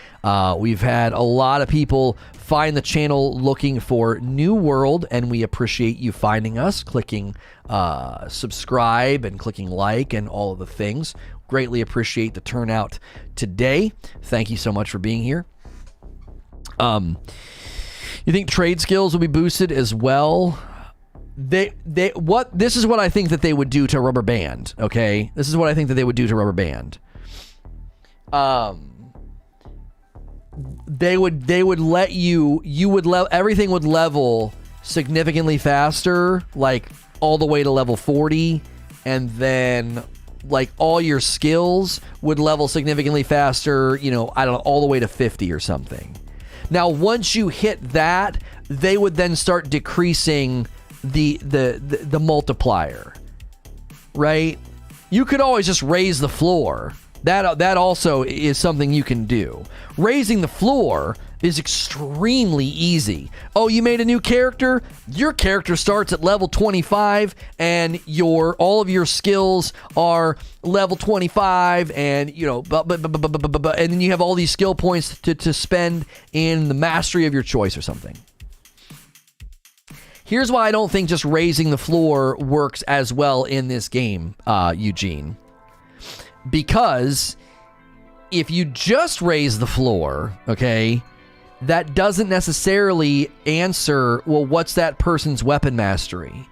We've had a lot of people find the channel looking for New World, and we appreciate you finding us, clicking subscribe and clicking like and all of the things. Greatly appreciate the turnout today. Thank you so much for being here. You think trade skills will be boosted as well? This is what I think that they would do to Rubber Band, okay? This is what I think that they would do to Rubber Band. They would let everything would level significantly faster, like all the way to level 40, and then like all your skills would level significantly faster, I don't know, all the way to 50 or something. Now, once you hit that, they would then start decreasing the multiplier, right? You could always just raise the floor. That also is something you can do. Raising the floor is extremely easy. Oh, you made a new character? Your character starts at level 25, and all of your skills are level 25, and and then you have all these skill points to spend in the mastery of your choice or something. Here's why I don't think just raising the floor works as well in this game, Eugene. Because if you just raise the floor, okay, that doesn't necessarily answer, well, what's that person's weapon mastery?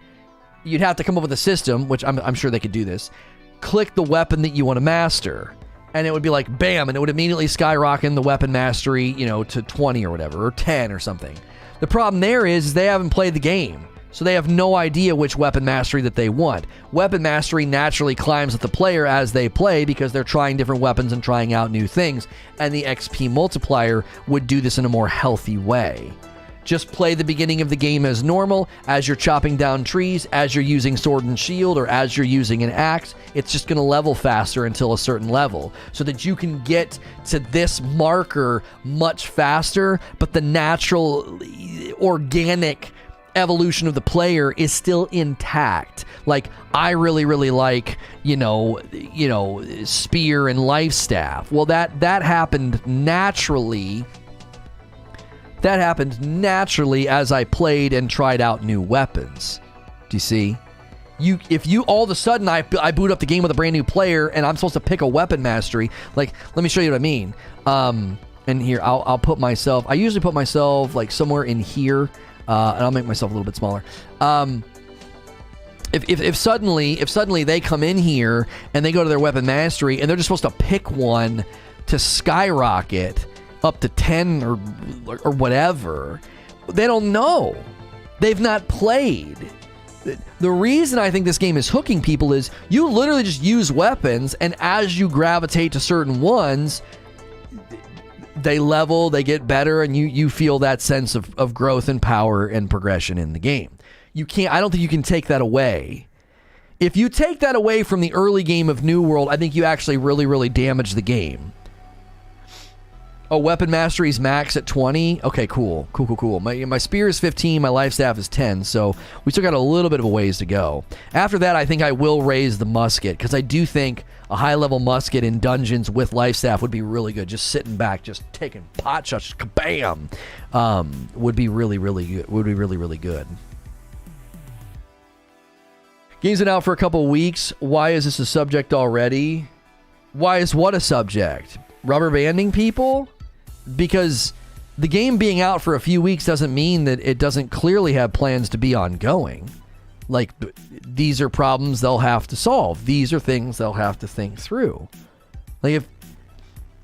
You'd have to come up with a system, which I'm sure they could do this. Click the weapon that you want to master, and it would be like, bam, and it would immediately skyrocket the weapon mastery, to 20 or whatever, or 10 or something. The problem there is they haven't played the game, so they have no idea which weapon mastery that they want. Weapon mastery naturally climbs with the player as they play because they're trying different weapons and trying out new things, and the XP multiplier would do this in a more healthy way. Just play the beginning of the game as normal, as you're chopping down trees, as you're using sword and shield, or as you're using an axe. It's just going to level faster until a certain level, so that you can get to this marker much faster, but the natural, organic evolution of the player is still intact. Like, I really, really like, spear and life staff. Well, that happened naturally. That happened naturally as I played and tried out new weapons. Do you see? If you all of a sudden I boot up the game with a brand new player and I'm supposed to pick a weapon mastery, like, let me show you what I mean. And here I'll put myself. I usually put myself like somewhere in here, and I'll make myself a little bit smaller. If suddenly they come in here and they go to their weapon mastery and they're just supposed to pick one to skyrocket up to 10 or whatever, they don't know. They've not played. The reason I think this game is hooking people is you literally just use weapons, and as you gravitate to certain ones, they level, they get better, and you feel that sense of growth and power and progression in the game. I don't think you can take that away. If you take that away from the early game of New World, I think you actually really, really damage the game. Oh, weapon mastery's max at 20? Okay, cool. My spear is 15, my life staff is 10, so we still got a little bit of a ways to go. After that, I think I will raise the musket, because I do think a high-level musket in dungeons with life staff would be really good. Just sitting back, just taking pot shots, kabam, would be really, really good. Would be really, really good. Game's been out for a couple weeks. Why is this a subject already? Why is what a subject? Rubber banding people? Because the game being out for a few weeks doesn't mean that it doesn't clearly have plans to be ongoing. Like, these are problems they'll have to solve. These are things they'll have to think through. Like,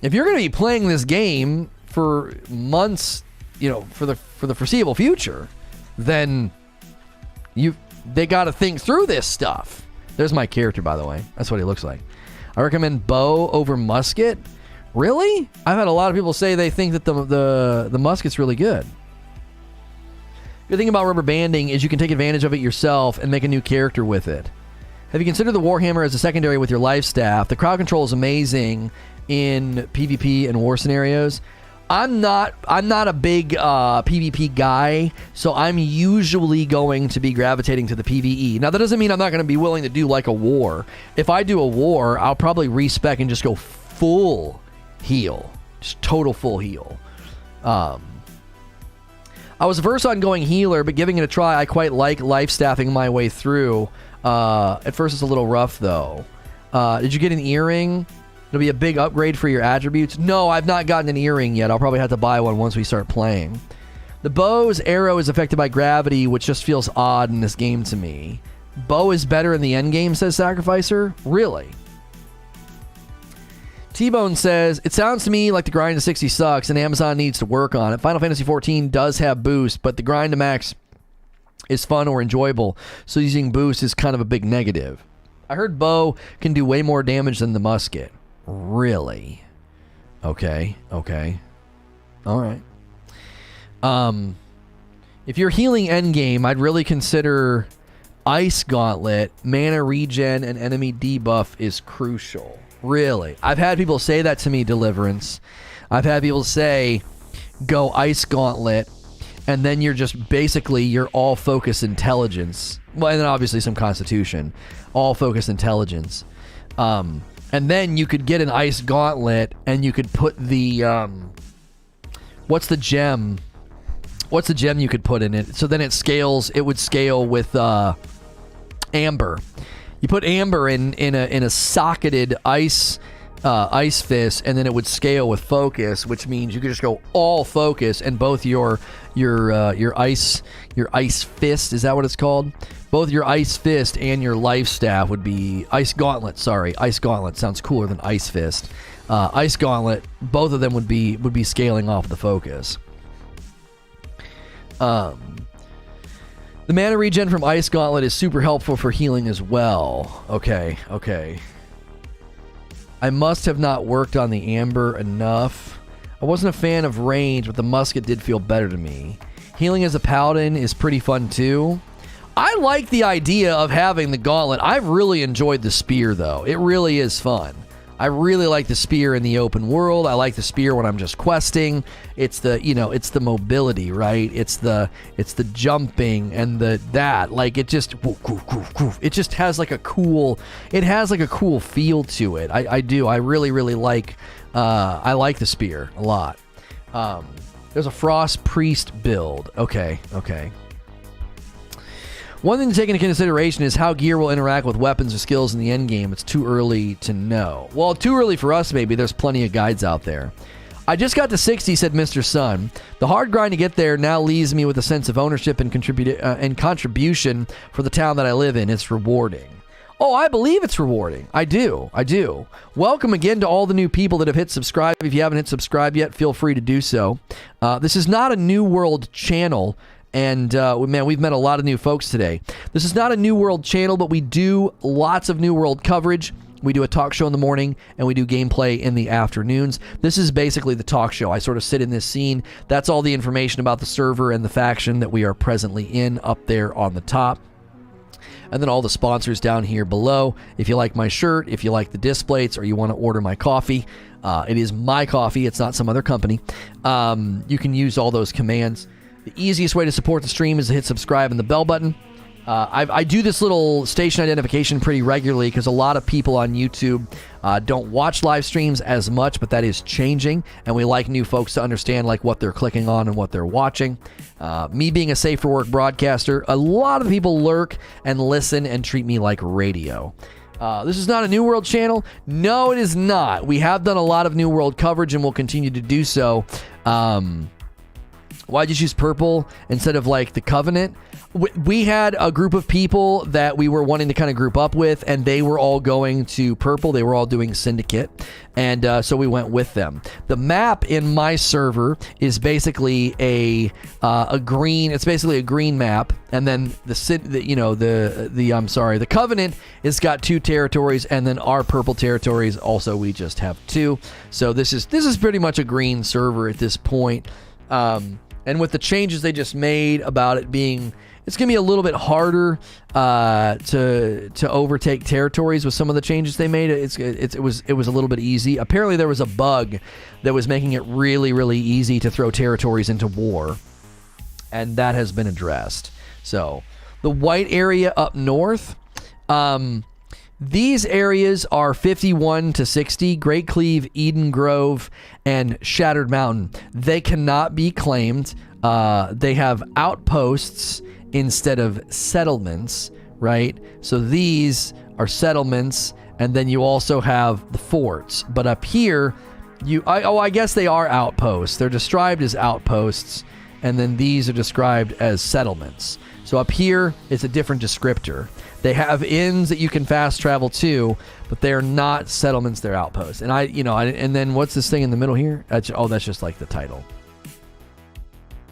if you're going to be playing this game for months, for the foreseeable future, then they got to think through this stuff. There's my character, by the way. That's what he looks like. I recommend bow over musket. Really? I've had a lot of people say they think that the musket's really good. Good thing about rubber banding is you can take advantage of it yourself and make a new character with it. Have you considered the Warhammer as a secondary with your life staff? The crowd control is amazing in PvP and war scenarios. I'm not a big PvP guy, so I'm usually going to be gravitating to the PvE. Now, that doesn't mean I'm not going to be willing to do like a war. If I do a war, I'll probably respec and just go full heal. Just total full heal. I was versed on going healer, but giving it a try, I quite like life staffing my way through. At first it's a little rough though. Did you get an earring? It'll be a big upgrade for your attributes. No, I've not gotten an earring yet. I'll probably have to buy one once we start playing. The bow's arrow is affected by gravity, which just feels odd in this game to me. Bow is better in the end game, says Sacrificer. Really? T-Bone says, it sounds to me like the grind to 60 sucks and Amazon needs to work on it. Final Fantasy XIV does have boost, but the grind to max is fun or enjoyable, so using boost is kind of a big negative. I heard bow can do way more damage than the musket. Really? Okay. All right. If you're healing endgame, I'd really consider Ice Gauntlet. Mana regen and enemy debuff is crucial. Really? I've had people say that to me, Deliverance. I've had people say, go Ice Gauntlet, and then you're just basically, you're all focus intelligence. Well, and then obviously some constitution. All focus intelligence. And then you could get an Ice Gauntlet, and you could put the, what's the gem? What's the gem you could put in it? So then it scales, it would scale with, Amber. You put Amber in a socketed ice fist, and then it would scale with focus, which means you could just go all focus, and both your ice fist, is that what it's called? Both your ice fist and your life staff would be Ice Gauntlet. Sorry, Ice Gauntlet sounds cooler than Ice Fist. Ice Gauntlet, both of them would be scaling off the focus. The mana regen from Ice Gauntlet is super helpful for healing as well. Okay. I must have not worked on the Amber enough. I wasn't a fan of range, but the musket did feel better to me. Healing as a paladin is pretty fun too. I like the idea of having the gauntlet. I've really enjoyed the spear though. It really is fun. I really like the spear in the open world. I like the spear when I'm just questing. It's the, it's the mobility, right? It's the jumping and like it just has like a cool feel to it. I do. I really like I like the spear a lot. There's a Frost Priest build. Okay. One thing to take into consideration is how gear will interact with weapons or skills in the endgame. It's too early to know. Well, too early for us, maybe. There's plenty of guides out there. I just got to 60, said Mr. Sun. The hard grind to get there now leaves me with a sense of ownership and contribution for the town that I live in. It's rewarding. Oh, I believe it's rewarding. I do. Welcome again to all the new people that have hit subscribe. If you haven't hit subscribe yet, feel free to do so. This is not a New World channel. And, man, we've met a lot of new folks today. This is not a New World channel, but we do lots of New World coverage. We do a talk show in the morning, and we do gameplay in the afternoons. This is basically the talk show. I sort of sit in this scene. That's all the information about the server and the faction that we are presently in up there on the top. And then all the sponsors down here below. If you like my shirt, if you like the disc plates, or you want to order my coffee, it is my coffee. It's not some other company. You can use all those commands. The easiest way to support the stream is to hit subscribe and the bell button. I do this little station identification pretty regularly because a lot of people on YouTube don't watch live streams as much, but that is changing, and we like new folks to understand like what they're clicking on and what they're watching. Me being a safe for work broadcaster, a lot of people lurk and listen and treat me like radio. This is not a New World channel. No, it is not. We have done a lot of New World coverage and will continue to do so. Why'd you choose purple instead of like the Covenant? We had a group of people that we were wanting to kind of group up with, and they were all going to purple. They were all doing Syndicate, and so we went with them. The map in my server is basically a green. It's basically a green map, and then the Covenant has got 2 territories, and then our purple territories also we just have 2. So this is pretty much a green server at this point. And with the changes they just made about it being, it's going to be a little bit harder to overtake territories with some of the changes they made. It was a little bit easy. Apparently there was a bug that was making it really, really easy to throw territories into war, and that has been addressed. So the white area up north, these areas are 51 to 60, Great Cleave, Eden Grove, and Shattered Mountain. They cannot be claimed. They have outposts instead of settlements, right? So these are settlements, and then you also have the forts. But up here, I guess they are outposts. They're described as outposts, and then these are described as settlements. So up here, it's a different descriptor. They have inns that you can fast travel to, but they're not settlements, they're outposts. And and then what's this thing in the middle here? That's just like the title.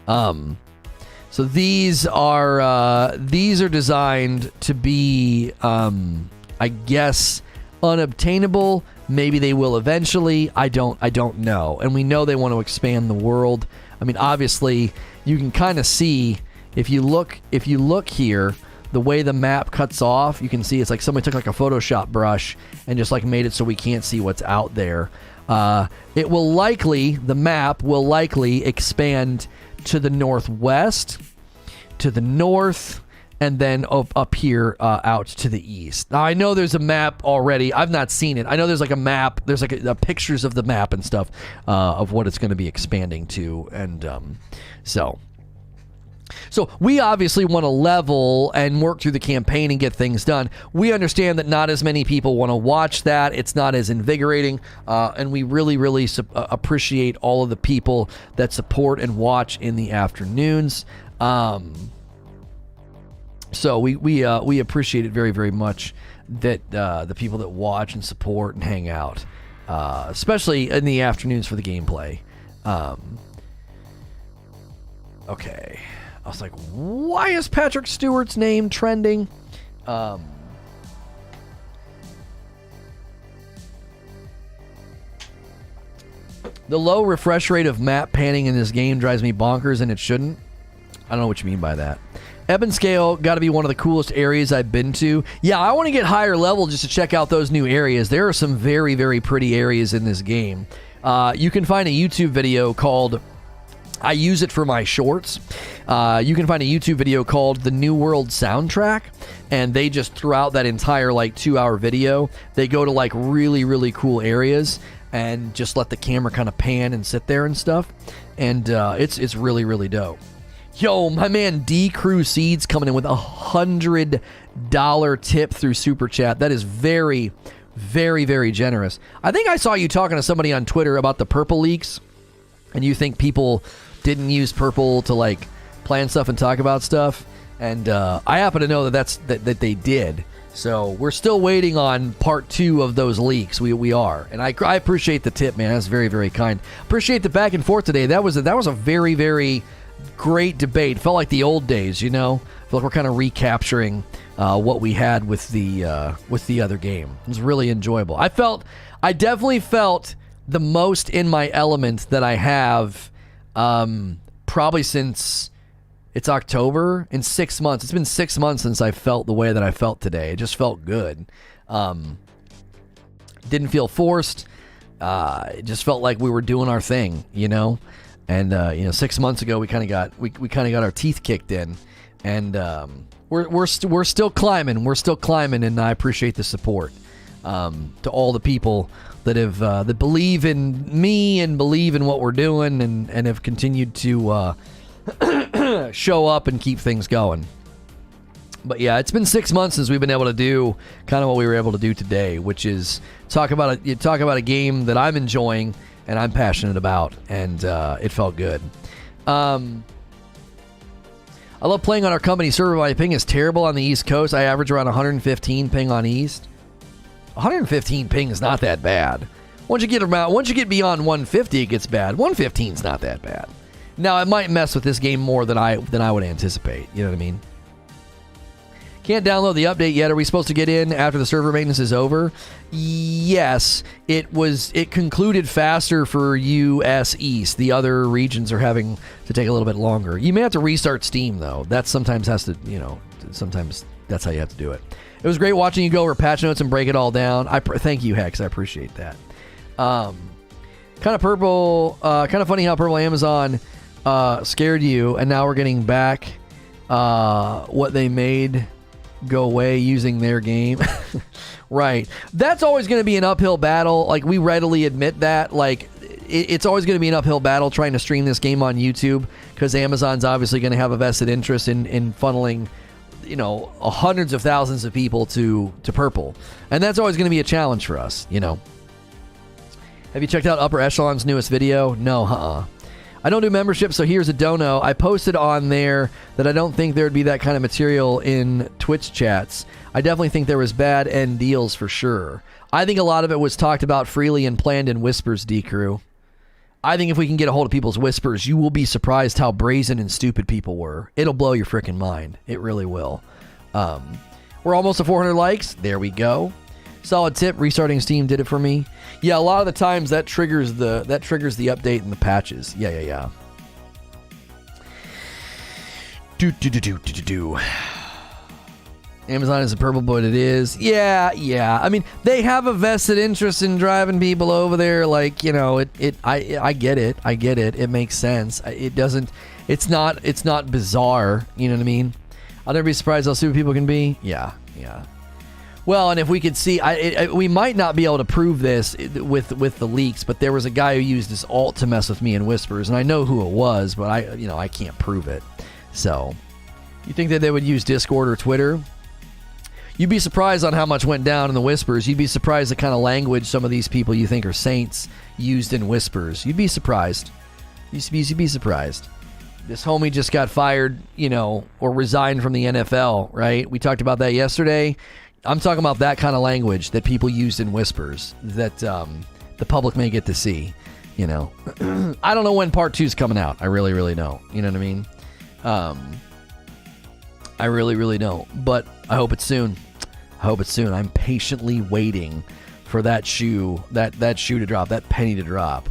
So these are designed to be, I guess, unobtainable. Maybe they will eventually. I don't know. And we know they want to expand the world. I mean, obviously, you can kind of see if you look here, the way the map cuts off, you can see it's like somebody took like a Photoshop brush and just like made it so we can't see what's out there. The map will likely expand to the northwest, to the north, and then up here out to the east. Now, I know there's a map already. I've not seen it. I know there's like a map. There's like pictures of the map and stuff of what it's going to be expanding to. And So we obviously want to level and work through the campaign and get things done. We understand that not as many people want to watch that. It's not as invigorating. And we really, really appreciate all of the people that support and watch in the afternoons. So we appreciate it very, very much that the people that watch and support and hang out, especially in the afternoons for the gameplay. Okay. I was like, why is Patrick Stewart's name trending? The low refresh rate of map panning in this game drives me bonkers, and it shouldn't. I don't know what you mean by that. Eben Scale got to be one of the coolest areas I've been to. Yeah, I want to get higher level just to check out those new areas. There are some very, very pretty areas in this game. You can find a YouTube video called... I use it for my shorts. You can find a YouTube video called The New World Soundtrack, and they just throughout that entire 2-hour video, they go to really, really cool areas and just let the camera kind of pan and sit there and stuff. And it's really, really dope. Yo, my man D Cruseeds coming in with $100 tip through Super Chat. That is very, very, very generous. I think I saw you talking to somebody on Twitter about the purple leaks, and you think people didn't use purple to plan stuff and talk about stuff, and I happen to know that they did. So we're still waiting on part 2 of those leaks. We are, and I appreciate the tip, man. That's very, very kind. Appreciate the back and forth today. That was a very, very great debate. Felt like the old days, you know. Feel like we're kind of recapturing what we had with the other game. It was really enjoyable. I definitely felt the most in my element that I have. Probably since it's October, in 6 months. It's been 6 months since I felt the way that I felt today. It just felt good. Didn't feel forced. It just felt like we were doing our thing, you know. And 6 months ago we kind of got our teeth kicked in, and we're still climbing. We're still climbing, and I appreciate the support to all the people that have that believe in me and believe in what we're doing, and have continued to show up and keep things going. But yeah, it's been 6 months since we've been able to do kind of what we were able to do today, which is talk about a game that I'm enjoying and I'm passionate about, and it felt good. I love playing on our company server. My ping is terrible on the East Coast. I average around 115 ping on East. 115 ping is not that bad. Once you get beyond 150, it gets bad. 115 is not that bad. Now, it might mess with this game more than I would anticipate. You know what I mean? Can't download the update yet. Are we supposed to get in after the server maintenance is over? Yes. It concluded faster for US East. The other regions are having to take a little bit longer. You may have to restart Steam, though. That sometimes has to, sometimes that's how you have to do it. It was great watching you go over patch notes and break it all down. Thank you, Hex. I appreciate that. Kind of funny how Purple Amazon scared you, and now we're getting back what they made go away using their game. Right. That's always going to be an uphill battle. We readily admit that. It's always going to be an uphill battle trying to stream this game on YouTube, because Amazon's obviously going to have a vested interest in funneling hundreds of thousands of people to Purple, and that's always going to be a challenge for us. Have you checked out Upper Echelon's newest video? No, I don't do memberships, so here's a dono. I posted on there that I don't think there would be that kind of material in Twitch chats. I definitely think there was bad end deals for sure. I think a lot of it was talked about freely and planned in whispers, D-Crew. I think if we can get a hold of people's whispers, you will be surprised how brazen and stupid people were. It'll blow your freaking mind. It really will. We're almost at 400 likes. There we go. Solid tip. Restarting Steam did it for me. Yeah, a lot of the times that triggers the update and the patches. Yeah. Do. Amazon is a purple, but it is. Yeah. I mean, they have a vested interest in driving people over there. Like, you know, I get it. It makes sense. It's not bizarre. You know what I mean? I'll never be surprised how stupid people can be. Yeah. Well, and if we could see, we might not be able to prove this with the leaks, but there was a guy who used his alt to mess with me in whispers, and I know who it was, but I can't prove it. So, you think that they would use Discord or Twitter? You'd be surprised on how much went down in the whispers. You'd be surprised the kind of language some of these people you think are saints used in whispers. You'd be surprised. You'd be surprised. This homie just got fired, or resigned from the NFL, right? We talked about that yesterday. I'm talking about that kind of language that people used in whispers that the public may get to see, I don't know when part 2 is coming out. I really, really don't. You know what I mean? I really, really don't. But I hope it's soon. I'm patiently waiting for that shoe to drop, that penny to drop.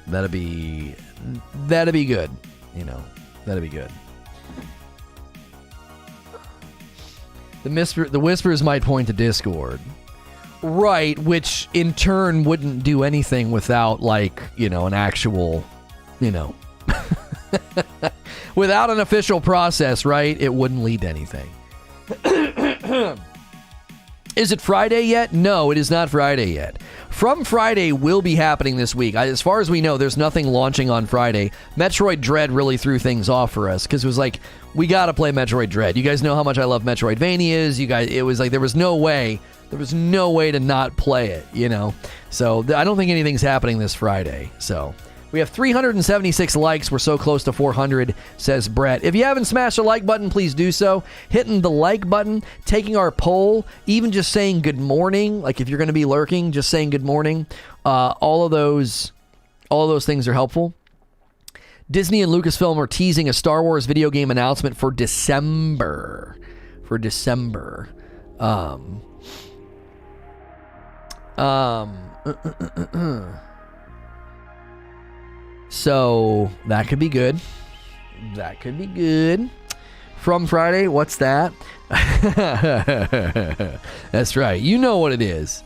That'd be good. That'd be good. The whispers might point to Discord. Right, which in turn wouldn't do anything without, an actual, without an official process, right? It wouldn't lead to anything. Is it Friday yet? No, it is not Friday yet. From Friday will be happening this week. As far as we know, there's nothing launching on Friday. Metroid Dread really threw things off for us because it was like, we got to play Metroid Dread. You guys know how much I love Metroidvanias. It was like there was no way to not play it, So I don't think anything's happening this Friday. So we have 376 likes. We're so close to 400, says Brett. If you haven't smashed the like button, please do so. Hitting the like button, taking our poll, even just saying good morning. Like if you're going to be lurking, just saying good morning. All of those things are helpful. Disney and Lucasfilm are teasing a Star Wars video game announcement for December. So that could be good. From Friday, what's that? That's right. You know what it is.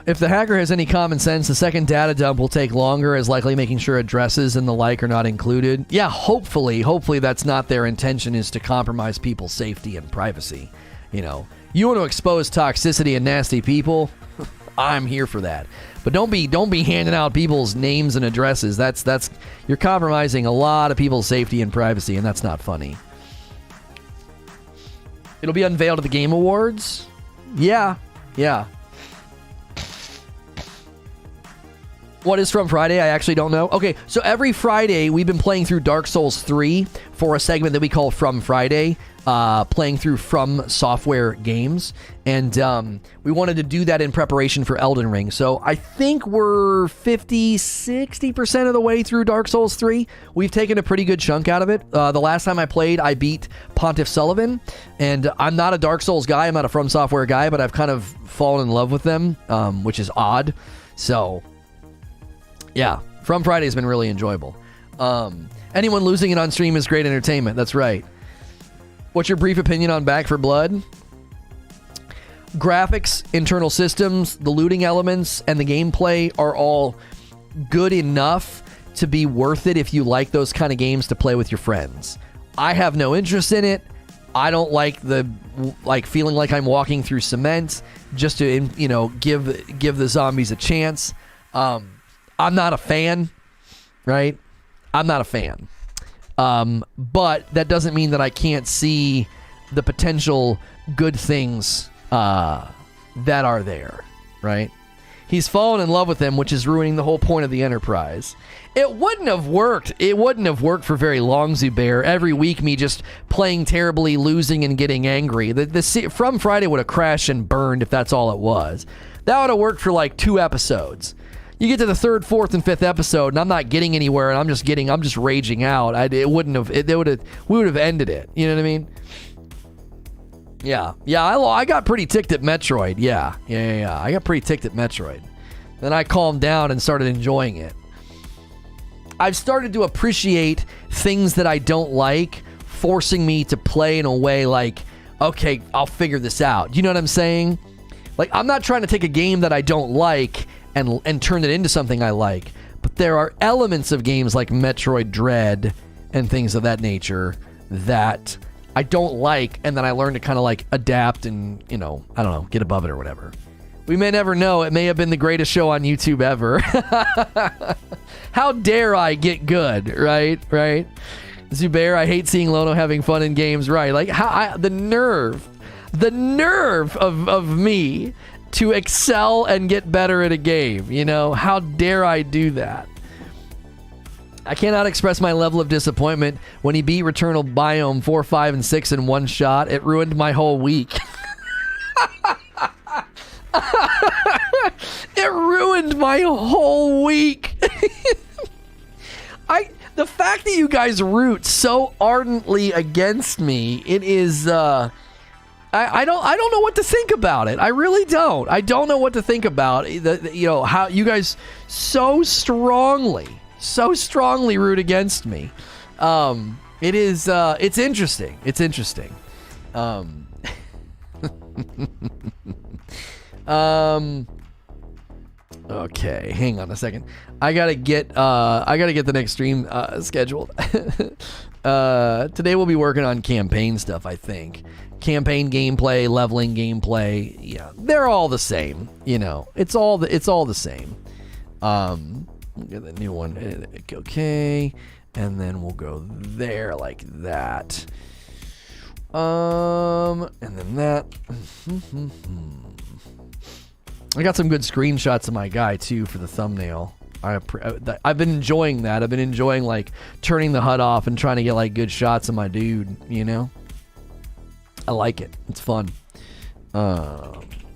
If the hacker has any common sense, the second data dump will take longer, as likely making sure addresses and the like are not included. Yeah, hopefully that's not their intention, is to compromise people's safety and privacy. You want to expose toxicity and nasty people? I'm here for that. But don't be handing out people's names and addresses. That's you're compromising a lot of people's safety and privacy, and that's not funny. It'll be unveiled at the Game Awards? Yeah. What is From Friday? I actually don't know. Okay, so every Friday we've been playing through Dark Souls 3 for a segment that we call From Friday, playing through From Software games. And we wanted to do that in preparation for Elden Ring. So I think we're 50-60% of the way through Dark Souls 3. We've taken a pretty good chunk out of it. The last time I played, I beat Pontiff Sullivan. And I'm not a Dark Souls guy. I'm not a From Software guy, but I've kind of fallen in love with them, which is odd. So yeah, From Friday has been really enjoyable. Anyone losing it on stream is great entertainment. That's right. What's your brief opinion on Back 4 Blood? Graphics, internal systems, the looting elements, and the gameplay are all good enough to be worth it if you like those kind of games to play with your friends. I have no interest in it. I don't like feeling like I'm walking through cement just to give the zombies a chance. I'm not a fan, right? I'm not a fan. But that doesn't mean that I can't see the potential good things that are there, right? He's fallen in love with him, which is ruining the whole point of the Enterprise. It wouldn't have worked. It wouldn't have worked for very long, Zubair. Every week, me just playing terribly, losing, and getting angry. The From Friday would have crashed and burned if that's all it was. That would have worked for like 2 episodes. You get to the 3rd, 4th, and 5th episode, and I'm not getting anywhere, and I'm just raging out. We would have ended it. You know what I mean? Yeah. I got pretty ticked at Metroid. Yeah. I got pretty ticked at Metroid. Then I calmed down and started enjoying it. I've started to appreciate things that I don't like, forcing me to play in a way like, okay, I'll figure this out. You know what I'm saying? Like, I'm not trying to take a game that I don't like and turn it into something I like. But there are elements of games like Metroid Dread and things of that nature that I don't like, and then I learn to kind of like adapt and, I don't know, get above it or whatever. We may never know. It may have been the greatest show on YouTube ever. How dare I get good, right? Zubair, I hate seeing Lono having fun in games, right? Like, the nerve of me to excel and get better at a game, How dare I do that? I cannot express my level of disappointment when he beat Returnal Biome 4, 5, and 6 in one shot. It ruined my whole week. It ruined my whole week. The fact that you guys root so ardently against me, it is I don't know what to think about it. I really don't. I don't know what to think about how you guys so strongly root against me. It's interesting. It's interesting. Okay, hang on a second. I gotta get the next stream scheduled. Today we'll be working on campaign stuff, I think. Campaign gameplay, leveling gameplay. Yeah, they're all the same. It's all the same. We'll get the new one. Okay, and then we'll go there like that. And then that. I got some good screenshots of my guy too for the thumbnail. I've been enjoying that. I've been enjoying like turning the HUD off and trying to get like good shots of my dude. I like it. It's fun.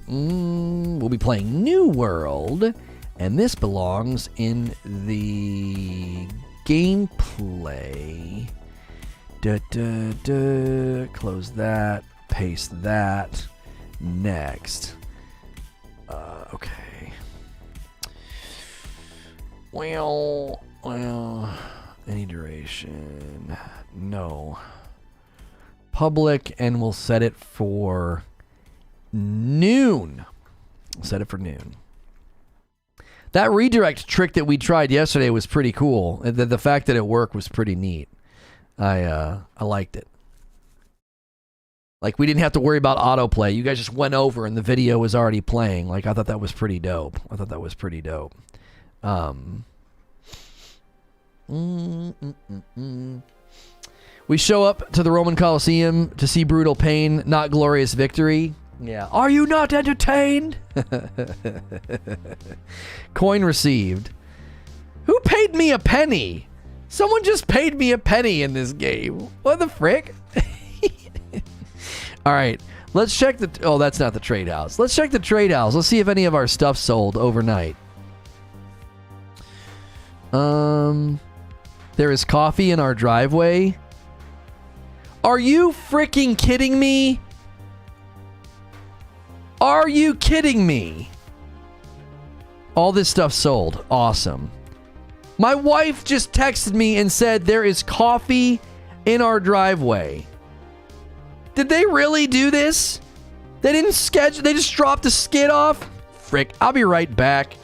We'll be playing New World, and this belongs in the gameplay. Close that. Paste that. Next. Okay. Well, any duration? No. Public, and we'll set it for noon. Set it for noon. That redirect trick that we tried yesterday was pretty cool. The fact that it worked was pretty neat. I liked it. Like, we didn't have to worry about autoplay. You guys just went over and the video was already playing. Like, I thought that was pretty dope. We show up to the Roman Colosseum to see brutal pain, not glorious victory. Yeah. Are you not entertained? Coin received. Who paid me a penny? Someone just paid me a penny in this game. What the frick? All right, let's check the... Oh, that's not the trade house. Let's check the trade house. Let's see if any of our stuff sold overnight. There is coffee in our driveway. Are you freaking kidding me? Are you kidding me? All this stuff sold. Awesome. My wife just texted me and said there is coffee in our driveway. Did they really do this? They didn't schedule, they just dropped the skid off? Frick, I'll be right back.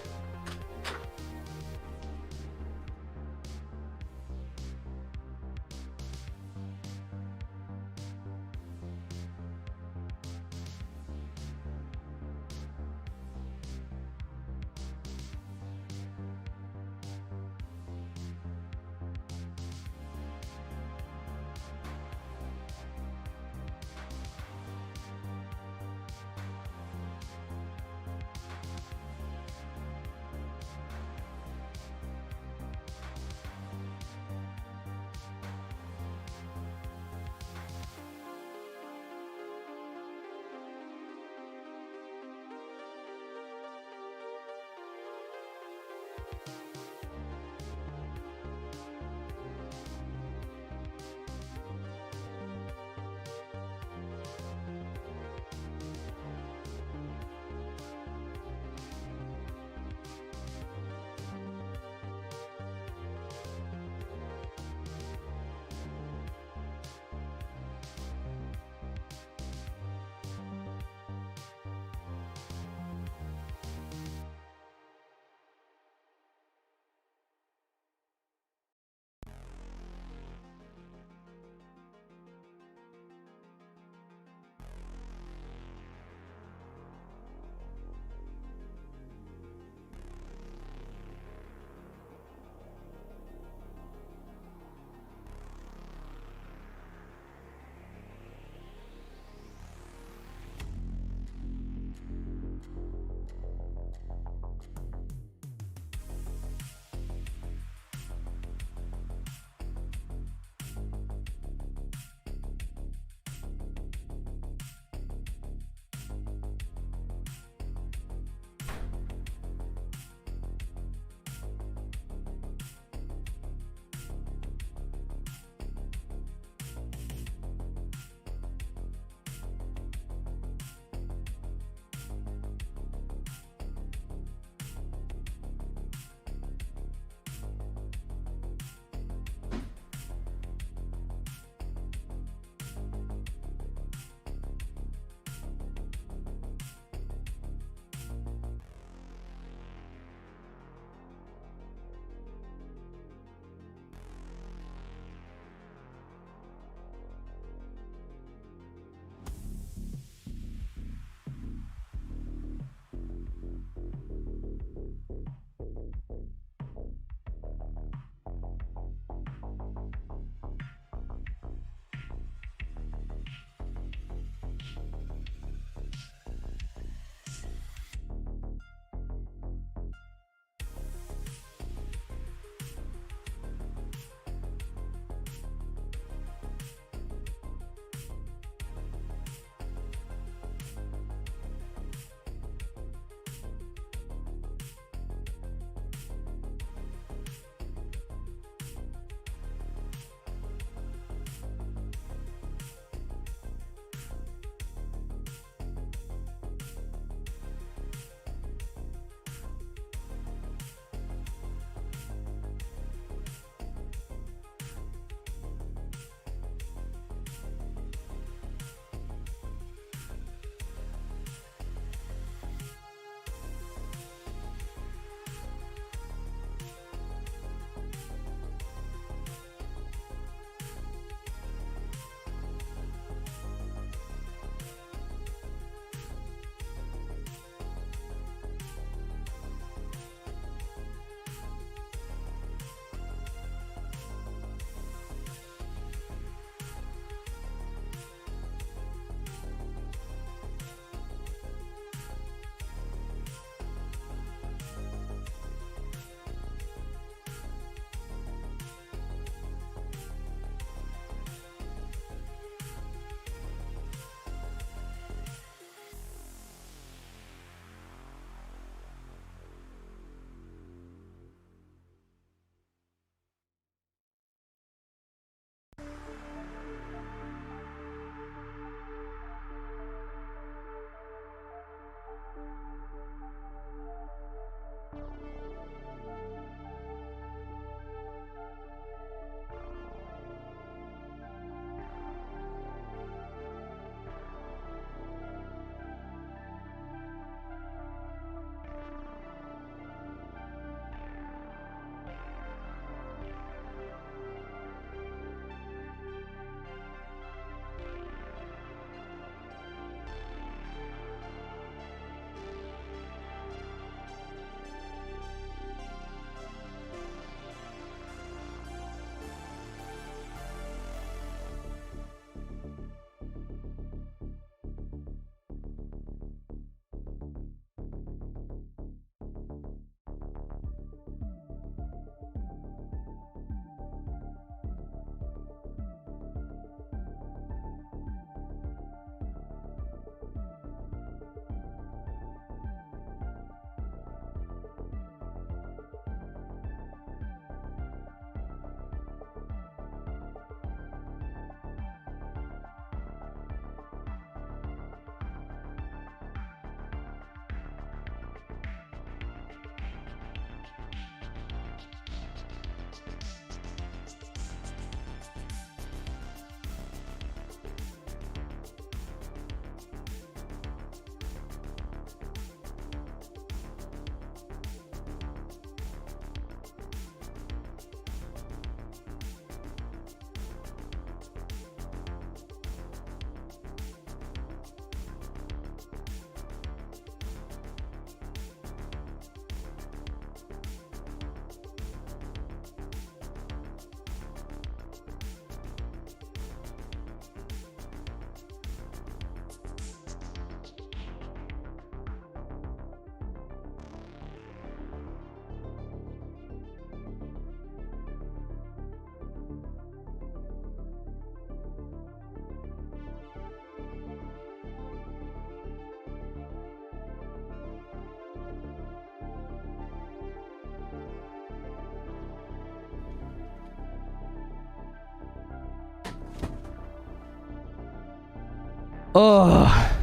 Oh,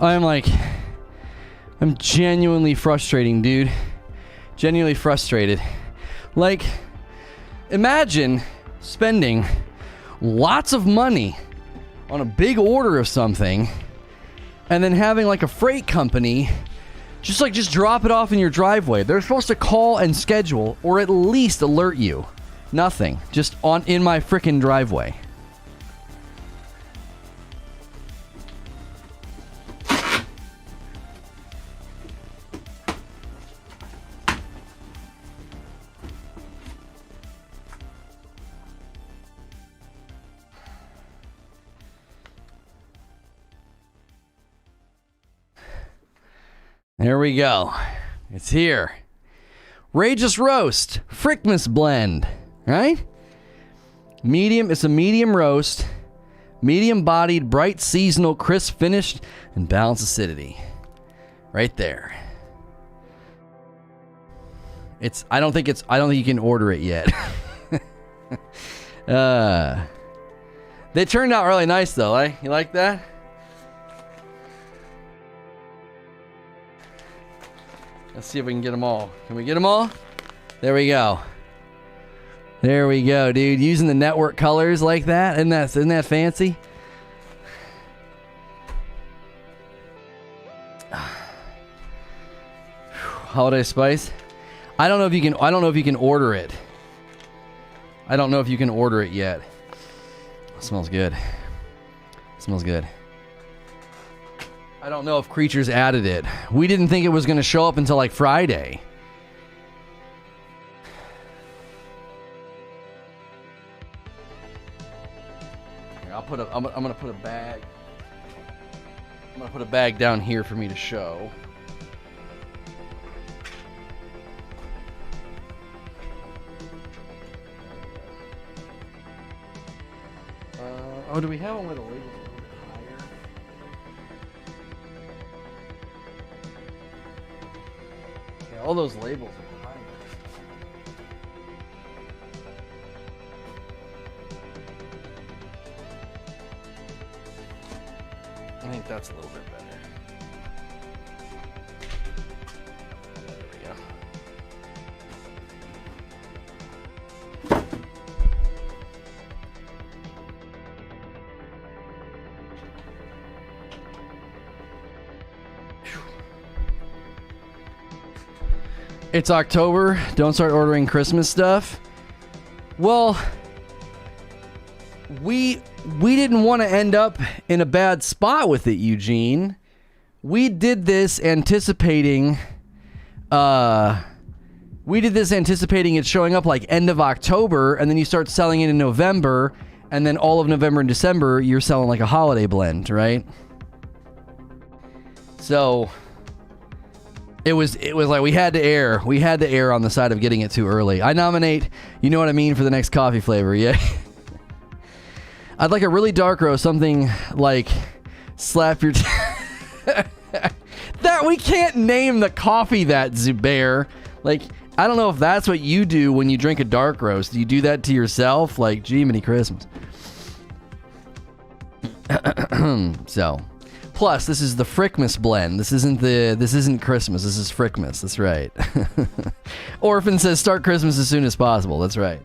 I'm genuinely frustrating, dude. Genuinely frustrated. Like, imagine spending lots of money on a big order of something and then having like a freight company just drop it off in your driveway. They're supposed to call and schedule or at least alert you. Nothing. Just in my frickin' driveway. There we go. It's here. Rageous Roast. Frickmas blend. Right? Medium. It's a medium roast. Medium bodied, bright, seasonal, crisp finished, and balanced acidity. Right there. I don't think you can order it yet. They turned out really nice though, eh? You like that? Let's see if we can get them all. Can we get them all? There we go. There we go, dude. Using the network colors like that. Isn't that fancy? Holiday spice. I don't know if you can order it. I don't know if you can order it yet. It smells good. It smells good. I don't know if Creatures added it. We didn't think it was going to show up until like Friday. Here, I'm going to put a bag. I'm going to put a bag down here for me to show. Oh, do we have one with a label? All those labels are behind us. I think that's a little bit better. There we go. It's October. Don't start ordering Christmas stuff. Well, we didn't want to end up in a bad spot with it, Eugene. We did this anticipating it showing up like end of October, and then you start selling it in November, and then all of November and December you're selling like a holiday blend, right? So It was like we had to err on the side of getting it too early. I nominate, you know what I mean, for the next coffee flavor, yeah. I'd like a really dark roast, something like slap your that we can't name the coffee that, Zubair. Like, I don't know if that's what you do when you drink a dark roast. Do you do that to yourself? Like, gee, many Christmas. So, plus, this is the Frickmas blend. This isn't Christmas. This is Frickmas. That's right. Orphan says start Christmas as soon as possible. That's right.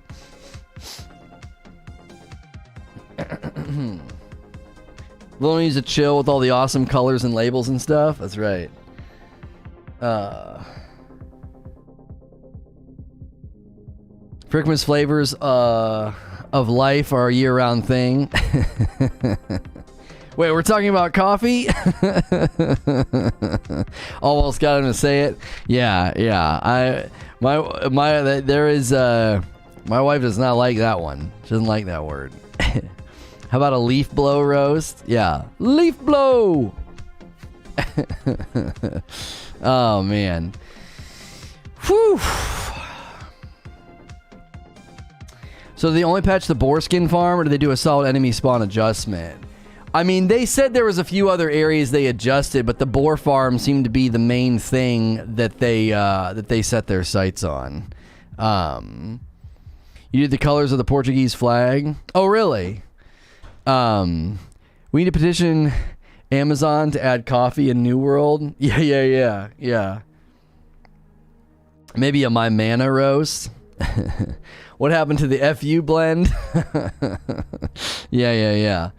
Lono needs to chill with all the awesome colors and labels and stuff. That's right. Frickmas flavors of life are a year-round thing. Wait, we're talking about coffee? Almost got him to say it. Yeah. My wife does not like that one. She doesn't like that word. How about a leaf blow roast? Yeah. Leaf blow! Oh, man. Whew. So do they only patch the boreskin farm, or do they do a solid enemy spawn adjustment? I mean, they said there was a few other areas they adjusted, but the boar farm seemed to be the main thing that they set their sights on. You did the colors of the Portuguese flag? Oh, really? We need to petition Amazon to add coffee in New World. Yeah. Maybe a My Mana roast. What happened to the FU blend? Yeah.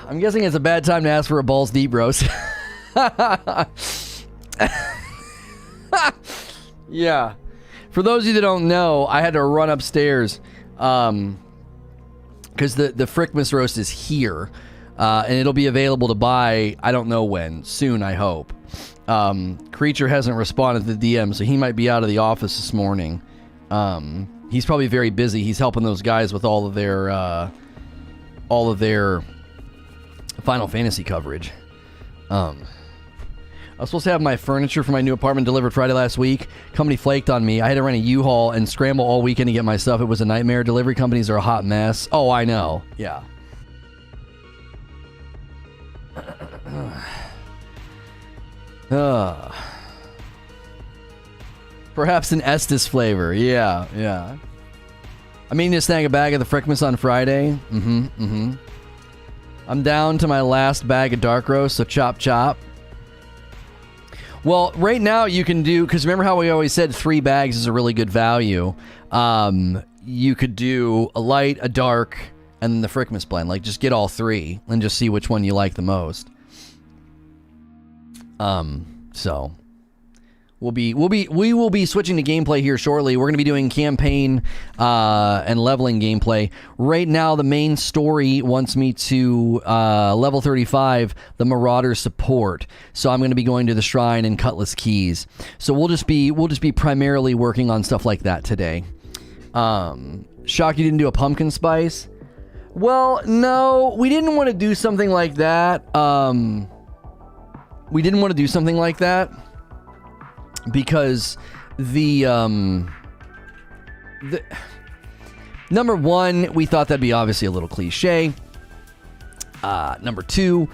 I'm guessing it's a bad time to ask for a balls deep roast. Yeah. For those of you that don't know, I had to run upstairs because the Frickmas roast is here. And it'll be available to buy, I don't know when, soon, I hope. Creature hasn't responded to the DM, so he might be out of the office this morning. He's probably very busy. He's helping those guys with all of their Final Fantasy coverage. I was supposed to have my furniture for my new apartment delivered Friday last week. Company flaked on me. I had to rent a U-Haul and scramble all weekend to get my stuff. It was a nightmare. Delivery companies are a hot mess. Oh, I know. Yeah. Perhaps an Estes flavor. Yeah. I mean to snag a bag of the Frickmas on Friday. I'm down to my last bag of dark roast, so chop. Well, right now you can do, because remember how we always said 3 bags is a really good value. You could do a light, a dark, and then the Frickmas blend. Like, just get all 3 and just see which one you like the most. So we will be switching to gameplay here shortly. We're going to be doing campaign and leveling gameplay. Right now, the main story wants me to level 35 the Marauder support. So I'm going to be going to the Shrine and Cutlass Keys. So we'll just be primarily working on stuff like that today. Shocked you didn't do a pumpkin spice? Well, no, we didn't want to do something like that. We didn't want to do something like that because the number one, we thought that'd be obviously a little cliche. Number two,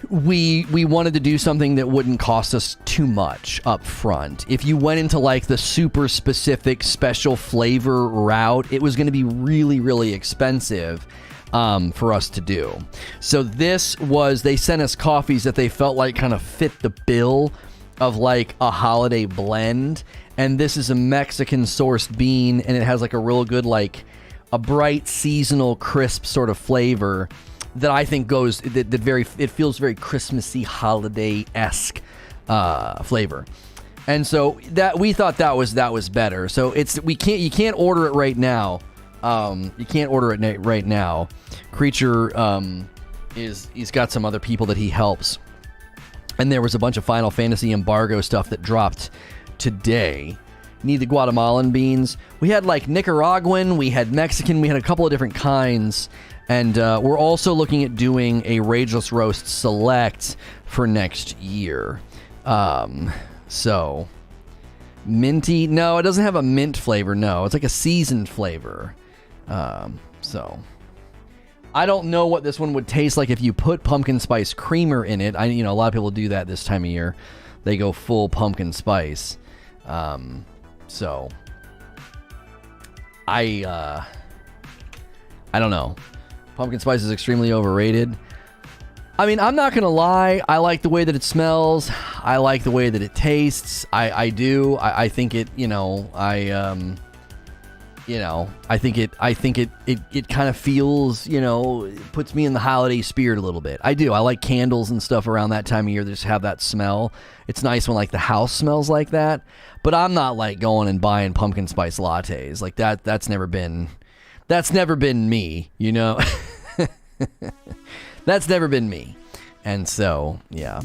we wanted to do something that wouldn't cost us too much up front. If you went into like the super specific special flavor route, it was going to be really, really expensive for us to do. So this was, they sent us coffees that they felt like kind of fit the bill of like a holiday blend. And this is a Mexican sourced bean, and it has like a real good, like a bright seasonal crisp sort of flavor that I think goes, it feels very Christmassy, holiday-esque flavor. And so that we thought that was better. So you can't order it right now. You can't order it right now. Creature he's got some other people that he helps, and there was a bunch of Final Fantasy embargo stuff that dropped today. Need the Guatemalan beans. We had like Nicaraguan, we had Mexican, we had a couple of different kinds, and we're also looking at doing a Rageless Roast Select for next year. So minty? No, it doesn't have a mint flavor. No, it's like a seasoned flavor. So I don't know what this one would taste like if you put pumpkin spice creamer in it. A lot of people do that this time of year. They go full pumpkin spice. So I don't know. Pumpkin spice is extremely overrated. I mean, I'm not gonna lie. I like the way that it smells. I like the way that it tastes. I do. I think it. I think it kind of feels. It puts me in the holiday spirit a little bit. I do. I like candles and stuff around that time of year that just have that smell. It's nice when like the house smells like that. But I'm not like going and buying pumpkin spice lattes like that. That's never been me. That's never been me. And so, yeah.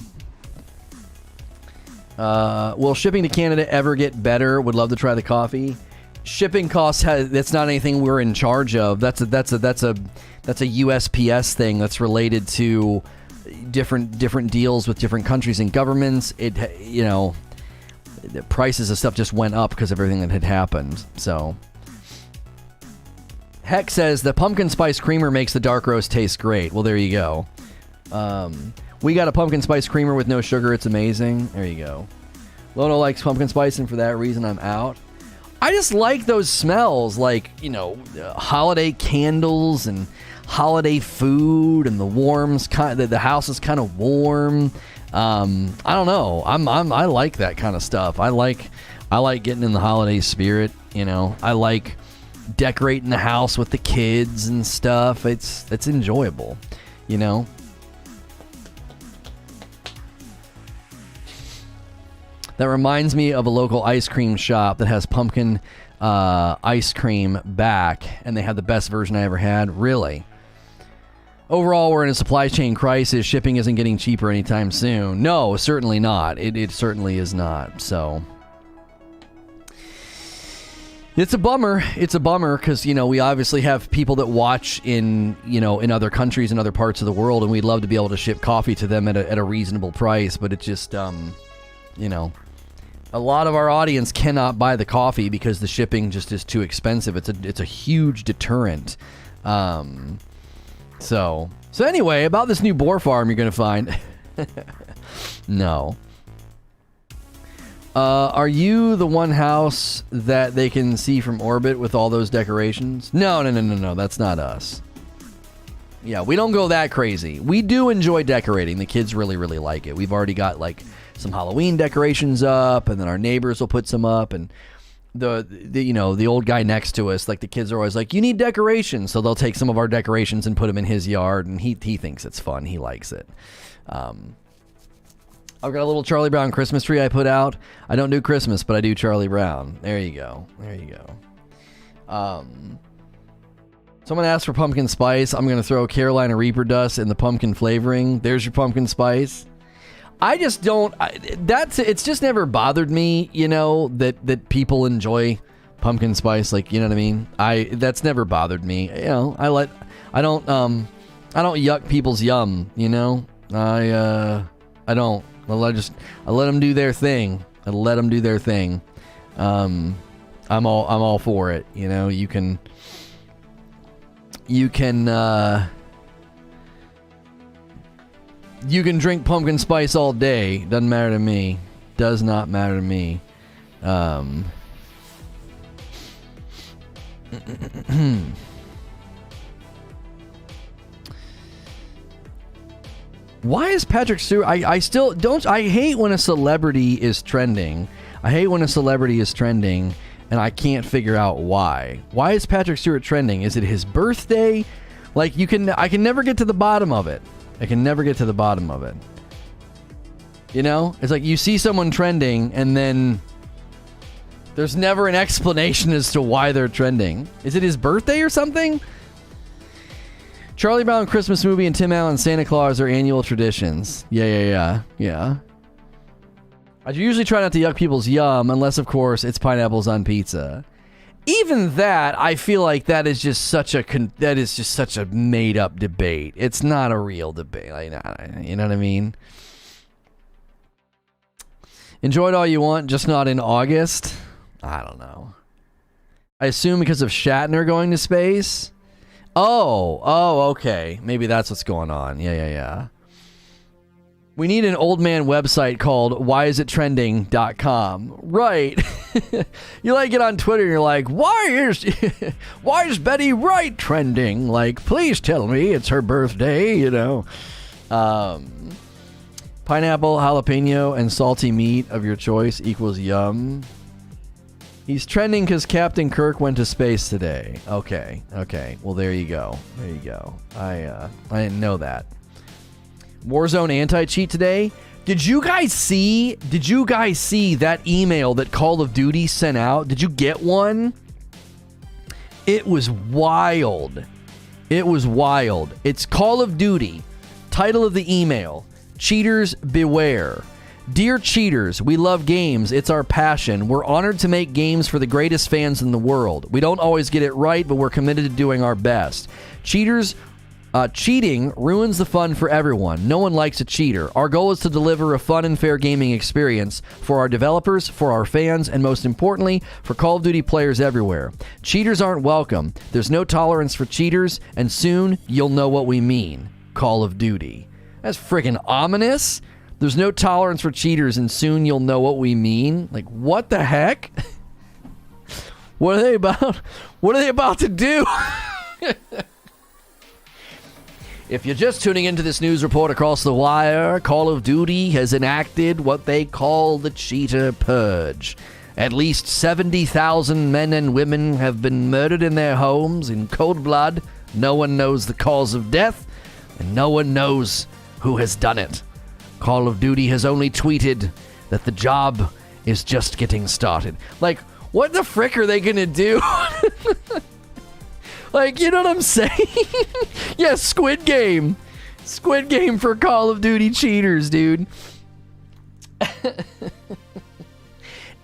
Will shipping to Canada ever get better? Would love to try the coffee. Shipping costs, that's not anything we're in charge of. That's a USPS thing that's related to different deals with different countries and governments. The prices of stuff just went up because of everything that had happened. So Heck says the pumpkin spice creamer makes the dark roast taste great. Well, there you go. We got a pumpkin spice creamer with no sugar. It's amazing. There you go. Lono likes pumpkin spice, and for that reason, I'm out. I just like those smells, like, you know, holiday candles and holiday food, and the warms kind. The house is kind of warm. I don't know. I like that kind of stuff. I like getting in the holiday spirit. You know, I like decorating the house with the kids and stuff. It's enjoyable. You know. That reminds me of a local ice cream shop that has pumpkin ice cream back, and they had the best version I ever had. Really. Overall, we're in a supply chain crisis. Shipping isn't getting cheaper anytime soon. No, certainly not. It certainly is not. So it's a bummer. It's a bummer because, you know, we obviously have people that watch in, you know, in other countries and other parts of the world, and we'd love to be able to ship coffee to them at a reasonable price. But it's just, you know, a lot of our audience cannot buy the coffee because the shipping just is too expensive. It's a huge deterrent. So anyway, about this new boar farm you're going to find. No. Are you the one house that they can see from orbit with all those decorations? No. That's not us. Yeah, we don't go that crazy. We do enjoy decorating. The kids really, really like it. We've already got like some Halloween decorations up, and then our neighbors will put some up, and the you know, the old guy next to us, like, the kids are always like, you need decorations, so they'll take some of our decorations and put them in his yard, and he thinks it's fun. He likes it. I've got a little Charlie Brown Christmas tree I put out. I don't do Christmas, but I do Charlie Brown. There you go. Someone asked for pumpkin spice. I'm going to throw Carolina Reaper dust in the pumpkin flavoring. There's your pumpkin spice. I just don't. It's just never bothered me, you know, that people enjoy pumpkin spice. Like, you know what I mean? That's never bothered me. You know, I don't yuck people's yum. You know, I don't. I let them do their thing. I'm all for it. You know, you can drink pumpkin spice all day. Doesn't matter to me. Does not matter to me. Why is Patrick Stewart... I still don't... I hate when a celebrity is trending. And I can't figure out why. Why is Patrick Stewart trending? Is it his birthday? Like, I can never get to the bottom of it. You know? It's like you see someone trending, and then there's never an explanation as to why they're trending. Is it his birthday or something? Charlie Brown Christmas movie and Tim Allen Santa Claus are annual traditions. Yeah. I usually try not to yuck people's yum, unless, of course, it's pineapples on pizza. Even that, I feel like that is just such a made-up debate. It's not a real debate. You know what I mean? Enjoy it all you want, just not in August. I don't know. I assume because of Shatner going to space. Oh, okay. Maybe that's what's going on. Yeah. We need an old man website called whyisittrending.com. Right. You like get on Twitter and you're like, why is Betty Wright trending? Like, please tell me it's her birthday, you know. Pineapple, jalapeno, and salty meat of your choice equals yum. He's trending because Captain Kirk went to space today. Okay. Well, there you go. I didn't know that. Warzone anti-cheat today. Did you guys see that email that Call of Duty sent out? Did you get one? It was wild. It's Call of Duty. Title of the email: Cheaters beware. Dear cheaters, we love games. It's our passion. We're honored to make games for the greatest fans in the world. We don't always get it right, but we're committed to doing our best. Cheating ruins the fun for everyone. No one likes a cheater. Our goal is to deliver a fun and fair gaming experience for our developers, for our fans, and most importantly, for Call of Duty players everywhere. Cheaters aren't welcome. There's no tolerance for cheaters, and soon you'll know what we mean. Call of Duty. That's friggin' ominous. There's no tolerance for cheaters, and soon you'll know what we mean. Like, what the heck? What are they about? What are they about to do? If you're just tuning into this news report across the wire, Call of Duty has enacted what they call the cheater purge. At least 70,000 men and women have been murdered in their homes in cold blood. No one knows the cause of death, and no one knows who has done it. Call of Duty has only tweeted that the job is just getting started. Like, what the frick are they gonna do? Like, you know what I'm saying? Yeah, Squid Game. Squid Game for Call of Duty cheaters, dude.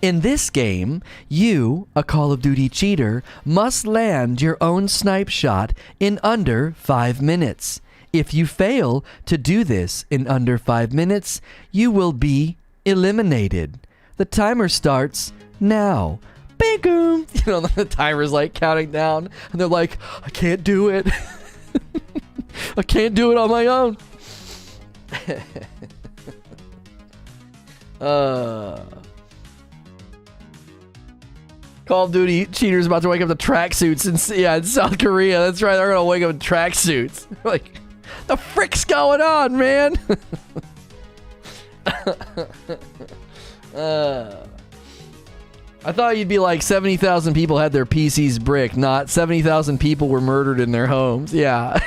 In this game, you, a Call of Duty cheater, must land your own snipe shot in under 5 minutes. If you fail to do this in under 5 minutes, you will be eliminated. The timer starts now. Bing-boom. You know, the timer's like counting down, and they're like, I can't do it. I can't do it on my own. Call of Duty cheaters about to wake up to tracksuits in South Korea. That's right, they're gonna wake up in tracksuits. Like, the frick's going on, man? I thought you'd be like 70,000 people had their PCs bricked, not 70,000 people were murdered in their homes. Yeah.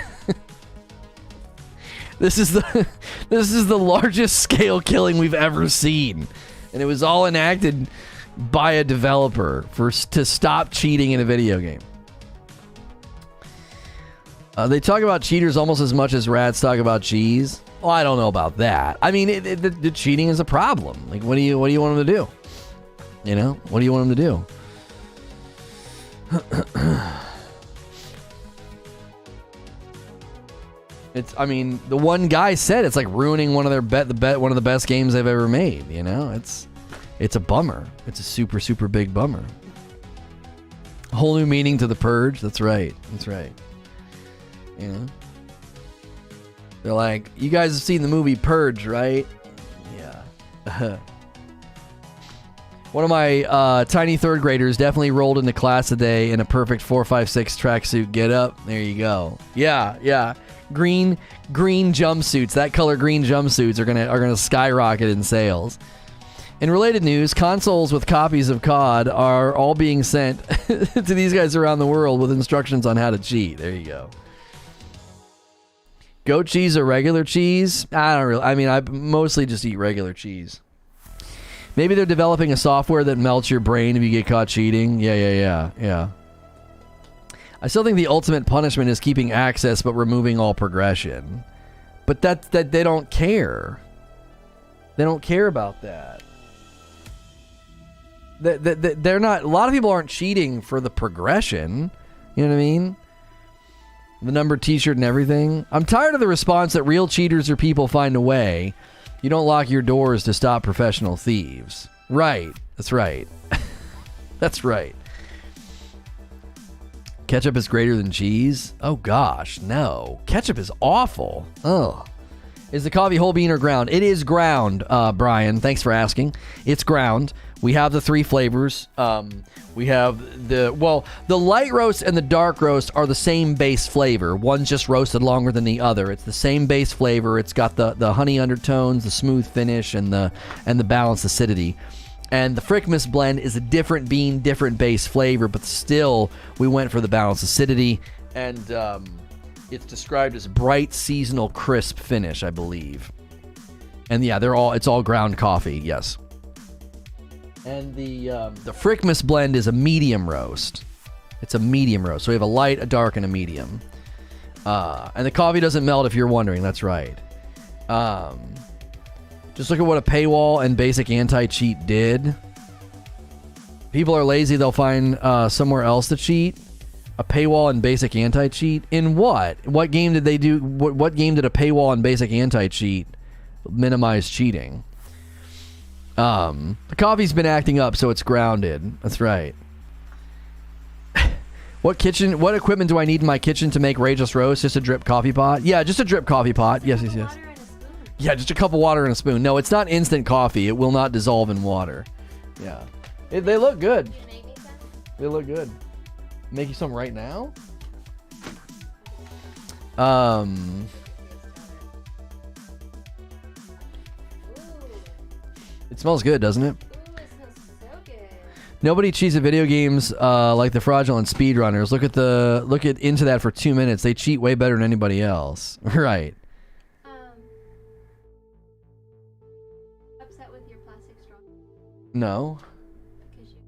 This is the largest scale killing we've ever seen. And it was all enacted by a developer to stop cheating in a video game. They talk about cheaters almost as much as rats talk about cheese. Well, I don't know about that. I mean, the cheating is a problem. Like, what do you want them to do? You know, what do you want them to do? I mean, the one guy said it's like ruining one of their one of the best games they've ever made. You know, it's a bummer. It's a super, super big bummer. A whole new meaning to the purge. That's right. That's right. You know, they're like, you guys have seen the movie Purge, right? Yeah. One of my tiny third graders definitely rolled into class today in a perfect 456 tracksuit get up. There you go. Yeah. Green jumpsuits. That color green jumpsuits are gonna skyrocket in sales. In related news, consoles with copies of COD are all being sent to these guys around the world with instructions on how to cheat. There you go. Goat cheese or regular cheese? I mostly just eat regular cheese. Maybe they're developing a software that melts your brain if you get caught cheating. Yeah. I still think the ultimate punishment is keeping access but removing all progression. But that they don't care. They don't care about that. They're not. A lot of people aren't cheating for the progression. You know what I mean? The numbered t-shirt and everything. I'm tired of the response that real cheaters or people find a way. You don't lock your doors to stop professional thieves. Right. That's right. That's right. Ketchup is greater than cheese? Oh gosh, no. Ketchup is awful. Ugh. Is the coffee whole bean or ground? It is ground, Brian. Thanks for asking. It's ground. We have the 3 flavors. We have the light roast and the dark roast are the same base flavor. One's just roasted longer than the other. It's the same base flavor. It's got the honey undertones, the smooth finish, and the balanced acidity. And the Frickmas blend is a different bean, different base flavor, but still we went for the balanced acidity. And it's described as bright, seasonal, crisp finish, I believe. And yeah, it's all ground coffee, yes. And the Frickmas blend is a medium roast. It's a medium roast. So we have a light, a dark, and a medium. And the coffee doesn't melt if you're wondering. That's right. Just look at what a paywall and basic anti-cheat did. People are lazy. They'll find somewhere else to cheat. A paywall and basic anti-cheat? In what? What game did they do? What game did a paywall and basic anti-cheat minimize cheating? The coffee's been acting up, so it's grounded. That's right. What equipment do I need in my kitchen to make Rageous Roast? Just a drip coffee pot? Yeah, just a drip coffee pot. Yes. Yeah, just a cup of water and a spoon. No, it's not instant coffee. It will not dissolve in water. Yeah. They look good. Can you make me some? They look good. Make you some right now? It smells good, doesn't it? Ooh, it smells so good. Nobody cheats at video games like the fraudulent speedrunners. Look at Into That for 2 minutes. They cheat way better than anybody else. Right. Upset with your plastic straw No. because you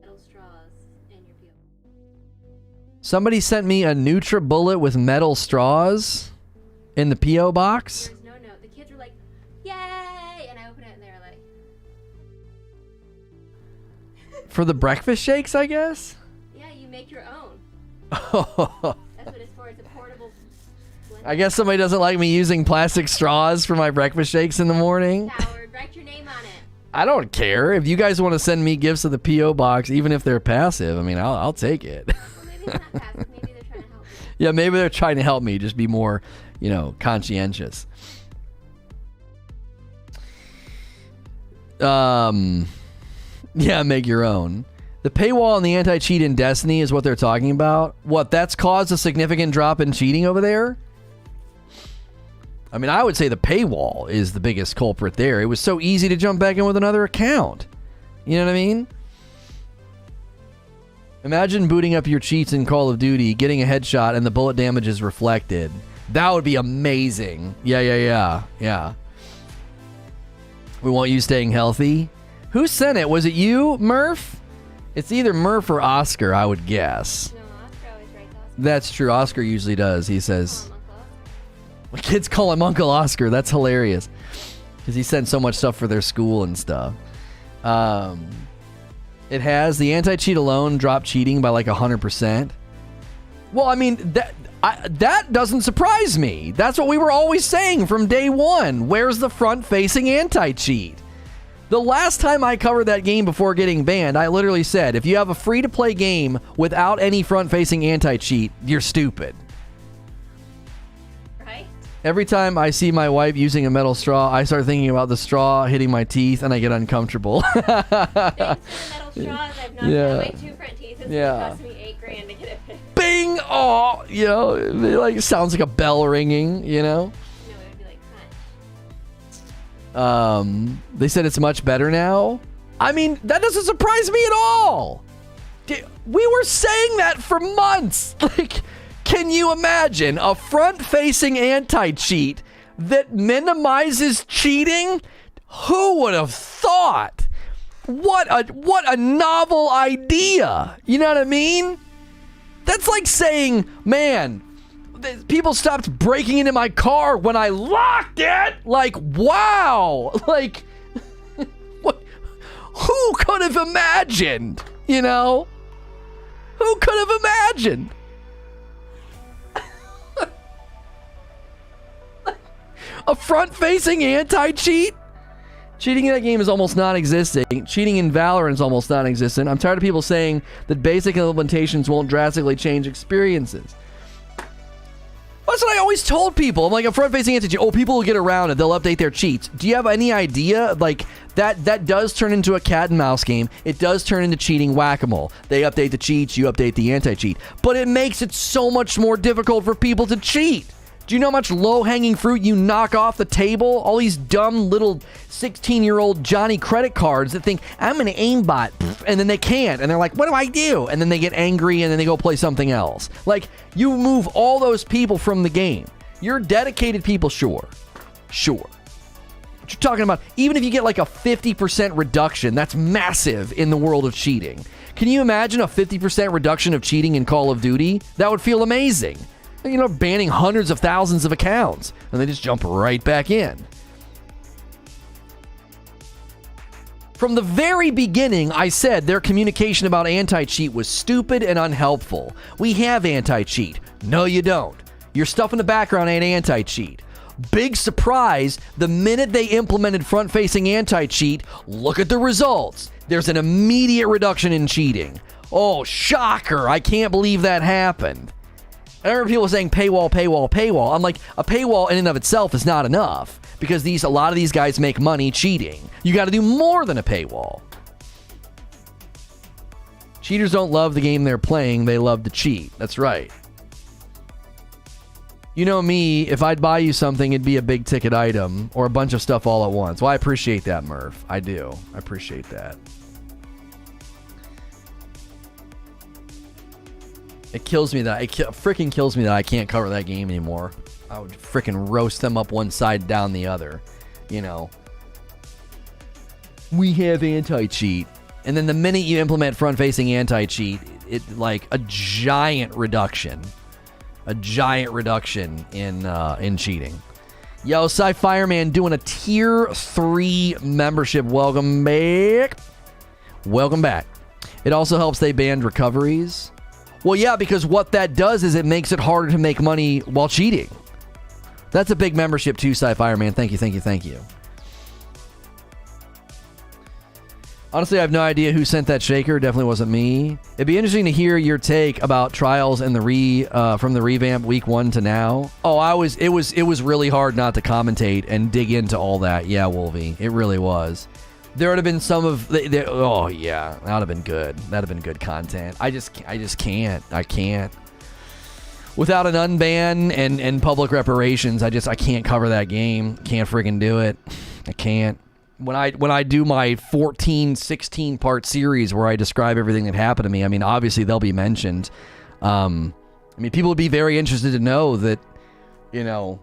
metal straws in your peel. Somebody sent me a NutriBullet with metal straws in the P.O. box. There's no note. The kids were like, "Yay!" and I opened it and they were like, For the breakfast shakes, I guess? "Yeah, you make your own." I That's what it's for. It's a portable blender. guess somebody doesn't like me using plastic straws for my breakfast shakes in the morning. Howard, write your name on it. I don't care. If you guys want to send me gifts to the P.O. box, even if they're passive, I mean, I'll take it. Well, maybe it's not passive. Maybe they're trying to help you. Yeah, maybe they're trying to help me just be more, conscientious. Yeah, make your own. The paywall and the anti-cheat in Destiny is what they're talking about. What, that's caused a significant drop in cheating over there? I mean, I would say the paywall is the biggest culprit there. It was so easy to jump back in with another account. You know what I mean? Imagine booting up your cheats in Call of Duty, getting a headshot, and the bullet damage is reflected. That would be amazing. Yeah. We want you staying healthy. Who sent it? Was it you, Murph? It's either Murph or Oscar, I would guess. No, Oscar always writes Oscar. That's true. Oscar usually does. He says... Call him Uncle Oscar. My kids call him Uncle Oscar. That's hilarious. Because he sent so much stuff for their school and stuff. It has the anti-cheat alone dropped cheating by like 100%. Well, I mean, that doesn't surprise me. That's what we were always saying from day one. Where's the front-facing anti-cheat? The last time I covered that game before getting banned, I literally said, if you have a free-to-play game without any front-facing anti-cheat, you're stupid. Right? Every time I see my wife using a metal straw, I start thinking about the straw hitting my teeth and I get uncomfortable. Thanks to the metal straws, I've knocked Yeah. out my 2 front teeth. It's Yeah. gonna cost me $8,000 to get it fixed. Bing! Oh, it like sounds like a bell ringing, No, it would be like They said it's much better now. I mean, that doesn't surprise me at all. We were saying that for months. Like, can you imagine a front-facing anti-cheat that minimizes cheating? Who would have thought? What a novel idea. You know what I mean? That's like saying, man, people stopped breaking into my car when I locked it. Like, wow. Like, what? Who could have imagined? Who could have imagined? A front-facing anti-cheat? Cheating in that game is almost non-existent. Cheating in Valorant is almost non-existent. I'm tired of people saying that basic implementations won't drastically change experiences. That's what I always told people. I'm like, a front-facing anti-cheat. Oh, people will get around it. They'll update their cheats. Do you have any idea? Like, that does turn into a cat and mouse game. It does turn into cheating whack-a-mole. They update the cheats, you update the anti-cheat. But it makes it so much more difficult for people to cheat. Do you know how much low-hanging fruit you knock off the table? All these dumb little 16-year-old Johnny credit cards that think, I'm an aimbot, and then they can't. And they're like, what do I do? And then they get angry, and then they go play something else. Like, you move all those people from the game. You're dedicated people, sure. What you're talking about, even if you get like a 50% reduction, that's massive in the world of cheating. Can you imagine a 50% reduction of cheating in Call of Duty? That would feel amazing. Banning hundreds of thousands of accounts, and they just jump right back in. From the very beginning, I said their communication about anti-cheat was stupid and unhelpful. We have anti-cheat. No, you don't. Your stuff in the background ain't anti-cheat. Big surprise, the minute they implemented front-facing anti-cheat, look at the results. There's an immediate reduction in cheating. Oh, shocker. I can't believe that happened. I remember people saying paywall, paywall, paywall. I'm like, a paywall in and of itself is not enough because a lot of these guys make money cheating. You got to do more than a paywall. Cheaters don't love the game they're playing. They love to cheat. That's right. You know me, if I'd buy you something, it'd be a big ticket item or a bunch of stuff all at once. Well, I appreciate that, Murph. I do. I appreciate that. It kills me that freaking kills me that I can't cover that game anymore. I would freaking roast them up one side, down the other. You know. We have anti-cheat. And then the minute you implement front-facing anti-cheat, it like a giant reduction. A giant reduction in cheating. Yo, Sci-Fireman doing a tier 3 membership. Welcome back. Welcome back. It also helps they banned recoveries. Well, yeah, because what that does is it makes it harder to make money while cheating. That's a big membership too, Sci-Fireman. Thank you, thank you, thank you. Honestly, I have no idea who sent that shaker. It definitely wasn't me. It'd be interesting to hear your take about trials and from the revamp week 1 to now. Oh, it was really hard not to commentate and dig into all that. Yeah, Wolvie, it really was. There would have been some of oh yeah, that would have been good. That'd have been good content. I just can't. I can't. Without an unban and public reparations, I can't cover that game. Can't friggin' do it. I can't. When I do my 14, 16 part series where I describe everything that happened to me, I mean, obviously they'll be mentioned. I mean, people would be very interested to know that, you know,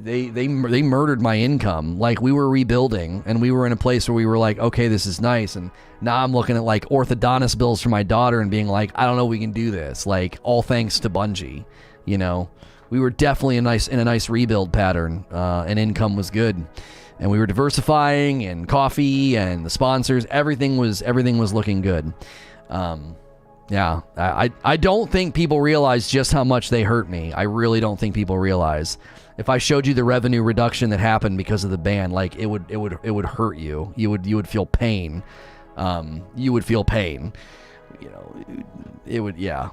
they murdered my income. Like, we were rebuilding and we were in a place where we were like, okay, this is nice. And now I'm looking at like orthodontist bills for my daughter and being like, I don't know if we can do this. Like, all thanks to Bungie, you know. We were definitely in a nice rebuild pattern, and income was good. And we were diversifying, and coffee and the sponsors, everything was looking good. Yeah, I don't think people realize just how much they hurt me. I really don't think people realize. If I showed you the revenue reduction that happened because of the ban, like it would hurt you. You would feel pain. You would feel pain. You know, it would, yeah.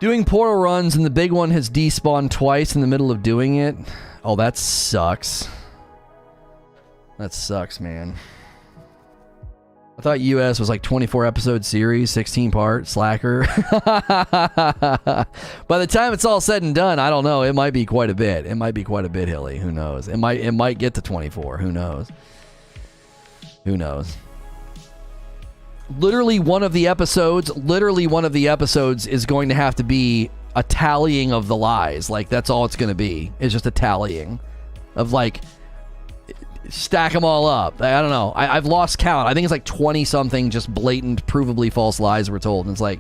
Doing portal runs and the big one has despawned twice in the middle of doing it. Oh, that sucks. That sucks, man. I thought US was like 24 episode series, 16 part, slacker. By the time it's all said and done, I don't know. It might be quite a bit. It might be quite a bit, Hilly. Who knows? It might get to 24. Who knows? Who knows? Literally one of the episodes is going to have to be a tallying of the lies. Like, that's all it's going to be. It's just a tallying of, like, stack them all up. I don't know. I've lost count. I think it's like 20 something just blatant, provably false lies were told. And it's like,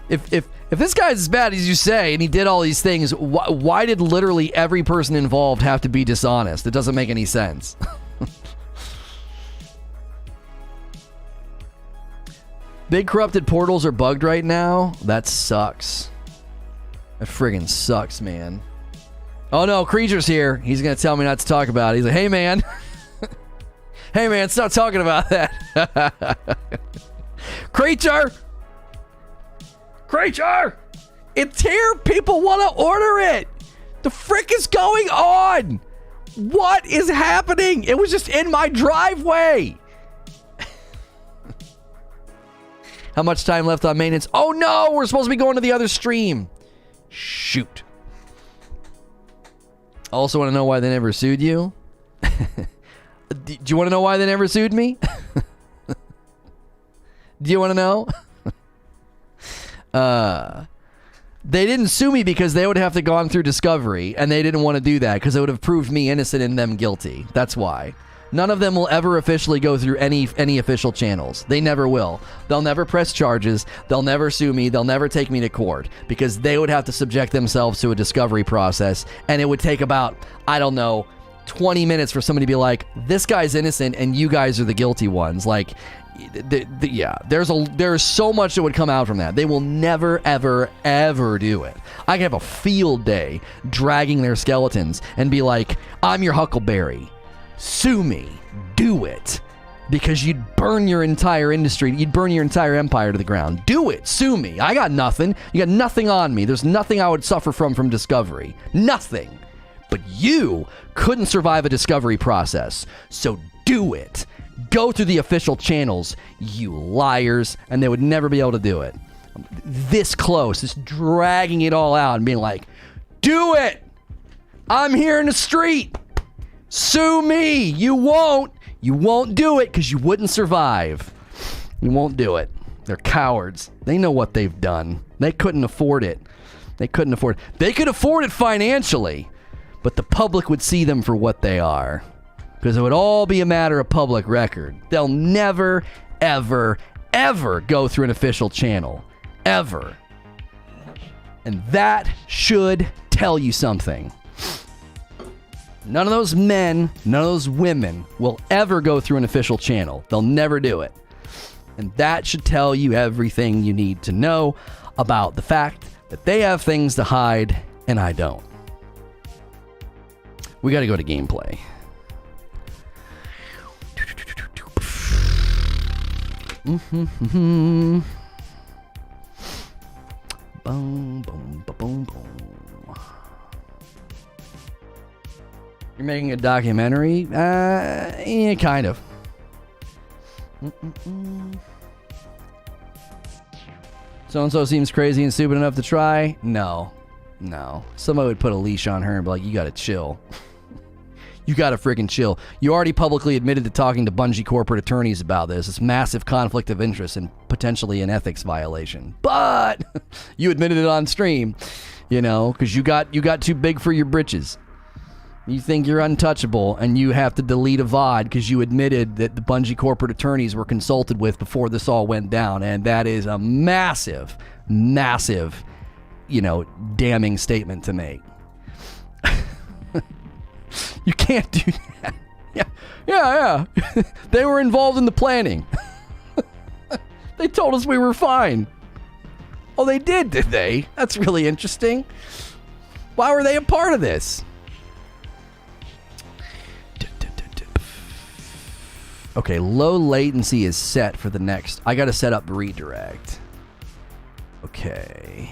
if this guy's as bad as you say, and he did all these things, why did literally every person involved have to be dishonest? It doesn't make any sense. Big corrupted portals are bugged right now. That sucks. That friggin' sucks, man. Oh no, Creature's here. He's gonna tell me not to talk about it. He's like, hey man. Hey man, stop talking about that. Creature! Creature! It's here! People wanna order it! The frick is going on? What is happening? It was just in my driveway! How much time left on maintenance? Oh no, we're supposed to be going to the other stream. Shoot. Also want to know why they never sued you? Do you want to know why they never sued me? Do you want to know? They didn't sue me because they would have to gone through discovery, and they didn't want to do that because it would have proved me innocent and them guilty. That's why. None of them will ever officially go through any official channels. They never will. They'll never press charges. They'll never sue me. They'll never take me to court because they would have to subject themselves to a discovery process, and it would take about, I don't know, 20 minutes for somebody to be like, this guy's innocent and you guys are the guilty ones. Like, yeah, there's so much that would come out from that. They will never, ever, ever do it. I can have a field day dragging their skeletons and be like, I'm your Huckleberry. Sue me. Do it. because you'd burn your entire industry, you'd burn your entire empire to the ground. Do it. Sue me. I got nothing. You got nothing on me. There's nothing I would suffer from Discovery. Nothing. But you couldn't survive a Discovery process. So do it. Go through the official channels, you liars, and they would never be able to do it. This close, just dragging it all out and being like, do it. I'm here in the street. Sue me. You won't. You won't do it because you wouldn't survive. You won't do it. They're cowards. They know what they've done. They couldn't afford it. They couldn't afford it. They could afford it financially, but the public would see them for what they are because it would all be a matter of public record. They'll never, ever, ever go through an official channel. Ever. And that should tell you something. None of those men, none of those women will ever go through an official channel. They'll never do it. And that should tell you everything you need to know about the fact that they have things to hide and I don't. We got to go to gameplay. Boom, boom, boom, boom. You're making a documentary? Yeah, kind of. So-and-so seems crazy and stupid enough to try? No. Somebody would put a leash on her and be like, you gotta chill. You gotta freaking chill. You already publicly admitted to talking to Bungie corporate attorneys about this. It's massive conflict of interest and potentially an ethics violation. But you admitted it on stream, because you got too big for your britches. You think you're untouchable, and you have to delete a VOD because you admitted that the Bungie corporate attorneys were consulted with before this all went down, and that is a massive, massive, damning statement to make. You can't do that. Yeah. They were involved in the planning. They told us we were fine. Oh, they did they? That's really interesting. Why were they a part of this? Okay, low latency is set for the next. I got to set up redirect. Okay.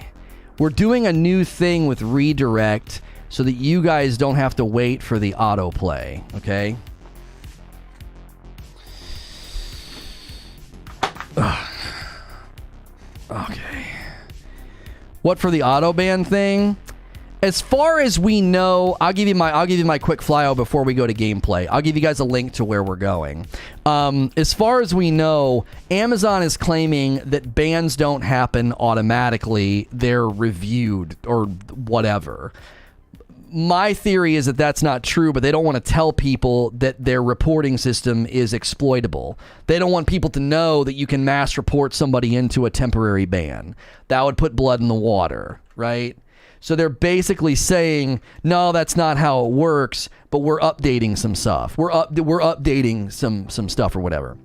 We're doing a new thing with redirect so that you guys don't have to wait for the autoplay, okay? Ugh. Okay. What for the auto ban thing? As far as we know, I'll give you my quick flyout before we go to gameplay. I'll give you guys a link to where we're going. As far as we know, Amazon is claiming that bans don't happen automatically. They're reviewed or whatever. My theory is that that's not true, but they don't want to tell people that their reporting system is exploitable. They don't want people to know that you can mass report somebody into a temporary ban. That would put blood in the water, right? So they're basically saying, no, that's not how it works, but we're updating some stuff. We're updating some stuff or whatever.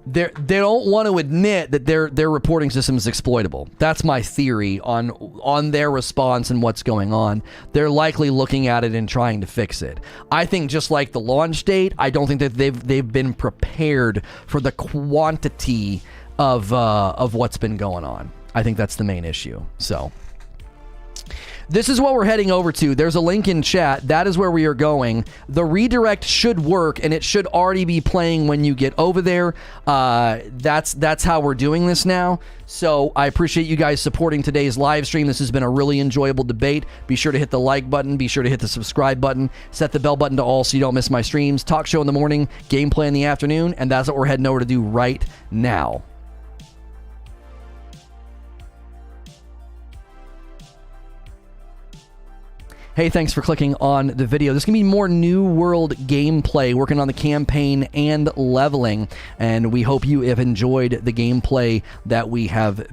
They don't want to admit that their reporting system is exploitable. That's my theory on their response and what's going on. They're likely looking at it and trying to fix it. I think just like the launch date, I don't think that they've been prepared for the quantity of what's been going on. I think that's the main issue. So this is what we're heading over to. There's a link in chat. That is where we are going. The redirect should work, and it should already be playing when you get over there. That's how we're doing this now. So I appreciate you guys supporting today's live stream. This has been a really enjoyable debate. Be sure to hit the like button. Be sure to hit the subscribe button. Set the bell button to all so you don't miss my streams. Talk show in the morning, gameplay in the afternoon, and that's what we're heading over to do right now. Hey, thanks for clicking on the video. There's going to be more New World gameplay, working on the campaign and leveling, and we hope you have enjoyed the gameplay that we have